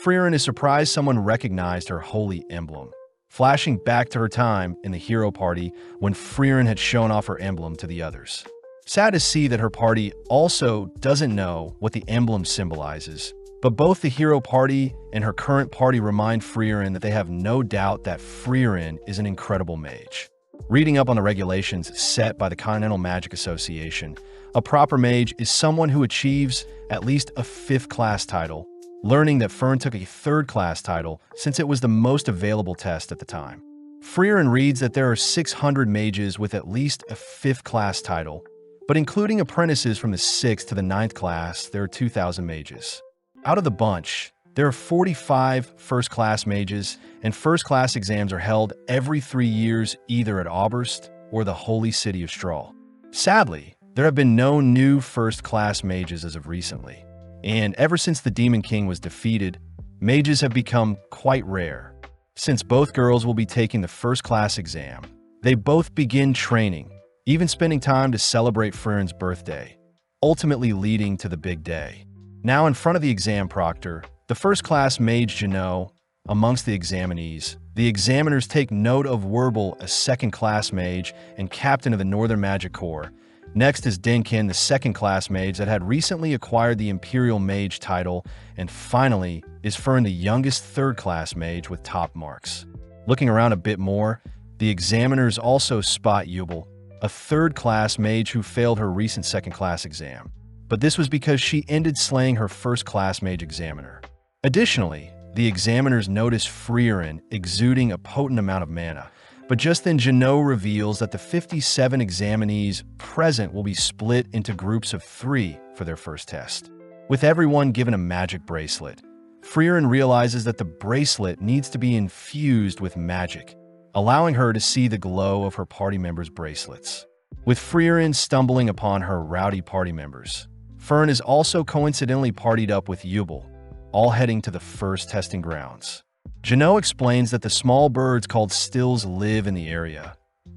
[SPEAKER 1] Freeren is surprised someone recognized her holy emblem, flashing back to her time in the hero party when Freeren had shown off her emblem to the others. Sad to see that her party also doesn't know what the emblem symbolizes, but both the hero party and her current party remind Freeren that they have no doubt that Freeren is an incredible mage. Reading up on the regulations set by the Continental Magic Association, a proper mage is someone who achieves at least a 5th-class title, learning that Fern took a 3rd-class title since it was the most available test at the time. Freeren reads that there are 600 mages with at least a 5th-class title, but including apprentices from the 6th to the 9th class, there are 2,000 mages. Out of the bunch, there are 45 first-class mages, and first-class exams are held every 3 years either at Oberst or the Holy City of Strahl. Sadly, there have been no new first-class mages as of recently, and ever since the Demon King was defeated, mages have become quite rare. Since both girls will be taking the first-class exam, they both begin training, even spending time to celebrate Freeren's birthday, ultimately leading to the big day. Now in front of the exam proctor, the first-class mage Janot, amongst the examinees, the examiners take note of Werbel, a 2nd-class mage and captain of the Northern Magic Corps. Next is Denkin, the 2nd-class mage that had recently acquired the Imperial Mage title, and finally is Fern, the youngest 3rd-class mage with top marks. Looking around a bit more, the examiners also spot Yubel, a third-class mage who failed her recent second-class exam. But this was because she ended slaying her first-class mage examiner. Additionally, the examiners noticed Freeren exuding a potent amount of mana, but just then Jeannot reveals that the 57 examinees present will be split into groups of 3 for their first test. With everyone given a magic bracelet, Freeren realizes that the bracelet needs to be infused with magic, allowing her to see the glow of her party members' bracelets. With Freeren stumbling upon her rowdy party members, Fern is also coincidentally partied up with Yubel, all heading to the first testing grounds. Jeannot explains that the small birds called stills live in the area,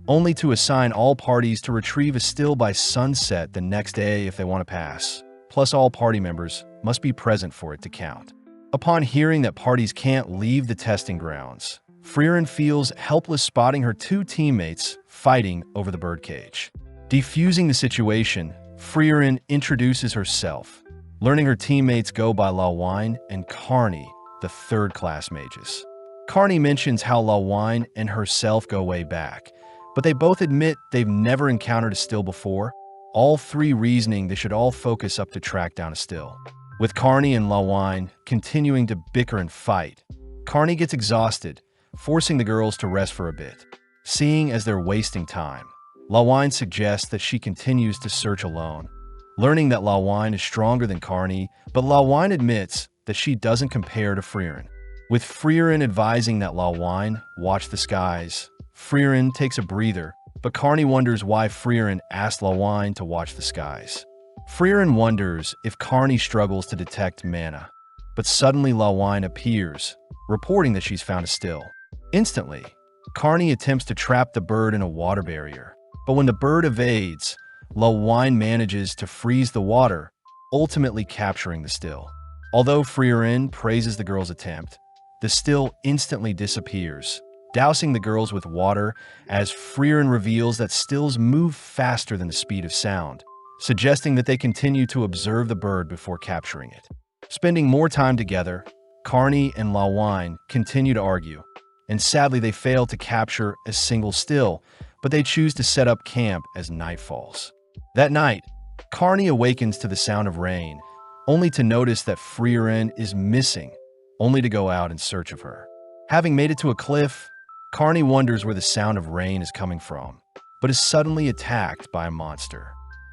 [SPEAKER 1] only to assign all parties to retrieve a still by sunset the next day if they want to pass. Plus, all party members must be present for it to count. Upon hearing that parties can't leave the testing grounds, Freeren feels helpless spotting her 2 teammates fighting over the birdcage. Defusing the situation, Freeren introduces herself, learning her teammates go by Lawine and Carney, the third-class mages. Carney mentions how Lawine and herself go way back, but they both admit they've never encountered a still before, all 3 reasoning they should all focus up to track down a still. With Carney and Lawine continuing to bicker and fight, Carney gets exhausted, forcing the girls to rest for a bit. Seeing as they're wasting time, Lawine suggests that she continues to search alone, learning that Lawine is stronger than Carney, but Lawine admits that she doesn't compare to Freeren. With Freeren advising that Lawine watch the skies, Freeren takes a breather, but Carney wonders why Freeren asked Lawine to watch the skies. Freeren wonders if Carney struggles to detect mana, but suddenly Lawine appears, reporting that she's found a still. Instantly, Carney attempts to trap the bird in a water barrier, but when the bird evades, Lawine manages to freeze the water, ultimately capturing the still. Although Freeren praises the girl's attempt, the still instantly disappears, dousing the girls with water as Freeren reveals that stills move faster than the speed of sound, suggesting that they continue to observe the bird before capturing it. Spending more time together, Carney and Lawine continue to argue, and sadly they fail to capture a single still, but they choose to set up camp as night falls. That night, Carney awakens to the sound of rain, only to notice that Freeren is missing, only to go out in search of her. Having made it to a cliff, Carney wonders where the sound of rain is coming from, but is suddenly attacked by a monster.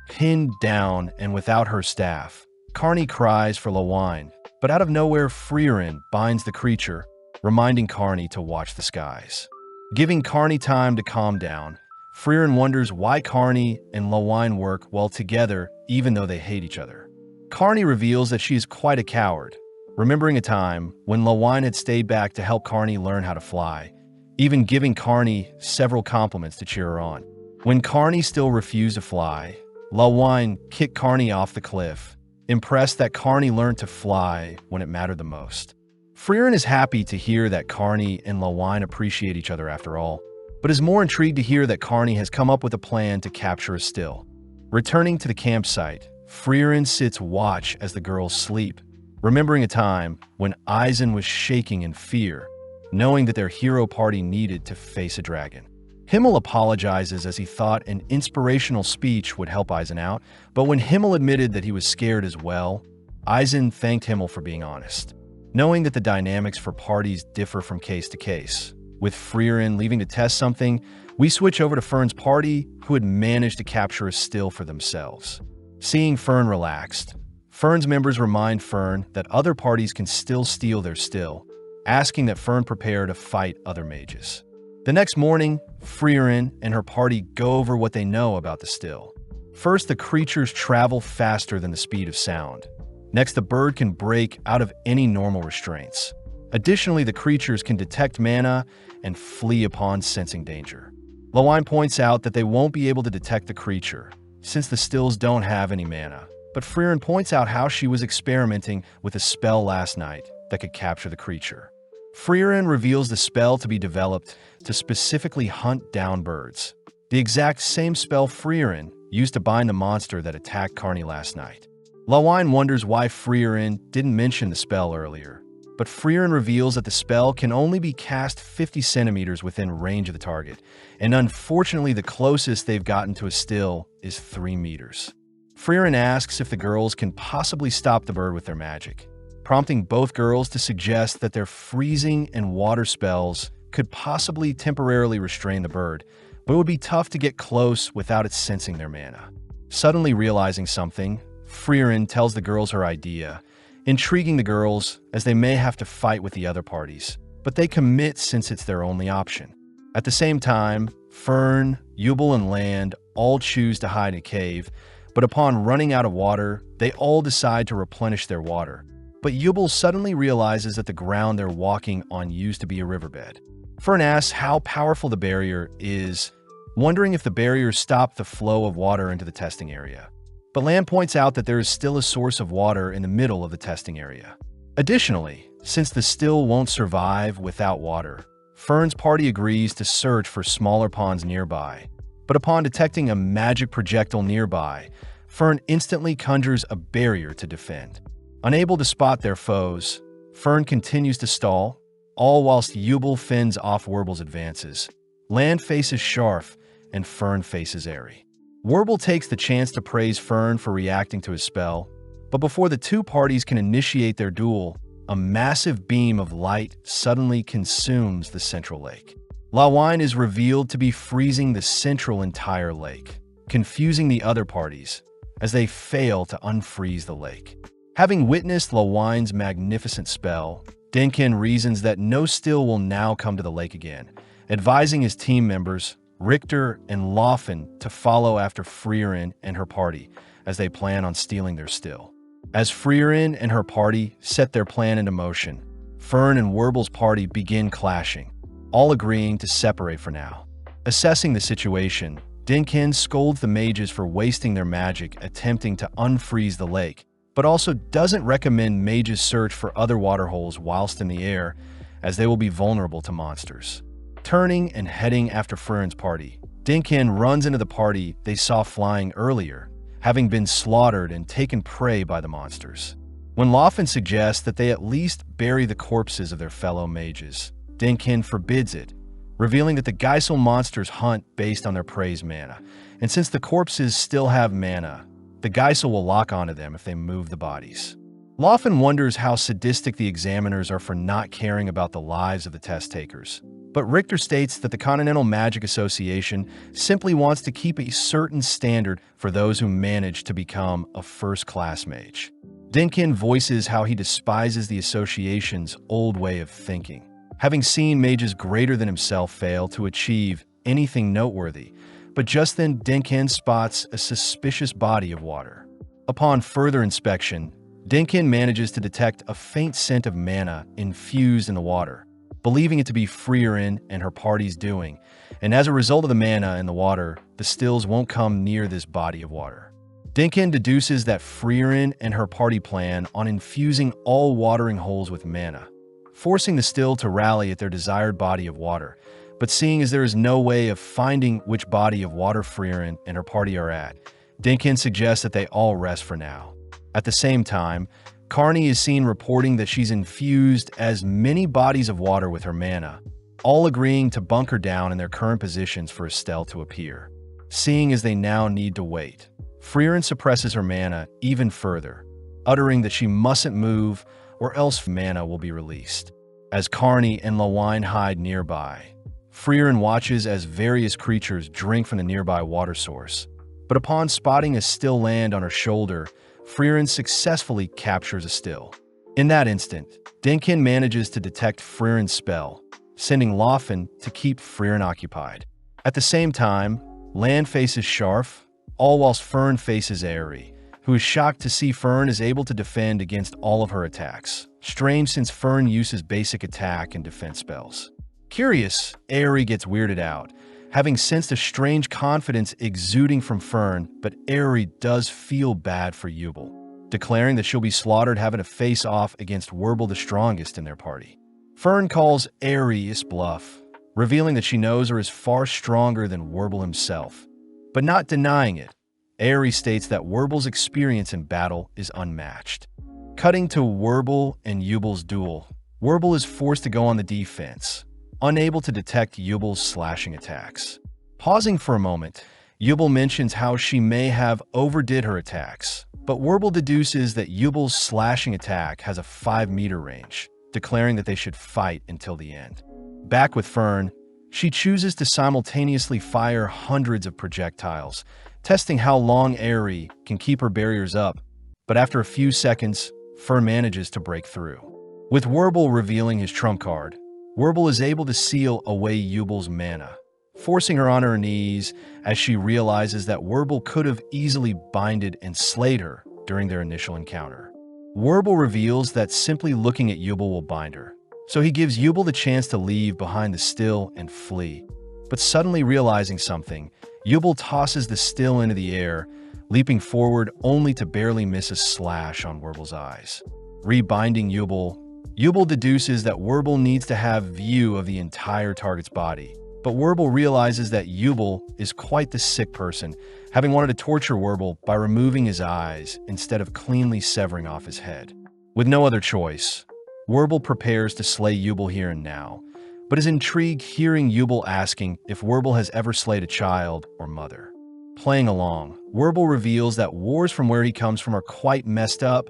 [SPEAKER 1] Pinned down and without her staff, Carney cries for Lawine, but out of nowhere Freeren binds the creature, reminding Carney to watch the skies. Giving Carney time to calm down, Freeren wonders why Carney and Lawine work well together even though they hate each other. Carney reveals that she is quite a coward, remembering a time when Lawine had stayed back to help Carney learn how to fly, even giving Carney several compliments to cheer her on. When Carney still refused to fly, Lawine kicked Carney off the cliff, impressed that Carney learned to fly when it mattered the most. Freeren is happy to hear that Carney and Lawine appreciate each other after all, but is more intrigued to hear that Carney has come up with a plan to capture a still. Returning to the campsite, Freeren sits watch as the girls sleep, remembering a time when Eisen was shaking in fear, knowing that their hero party needed to face a dragon. Himmel apologizes as he thought an inspirational speech would help Eisen out, but when Himmel admitted that he was scared as well, Eisen thanked Himmel for being honest. Knowing that the dynamics for parties differ from case to case, with Freeren leaving to test something, we switch over to Fern's party, who had managed to capture a still for themselves. Seeing Fern relaxed, Fern's members remind Fern that other parties can still steal their still, asking that Fern prepare to fight other mages. The next morning, Freeren and her party go over what they know about the still. First, the creatures travel faster than the speed of sound. Next, the bird can break out of any normal restraints. Additionally, the creatures can detect mana and flee upon sensing danger. Lawine points out that they won't be able to detect the creature, since the stills don't have any mana. But Freeren points out how she was experimenting with a spell last night that could capture the creature. Freeren reveals the spell to be developed to specifically hunt down birds, the exact same spell Freeren used to bind the monster that attacked Carney last night. Lawine wonders why Freeren didn't mention the spell earlier, but Freeren reveals that the spell can only be cast 50 centimeters within range of the target, and unfortunately the closest they've gotten to a still is 3 meters. Freeren asks if the girls can possibly stop the bird with their magic, prompting both girls to suggest that their freezing and water spells could possibly temporarily restrain the bird, but it would be tough to get close without it sensing their mana. Suddenly realizing something, Freeren tells the girls her idea, intriguing the girls as they may have to fight with the other parties, but they commit since it's their only option. At the same time, Fern, Yubel, and Land all choose to hide in a cave, but upon running out of water, they all decide to replenish their water. But Yubel suddenly realizes that the ground they're walking on used to be a riverbed. Fern asks how powerful the barrier is, wondering if the barrier stopped the flow of water into the testing area. But Land points out that there is still a source of water in the middle of the testing area. Additionally, since the still won't survive without water, Fern's party agrees to search for smaller ponds nearby. But upon detecting a magic projectile nearby, Fern instantly conjures a barrier to defend. Unable to spot their foes, Fern continues to stall, all whilst Yubel fends off Werbel's advances. Land faces Sharf, and Fern faces Airy. Werbel takes the chance to praise Fern for reacting to his spell, but before the two parties can initiate their duel, a massive beam of light suddenly consumes the central lake. Lawine is revealed to be freezing the central entire lake, confusing the other parties as they fail to unfreeze the lake. Having witnessed Lawine's magnificent spell, Denkin reasons that no still will now come to the lake again, advising his team members, Richter and Laufen, to follow after Freeren and her party as they plan on stealing their still. As Freeren and her party set their plan into motion, Fern and Werbel's party begin clashing, all agreeing to separate for now. Assessing the situation, Denkin scolds the mages for wasting their magic attempting to unfreeze the lake, but also doesn't recommend mages search for other waterholes whilst in the air, as they will be vulnerable to monsters. Turning and heading after Freren's party, Denkin runs into the party they saw flying earlier, having been slaughtered and taken prey by the monsters. When Laufen suggests that they at least bury the corpses of their fellow mages, Denkin forbids it, revealing that the Geisel monsters hunt based on their prey's mana, and since the corpses still have mana, the Geisel will lock onto them if they move the bodies. Laufen wonders how sadistic the examiners are for not caring about the lives of the test takers, but Richter states that the Continental Magic Association simply wants to keep a certain standard for those who manage to become a first-class mage. Denkin voices how he despises the association's old way of thinking, having seen mages greater than himself fail to achieve anything noteworthy. But just then Denkin spots a suspicious body of water. Upon further inspection, Denkin manages to detect a faint scent of mana infused in the water, believing it to be Freeren and her party's doing, and as a result of the mana in the water, the stills won't come near this body of water. Denkin deduces that Freeren and her party plan on infusing all watering holes with mana, forcing the still to rally at their desired body of water. But seeing as there is no way of finding which body of water Freeren and her party are at, Denkin suggests that they all rest for now. At the same time, Carney is seen reporting that she's infused as many bodies of water with her mana, all agreeing to bunker down in their current positions for Estelle to appear. Seeing as they now need to wait, Freeren suppresses her mana even further, uttering that she mustn't move or else mana will be released. As Carney and Lawine hide nearby, Freeren watches as various creatures drink from the nearby water source, but upon spotting a still land on her shoulder, Freeren successfully captures a still. In that instant, Denkin manages to detect Freeren's spell, sending Laufen to keep Freeren occupied. At the same time, Land faces Sharf, all whilst Fern faces Airy, who is shocked to see Fern is able to defend against all of her attacks. Strange since Fern uses basic attack and defense spells. Curious, Airy gets weirded out, having sensed a strange confidence exuding from Fern, but Airy does feel bad for Yubel, declaring that she'll be slaughtered having to face off against Werbel the strongest in their party. Fern calls Airy's bluff, revealing that she knows her is far stronger than Werbel himself, but not denying it. Airy states that Werbel's experience in battle is unmatched. Cutting to Werbel and Yubel's duel, Werble is forced to go on the defense, unable to detect Yubel's slashing attacks. Pausing for a moment, Yubel mentions how she may have overdid her attacks, but Werble deduces that Yubel's slashing attack has a 5-meter range, declaring that they should fight until the end. Back with Fern, she chooses to simultaneously fire hundreds of projectiles, testing how long Aerie can keep her barriers up, but after a few seconds, Fern manages to break through. With Werble revealing his trump card, Werble is able to seal away Yubel's mana, forcing her on her knees as she realizes that Werble could have easily binded and slayed her during their initial encounter. Werble reveals that simply looking at Yubel will bind her, so he gives Yubel the chance to leave behind the still and flee. But suddenly realizing something, Yubel tosses the still into the air, leaping forward only to barely miss a slash on Werble's eyes. Rebinding Yubel, Yubel deduces that Werble needs to have view of the entire target's body, but Werble realizes that Yubel is quite the sick person, having wanted to torture Werble by removing his eyes instead of cleanly severing off his head. With no other choice, Werble prepares to slay Yubel here and now, but is intrigued hearing Yubel asking if Werble has ever slayed a child or mother. Playing along, Werble reveals that wars from where he comes from are quite messed up,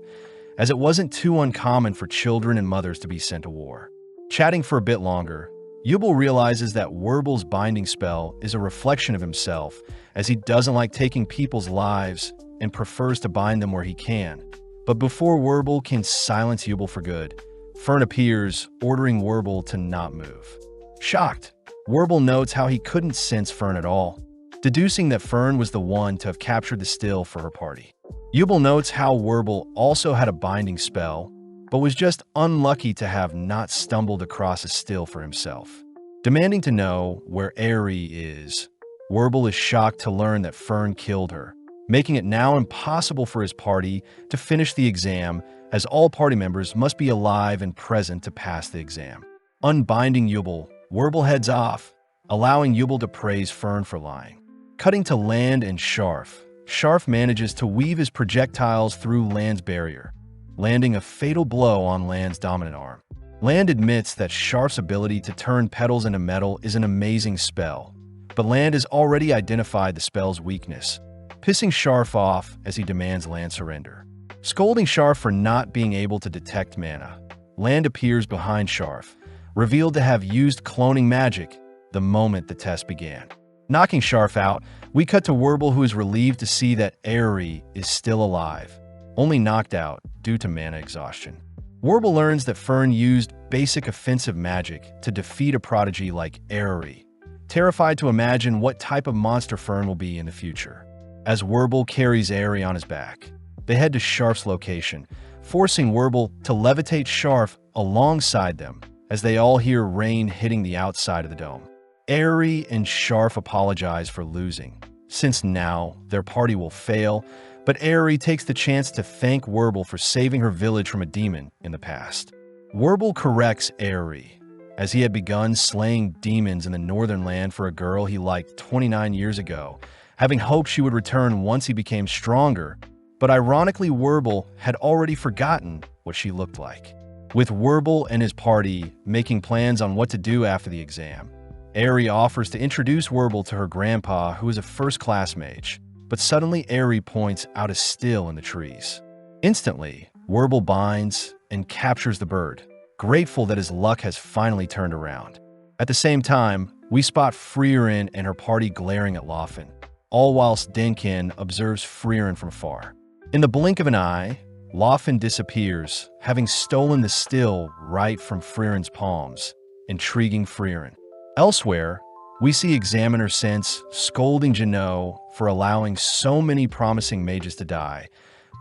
[SPEAKER 1] as it wasn't too uncommon for children and mothers to be sent to war. Chatting for a bit longer, Yubel realizes that Werble's binding spell is a reflection of himself, as he doesn't like taking people's lives and prefers to bind them where he can. But before Werble can silence Yubel for good, Fern appears, ordering Werble to not move. Shocked, Werble notes how he couldn't sense Fern at all, deducing that Fern was the one to have captured the still for her party. Yubel notes how Werble also had a binding spell, but was just unlucky to have not stumbled across a still for himself. Demanding to know where Aerie is, Werble is shocked to learn that Fern killed her, making it now impossible for his party to finish the exam, as all party members must be alive and present to pass the exam. Unbinding Yubel, Werble heads off, allowing Yubel to praise Fern for lying. Cutting to Land and Sharf, Sharf manages to weave his projectiles through Land's barrier, landing a fatal blow on Land's dominant arm. Land admits that Sharf's ability to turn petals into metal is an amazing spell, but Land has already identified the spell's weakness, pissing Sharf off as he demands Land surrender. Scolding Sharf for not being able to detect mana, Land appears behind Sharf, revealed to have used cloning magic the moment the test began. Knocking Sharf out, we cut to Werble, who is relieved to see that Aerie is still alive, only knocked out due to mana exhaustion. Werble learns that Fern used basic offensive magic to defeat a prodigy like Aerie, terrified to imagine what type of monster Fern will be in the future. As Werble carries Aerie on his back, they head to Sharf's location, forcing Werble to levitate Sharf alongside them as they all hear rain hitting the outside of the dome. Aerie and Sharf apologize for losing, since now their party will fail, but Aerie takes the chance to thank Werble for saving her village from a demon in the past. Werble corrects Aerie, as he had begun slaying demons in the Northern Land for a girl he liked 29 years ago, having hoped she would return once he became stronger, but ironically Werble had already forgotten what she looked like. With Werble and his party making plans on what to do after the exam, Aerie offers to introduce Werble to her grandpa, who is a first-class mage, but suddenly Aerie points out a still in the trees. Instantly, Werble binds and captures the bird, grateful that his luck has finally turned around. At the same time, we spot Freeren and her party glaring at Laufen, all whilst Denkin observes Freeren from afar. In the blink of an eye, Laufen disappears, having stolen the still right from Freeren's palms, intriguing Freeren. Elsewhere, we see Examiner Sense scolding Jeannot for allowing so many promising mages to die,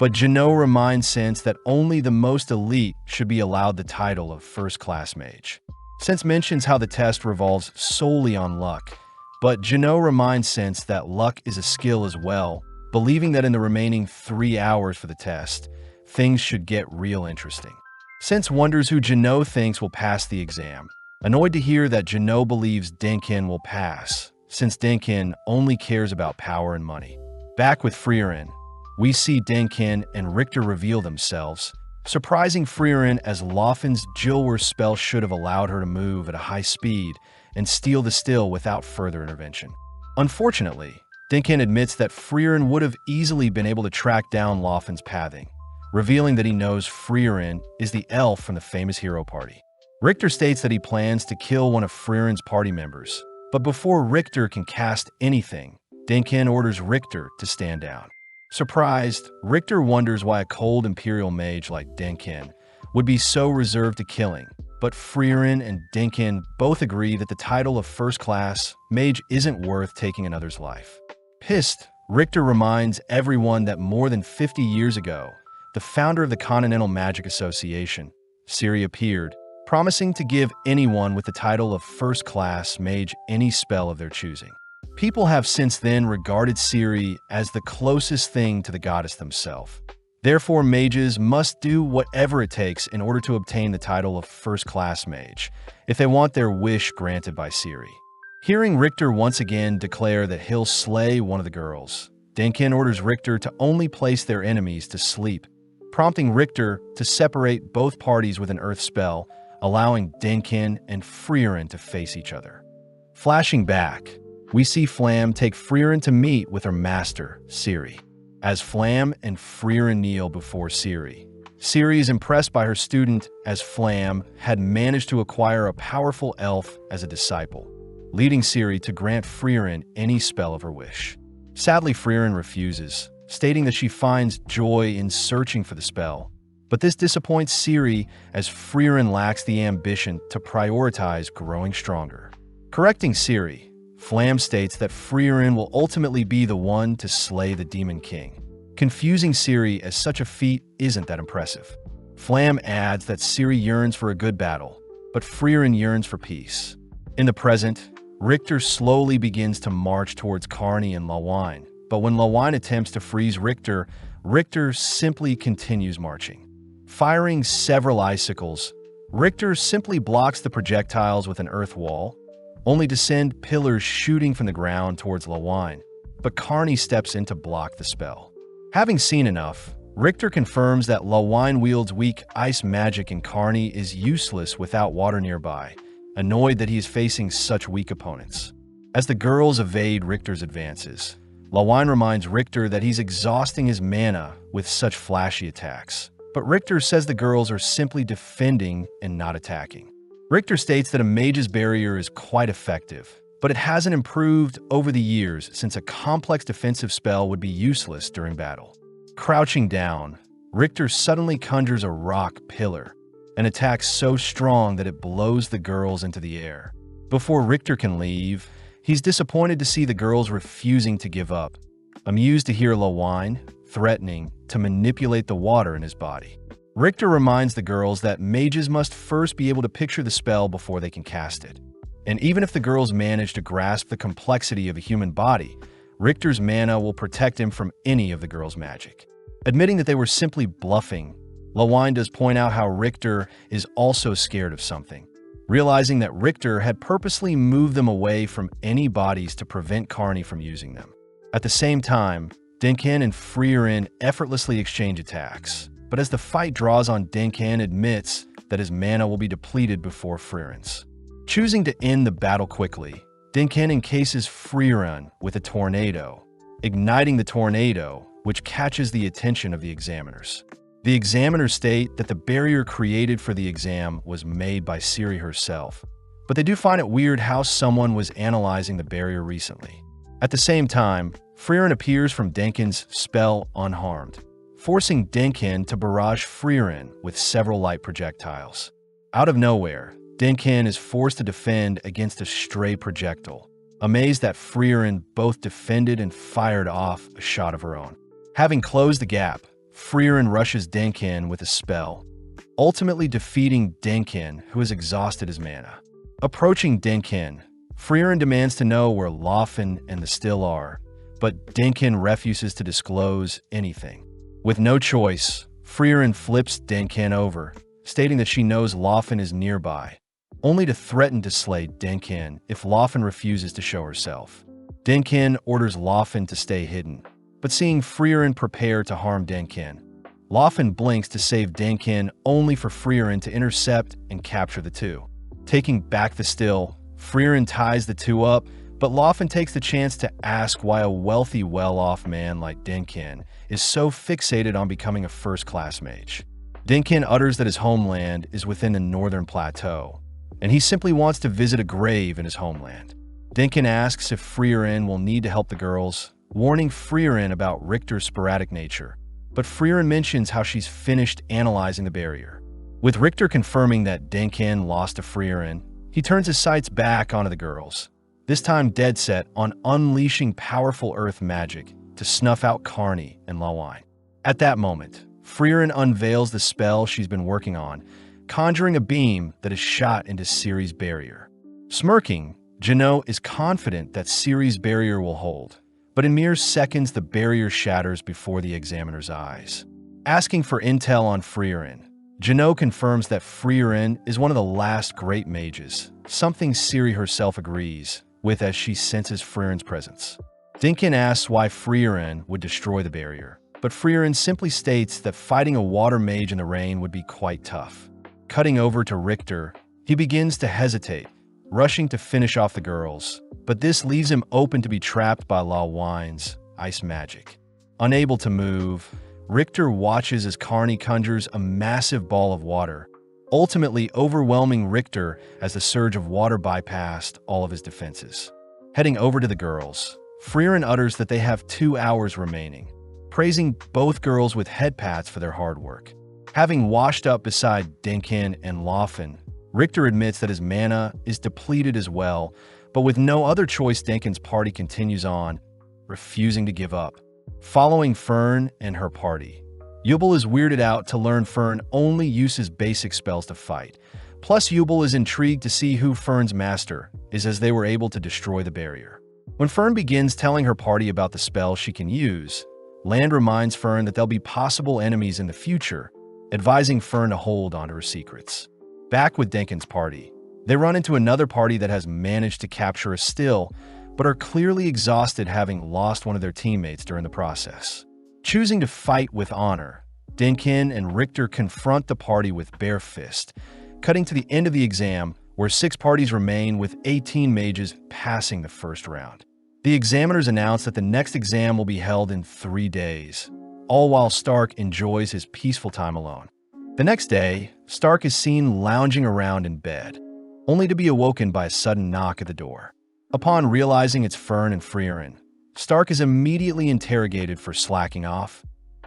[SPEAKER 1] but Jeannot reminds Sense that only the most elite should be allowed the title of first-class mage. Sense mentions how the test revolves solely on luck, but Jeannot reminds Sense that luck is a skill as well, believing that in the remaining 3 hours for the test, things should get real interesting. Sense wonders who Jeannot thinks will pass the exam, annoyed to hear that Jeannot believes Denkin will pass, since Denkin only cares about power and money. Back with Freeren, we see Denkin and Richter reveal themselves, surprising Freeren as Loffin's Jilwar spell should have allowed her to move at a high speed and steal the still without further intervention. Unfortunately, Dinkin admits that Freeren would have easily been able to track down Loffin's pathing, revealing that he knows Freeren is the elf from the famous hero party. Richter states that he plans to kill one of Freeren's party members, but before Richter can cast anything, Dinkin orders Richter to stand down. Surprised, Richter wonders why a cold Imperial mage like Dinkin would be so reserved to killing, but Freeren and Dinkin both agree that the title of first-class mage isn't worth taking another's life. Pissed, Richter reminds everyone that more than 50 years ago, the founder of the Continental Magic Association, Ciri, appeared, promising to give anyone with the title of first-class mage any spell of their choosing. People have since then regarded Ciri as the closest thing to the goddess themselves. Therefore, mages must do whatever it takes in order to obtain the title of first-class mage, if they want their wish granted by Ciri. Hearing Richter once again declare that he'll slay one of the girls, Dinkin orders Richter to only place their enemies to sleep, prompting Richter to separate both parties with an earth spell, allowing Dinkin and Freeren to face each other. Flashing back, we see Flam take Freeren to meet with her master, Ciri. As Flam and Freeren kneel before Ciri, Ciri is impressed by her student as Flam had managed to acquire a powerful elf as a disciple, leading Ciri to grant Freeren any spell of her wish. Sadly, Freeren refuses, stating that she finds joy in searching for the spell. But this disappoints Ciri as Freeren lacks the ambition to prioritize growing stronger. Correcting Ciri, Flam states that Freeren will ultimately be the one to slay the Demon King. Confusing Ciri as such a feat isn't that impressive. Flam adds that Ciri yearns for a good battle, but Freeren yearns for peace. In the present, Richter slowly begins to march towards Carney and Lawine, but when Lawine attempts to freeze Richter, Richter simply continues marching. Firing several icicles, Richter simply blocks the projectiles with an earth wall, only to send pillars shooting from the ground towards Lawine, but Carney steps in to block the spell. Having seen enough, Richter confirms that Lawine wields weak ice magic and Carney is useless without water nearby, annoyed that he is facing such weak opponents. As the girls evade Richter's advances, Lawine reminds Richter that he's exhausting his mana with such flashy attacks, but Richter says the girls are simply defending and not attacking. Richter states that a mage's barrier is quite effective, but it hasn't improved over the years since a complex defensive spell would be useless during battle. Crouching down, Richter suddenly conjures a rock pillar, an attack so strong that it blows the girls into the air. Before Richter can leave, he's disappointed to see the girls refusing to give up, amused to hear Lawine threatening to manipulate the water in his body. Richter reminds the girls that mages must first be able to picture the spell before they can cast it. And even if the girls manage to grasp the complexity of a human body, Richter's mana will protect him from any of the girls' magic. Admitting that they were simply bluffing, Lawine does point out how Richter is also scared of something, realizing that Richter had purposely moved them away from any bodies to prevent Carney from using them. At the same time, Dinkin and Freeren effortlessly exchange attacks, but as the fight draws on, Dinkin admits that his mana will be depleted before Freeren's. Choosing to end the battle quickly, Dinkin encases Freeren with a tornado, igniting the tornado, which catches the attention of the examiners. The examiners state that the barrier created for the exam was made by Ciri herself, but they do find it weird how someone was analyzing the barrier recently. At the same time, Freeren appears from Dinkin's spell unharmed, forcing Dinkin to barrage Freeren with several light projectiles. Out of nowhere, Dinkin is forced to defend against a stray projectile, amazed that Freeren both defended and fired off a shot of her own. Having closed the gap, Freeren rushes Dinkin with a spell, ultimately defeating Dinkin, who has exhausted his mana. Approaching Dinkin, Freeren demands to know where Loffen and the Still are, but Dinkin refuses to disclose anything. With no choice, Freeren flips Dinkin over, stating that she knows Loffen is nearby, only to threaten to slay Dinkin if Loffen refuses to show herself. Dinkin orders Loffen to stay hidden, but seeing Freeren prepare to harm Dinkin, Laufen blinks to save Denkin, only for Freeren to intercept and capture the two. Taking back the still, Freeren ties the two up, but Laufen takes the chance to ask why a wealthy, well-off man like Denkin is so fixated on becoming a first-class mage. Denkin utters that his homeland is within the northern plateau, and he simply wants to visit a grave in his homeland. Denkin asks if Freeren will need to help the girls, warning Freeren about Richter's sporadic nature, but Freeren mentions how she's finished analyzing the barrier. With Richter confirming that Denkin lost to Freeren, he turns his sights back onto the girls, this time dead set on unleashing powerful earth magic to snuff out Carney and Lawine. At that moment, Freeren unveils the spell she's been working on, conjuring a beam that is shot into Ciri's barrier. Smirking, Jeannot is confident that Ciri's barrier will hold, but in mere seconds the barrier shatters before the examiner's eyes. Asking for intel on Freeren, Jeannot confirms that Freeren is one of the last great mages, something Ciri herself agrees with as she senses Freeren's presence. Denkin asks why Freeren would destroy the barrier, but Freeren simply states that fighting a water mage in the rain would be quite tough. Cutting over to Richter, he begins to hesitate, rushing to finish off the girls, but this leaves him open to be trapped by Lawine's ice magic. Unable to move, Richter watches as Carney conjures a massive ball of water, ultimately overwhelming Richter as the surge of water bypassed all of his defenses. Heading over to the girls, Freeren utters that they have 2 hours remaining, praising both girls with head pats for their hard work. Having washed up beside Denkin and Laufen, Richter admits that his mana is depleted as well, but with no other choice, Denkin's party continues on, refusing to give up. Following Fern and her party, Yubel is weirded out to learn Fern only uses basic spells to fight. Plus, Yubel is intrigued to see who Fern's master is, as they were able to destroy the barrier. When Fern begins telling her party about the spell she can use, Land reminds Fern that there'll be possible enemies in the future, advising Fern to hold onto her secrets. Back with Denkin's party, they run into another party that has managed to capture a still, but are clearly exhausted, having lost one of their teammates during the process. Choosing to fight with honor, Denkin and Richter confront the party with bare fist, cutting to the end of the exam, where 6 parties remain with 18 mages passing the first round. The examiners announce that the next exam will be held in 3 days, all while Stark enjoys his peaceful time alone. The next day, Stark is seen lounging around in bed, only to be awoken by a sudden knock at the door. Upon realizing it's Fern and Freeren, Stark is immediately interrogated for slacking off,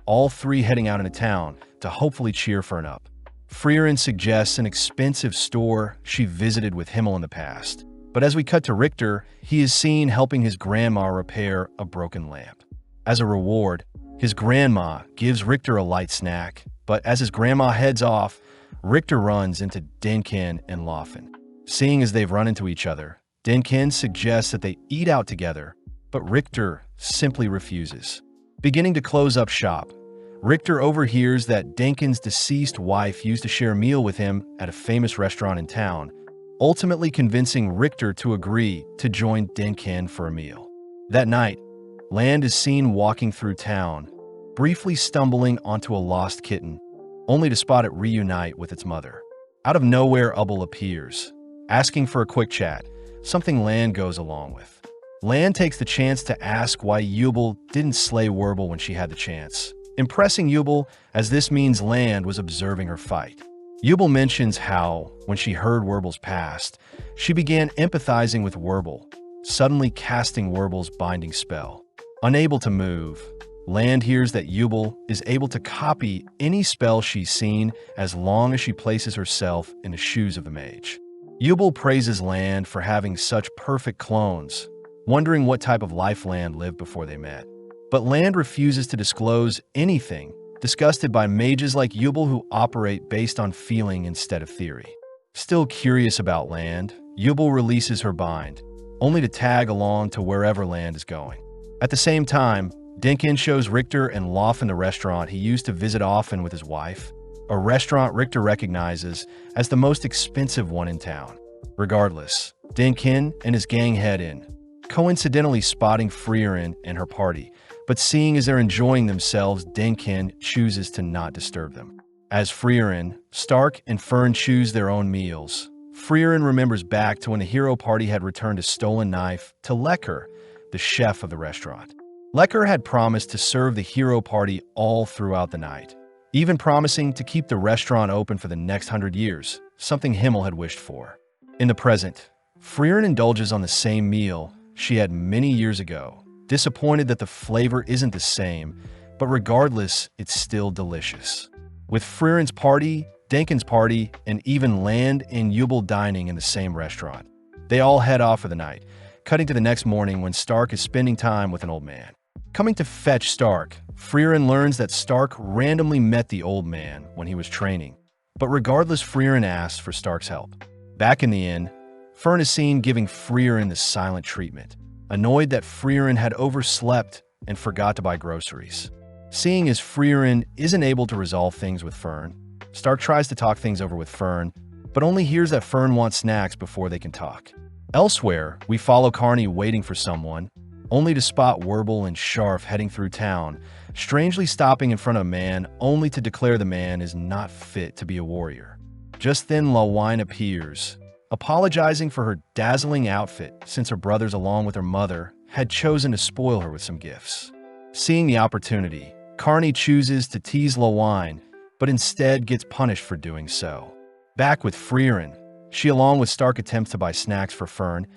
[SPEAKER 1] all 3 heading out into town to hopefully cheer Fern up. Freeren suggests an expensive store she visited with Himmel in the past, but as we cut to Richter, he is seen helping his grandma repair a broken lamp. As a reward, his grandma gives Richter a light snack, but as his grandma heads off, Richter runs into Denkin and Laufen. Seeing as they've run into each other, Denkin suggests that they eat out together, but Richter simply refuses. Beginning to close up shop, Richter overhears that Denkin's deceased wife used to share a meal with him at a famous restaurant in town, ultimately convincing Richter to agree to join Denkin for a meal. That night, Land is seen walking through town, briefly stumbling onto a lost kitten, only to spot it reunite with its mother. Out of nowhere, Ubbel appears, asking for a quick chat, something Land goes along with. Land takes the chance to ask why Yubel didn't slay Werble when she had the chance, impressing Yubel, as this means Land was observing her fight. Yubel mentions how, when she heard Werble's past, she began empathizing with Werble, suddenly casting Werble's binding spell. Unable to move, Land hears that Yubel is able to copy any spell she's seen as long as she places herself in the shoes of the mage. Yubel praises Land for having such perfect clones, wondering what type of life Land lived before they met. But Land refuses to disclose anything, disgusted by mages like Yubel who operate based on feeling instead of theory. Still curious about Land, Yubel releases her bind, only to tag along to wherever Land is going. At the same time, Denkin shows Richter and Laufen the restaurant he used to visit often with his wife, a restaurant Richter recognizes as the most expensive one in town. Regardless, Denkin and his gang head in, coincidentally spotting Freeren and her party, But seeing as they're enjoying themselves, Dinkin chooses to not disturb them. As Freeren, Stark and Fern choose their own meals, Freeren remembers back to when the hero party had returned a stolen knife to Lecker, the chef of the restaurant. Lecker had promised to serve the hero party all throughout the night, even promising to keep the restaurant open for the next 100 years, something Himmel had wished for. In the present, Freeren indulges on the same meal she had many years ago, disappointed that the flavor isn't the same, but regardless, it's still delicious. With Freeren's party, Dinkin's party, and even Land and Jubel dining in the same restaurant, they all head off for the night, cutting to the next morning when Stark is spending time with an old man. Coming to fetch Stark, Freeren learns that Stark randomly met the old man when he was training, but regardless, Freeren asks for Stark's help. Back in the inn, Fern is seen giving Freeren the silent treatment, annoyed that Freeren had overslept and forgot to buy groceries. Seeing as Freeren isn't able to resolve things with Fern, Stark tries to talk things over with Fern, but only hears that Fern wants snacks before they can talk. Elsewhere, we follow Carney waiting for someone, only to spot Werbel and Scharf heading through town, strangely stopping in front of a man only to declare the man is not fit to be a warrior. Just then, Lawine appears, apologizing for her dazzling outfit since her brothers, along with her mother, had chosen to spoil her with some gifts. Seeing the opportunity, Carney chooses to tease Lawine, but instead gets punished for doing so. Back with Freeren, she, along with Stark, attempts to buy snacks for Fern,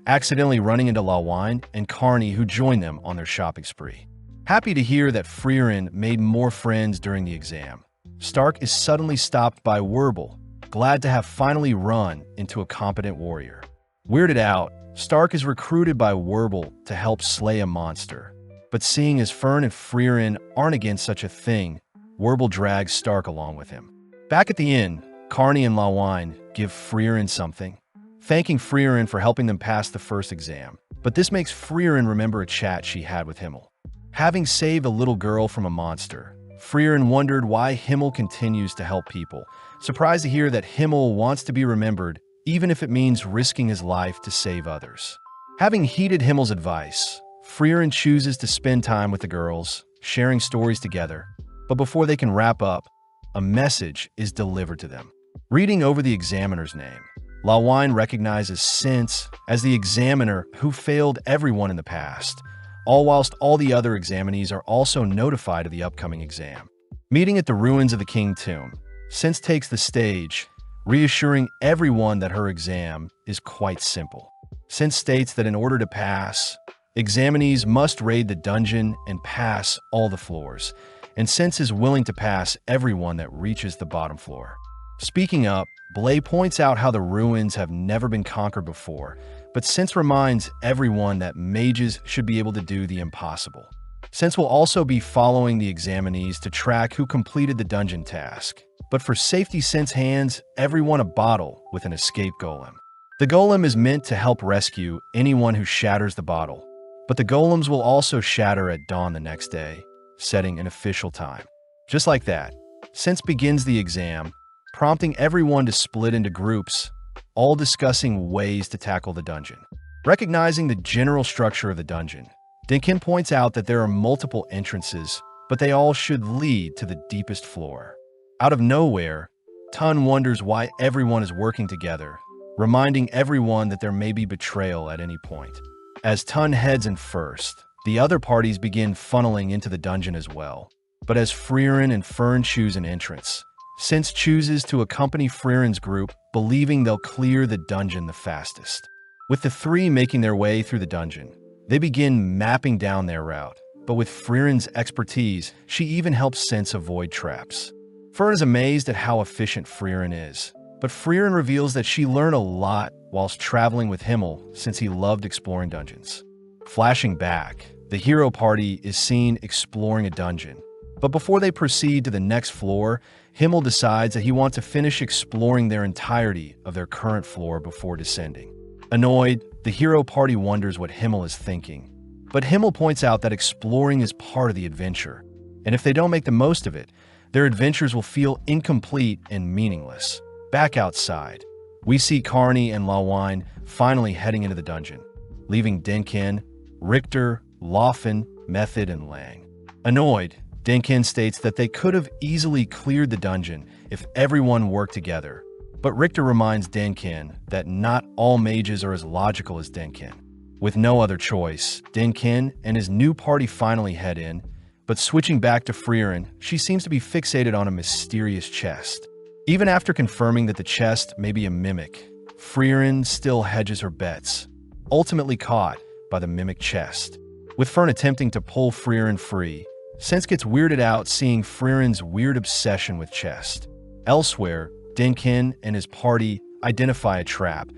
[SPEAKER 1] accidentally running into Lawine and Carney, who join them on their shopping spree. Happy to hear that Freeren made more friends during the exam, Stark is suddenly stopped by Werbel, glad to have finally run into a competent warrior. Weirded out, Stark is recruited by Werbel to help slay a monster. But seeing as Fern and Freeren aren't against such a thing, Werbel drags Stark along with him. Back at the inn, Carney and Lawine give Freeren something, thanking Freeren for helping them pass the first exam. But this makes Freeren remember a chat she had with Himmel. Having saved a little girl from a monster, Freeren wondered why Himmel continues to help people, surprised to hear that Himmel wants to be remembered, even if it means risking his life to save others. Having heeded Himmel's advice, Freeren chooses to spend time with the girls, sharing stories together. But before they can wrap up, a message is delivered to them. Reading over the examiner's name, Lawine recognizes Sense as the examiner who failed everyone in the past, all whilst all the other examinees are also notified of the upcoming exam. Meeting at the ruins of the King Tomb, Sense takes the stage, reassuring everyone that her exam is quite simple. Sense states that in order to pass, examinees must raid the dungeon and pass all the floors, and Sense is willing to pass everyone that reaches the bottom floor. Speaking up, Blay points out how the ruins have never been conquered before, but Sense reminds everyone that mages should be able to do the impossible. Sense will also be following the examinees to track who completed the dungeon task, but for safety, Sense hands everyone a bottle with an escape golem. The golem is meant to help rescue anyone who shatters the bottle, but the golems will also shatter at dawn the next day, setting an official time. Just like that, Sense begins the exam, prompting everyone to split into groups, all discussing ways to tackle the dungeon. Recognizing the general structure of the dungeon, Dinkin points out that there are multiple entrances, but they all should lead to the deepest floor. Out of nowhere, Tun wonders why everyone is working together, reminding everyone that there may be betrayal at any point. As Tun heads in first, the other parties begin funneling into the dungeon as well. But as Freeren and Fern choose an entrance, Sense chooses to accompany Freeren's group, believing they'll clear the dungeon the fastest. With the three making their way through the dungeon, they begin mapping down their route, but with Freeren's expertise, she even helps Sense avoid traps. Fern is amazed at how efficient Freeren is, but Freeren reveals that she learned a lot whilst traveling with Himmel since he loved exploring dungeons. Flashing back, the hero party is seen exploring a dungeon, but before they proceed to the next floor, Himmel decides that he wants to finish exploring their entirety of their current floor before descending. Annoyed, the hero party wonders what Himmel is thinking, but Himmel points out that exploring is part of the adventure, and if they don't make the most of it, their adventures will feel incomplete and meaningless. Back outside, we see Carney and Lawine finally heading into the dungeon, leaving Dinkin, Richter, Laufen, Method, and Lang. Annoyed, Dinkin states that they could have easily cleared the dungeon if everyone worked together. But Richter reminds Dinkin that not all mages are as logical as Dinkin. With no other choice, Dinkin and his new party finally head in, but switching back to Freeren, she seems to be fixated on a mysterious chest. Even after confirming that the chest may be a mimic, Freeren still hedges her bets, ultimately caught by the mimic chest. With Fern attempting to pull Freeren free, Sense gets weirded out seeing Freeren's weird obsession with chest. Elsewhere, Dinkin and his party identify a trap,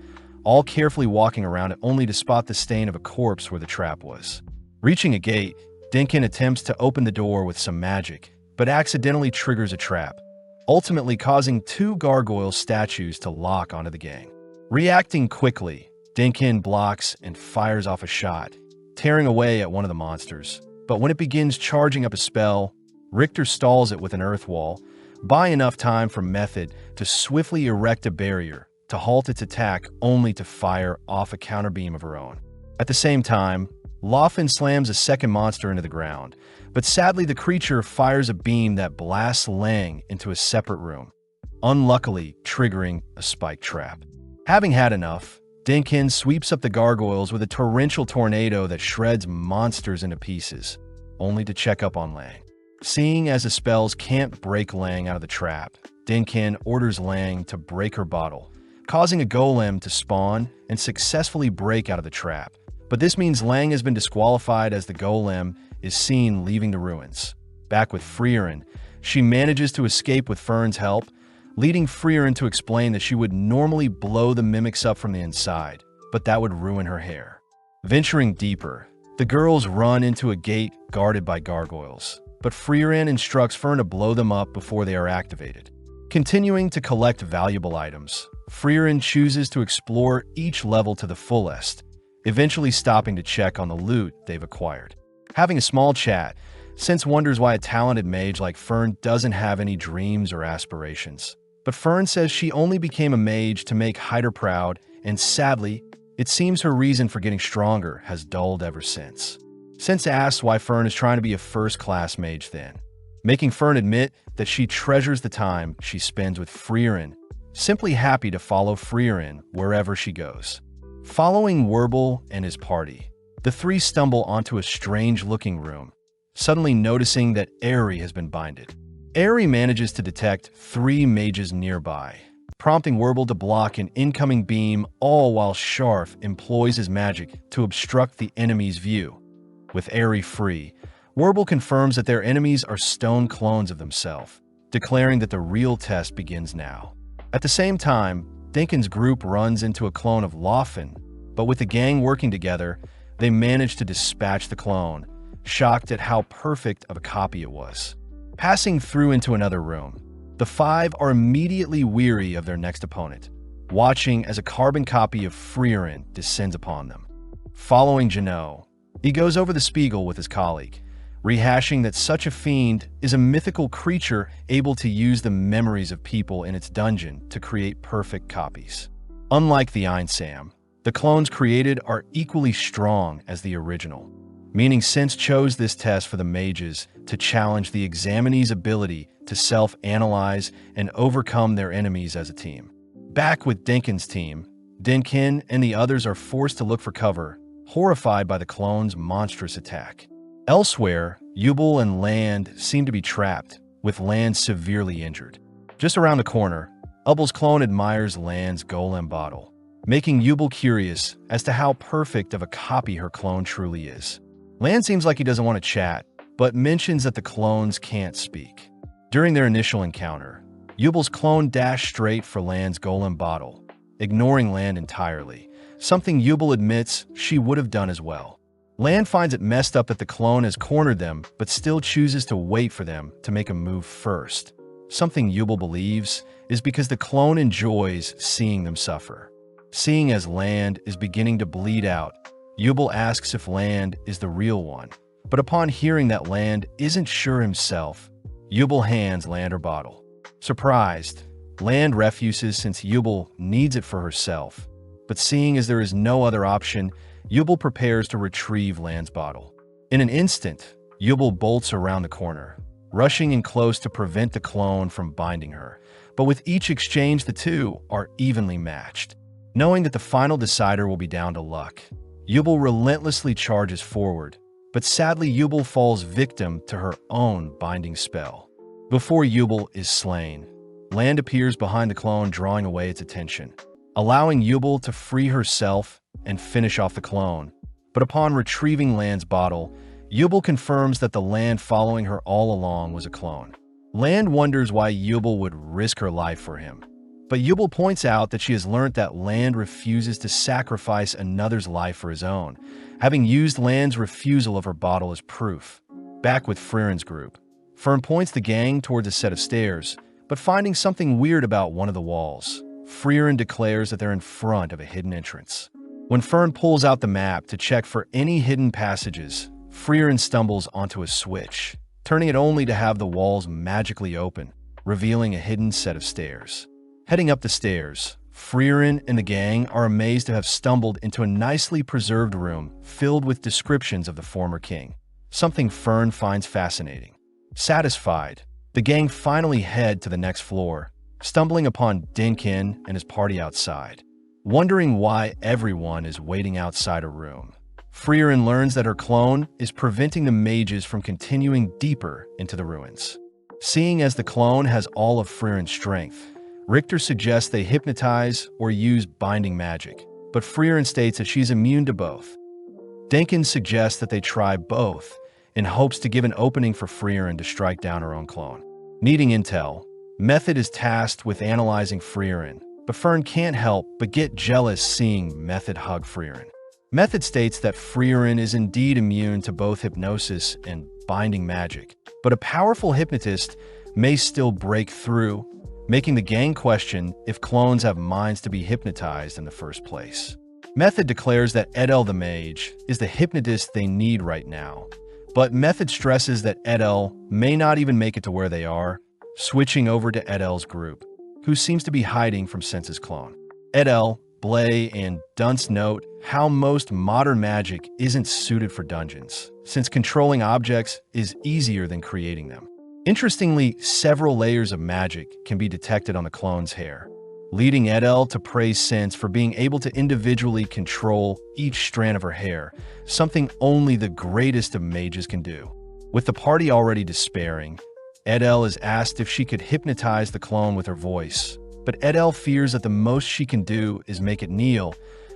[SPEAKER 1] all carefully walking around it only to spot the stain of a corpse where the trap was. Reaching a gate, Dinkin attempts to open the door with some magic, but accidentally triggers a trap, ultimately causing two gargoyle statues to lock onto the gang. Reacting quickly, Dinkin blocks and fires off a shot, tearing away at one of the monsters. But when it begins charging up a spell, Richter stalls it with an earth wall, buying enough time for Method to swiftly erect a barrier to halt its attack only to fire off a counterbeam of her own. At the same time, Laufen slams a second monster into the ground, but sadly the creature fires a beam that blasts Lang into a separate room, unluckily triggering a spike trap. Having had enough, Dinkin sweeps up the gargoyles with a torrential tornado that shreds monsters into pieces, only to check up on Lang. Seeing as the spells can't break Lang out of the trap, Dinkin orders Lang to break her bottle, causing a golem to spawn and successfully break out of the trap. But this means Lang has been disqualified as the golem is seen leaving the ruins. Back with Freeren, she manages to escape with Fern's help, leading Freeren to explain that she would normally blow the mimics up from the inside, but that would ruin her hair. Venturing deeper, the girls run into a gate guarded by gargoyles, but Freeren instructs Fern to blow them up before they are activated. Continuing to collect valuable items, Freeren chooses to explore each level to the fullest, eventually stopping to check on the loot they've acquired. Having a small chat, Sense wonders why a talented mage like Fern doesn't have any dreams or aspirations. But Fern says she only became a mage to make Hyder proud, and sadly, it seems her reason for getting stronger has dulled ever since. Sense asks why Fern is trying to be a first-class mage then, making Fern admit that she treasures the time she spends with Freeren, simply happy to follow Freeren wherever she goes. Following Werble and his party, the three stumble onto a strange-looking room, suddenly noticing that Aerie has been binded. Aerie manages to detect three mages nearby, prompting Werble to block an incoming beam, all while Scharf employs his magic to obstruct the enemy's view. With Aerie free, Werble confirms that their enemies are stone clones of themselves, declaring that the real test begins now. At the same time, Dinkin's group runs into a clone of Laufen, but with the gang working together, they manage to dispatch the clone, shocked at how perfect of a copy it was. Passing through into another room, the five are immediately weary of their next opponent, watching as a carbon copy of Freeren descends upon them. Following Janot, he goes over the Spiegel with his colleague, rehashing that such a fiend is a mythical creature able to use the memories of people in its dungeon to create perfect copies. Unlike the Einsam, the clones created are equally strong as the original, meaning Sense chose this test for the mages to challenge the examinee's ability to self-analyze and overcome their enemies as a team. Back with Dinkin's team, Dinkin and the others are forced to look for cover, horrified by the clone's monstrous attack. Elsewhere, Ubel and Land seem to be trapped, with Land severely injured. Just around the corner, Ubel's clone admires Land's golem bottle, making Ubel curious as to how perfect of a copy her clone truly is. Land seems like he doesn't want to chat, but mentions that the clones can't speak. During their initial encounter, Ubel's clone dashed straight for Land's golem bottle, ignoring Land entirely, something Ubel admits she would have done as well. Land finds it messed up that the clone has cornered them, but still chooses to wait for them to make a move first. Something Ubel believes is because the clone enjoys seeing them suffer. Seeing as Land is beginning to bleed out, Ubel asks if Land is the real one, but upon hearing that Land isn't sure himself, Ubel hands Land her bottle. Surprised, Land refuses since Ubel needs it for herself, but seeing as there is no other option, Ubel prepares to retrieve Land's bottle. In an instant, Yubel bolts around the corner, rushing in close to prevent the clone from binding her. But with each exchange, the two are evenly matched. Knowing that the final decider will be down to luck, Yubel relentlessly charges forward, but sadly Yubel falls victim to her own binding spell. Before Yubel is slain, Land appears behind the clone, drawing away its attention, allowing Yubel to free herself and finish off the clone. But upon retrieving Land's bottle, Yubel confirms that the Land following her all along was a clone. Land wonders why Yubel would risk her life for him, but Yubel points out that she has learned that Land refuses to sacrifice another's life for his own, having used Land's refusal of her bottle as proof. Back with Freeren's group, Fern points the gang towards a set of stairs, but finding something weird about one of the walls, Freeren declares that they're in front of a hidden entrance. When Fern pulls out the map to check for any hidden passages, Freeren stumbles onto a switch, turning it only to have the walls magically open, revealing a hidden set of stairs. Heading up the stairs, Freeren and the gang are amazed to have stumbled into a nicely preserved room filled with descriptions of the former king, something Fern finds fascinating. Satisfied, the gang finally head to the next floor, stumbling upon Dinkin and his party outside. Wondering why everyone is waiting outside a room, Freeren learns that her clone is preventing the mages from continuing deeper into the ruins. Seeing as the clone has all of Freeren's strength, Richter suggests they hypnotize or use binding magic, but Freeren states that she's immune to both. Dinkin suggests that they try both, in hopes to give an opening for Freeren to strike down her own clone. Needing intel, Method is tasked with analyzing Freeren, but Fern can't help but get jealous seeing Method hug Freeren. Method states that Freeren is indeed immune to both hypnosis and binding magic, but a powerful hypnotist may still break through, making the gang question if clones have minds to be hypnotized in the first place. Method declares that Edel the mage is the hypnotist they need right now, but Method stresses that Edel may not even make it to where they are, switching over to Edel's group, who seems to be hiding from Sense's clone. Edel, Blay, and Dunce note how most modern magic isn't suited for dungeons, since controlling objects is easier than creating them. Interestingly, several layers of magic can be detected on the clone's hair, leading Edel to praise Sense for being able to individually control each strand of her hair, something only the greatest of mages can do. With the party already despairing, Edel is asked if she could hypnotize the clone with her voice, but Edel fears that the most she can do is make it kneel,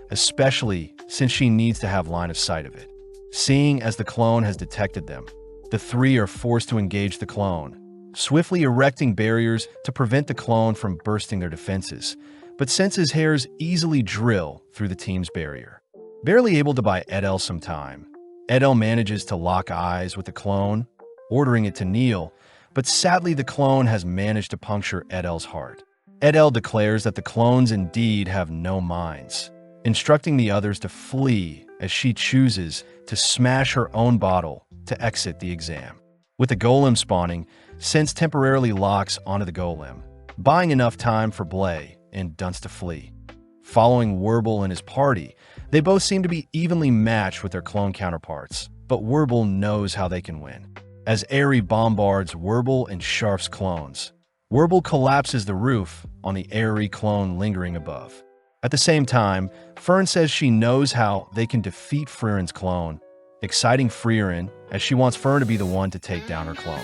[SPEAKER 1] especially since she needs to have line of sight of it. Seeing as the clone has detected them, the three are forced to engage the clone, swiftly erecting barriers to prevent the clone from bursting their defenses, but Sense's hairs easily drill through the team's barrier. Barely able to buy Edel some time, Edel manages to lock eyes with the clone, ordering it to kneel, but sadly the clone has managed to puncture Edel's heart. Edel declares that the clones indeed have no minds, instructing the others to flee as she chooses to smash her own bottle to exit the exam. With the golem spawning, Sense temporarily locks onto the golem, buying enough time for Blay and Dunce to flee. Following Werble and his party, they both seem to be evenly matched with their clone counterparts, but Werble knows how they can win. As Airy bombards Werble and Sharf's clones, Werble collapses the roof on the Airy clone lingering above. At the same time, Fern says she knows how they can defeat Freeren's clone, exciting Freeren as she wants Fern to be the one to take down her clone.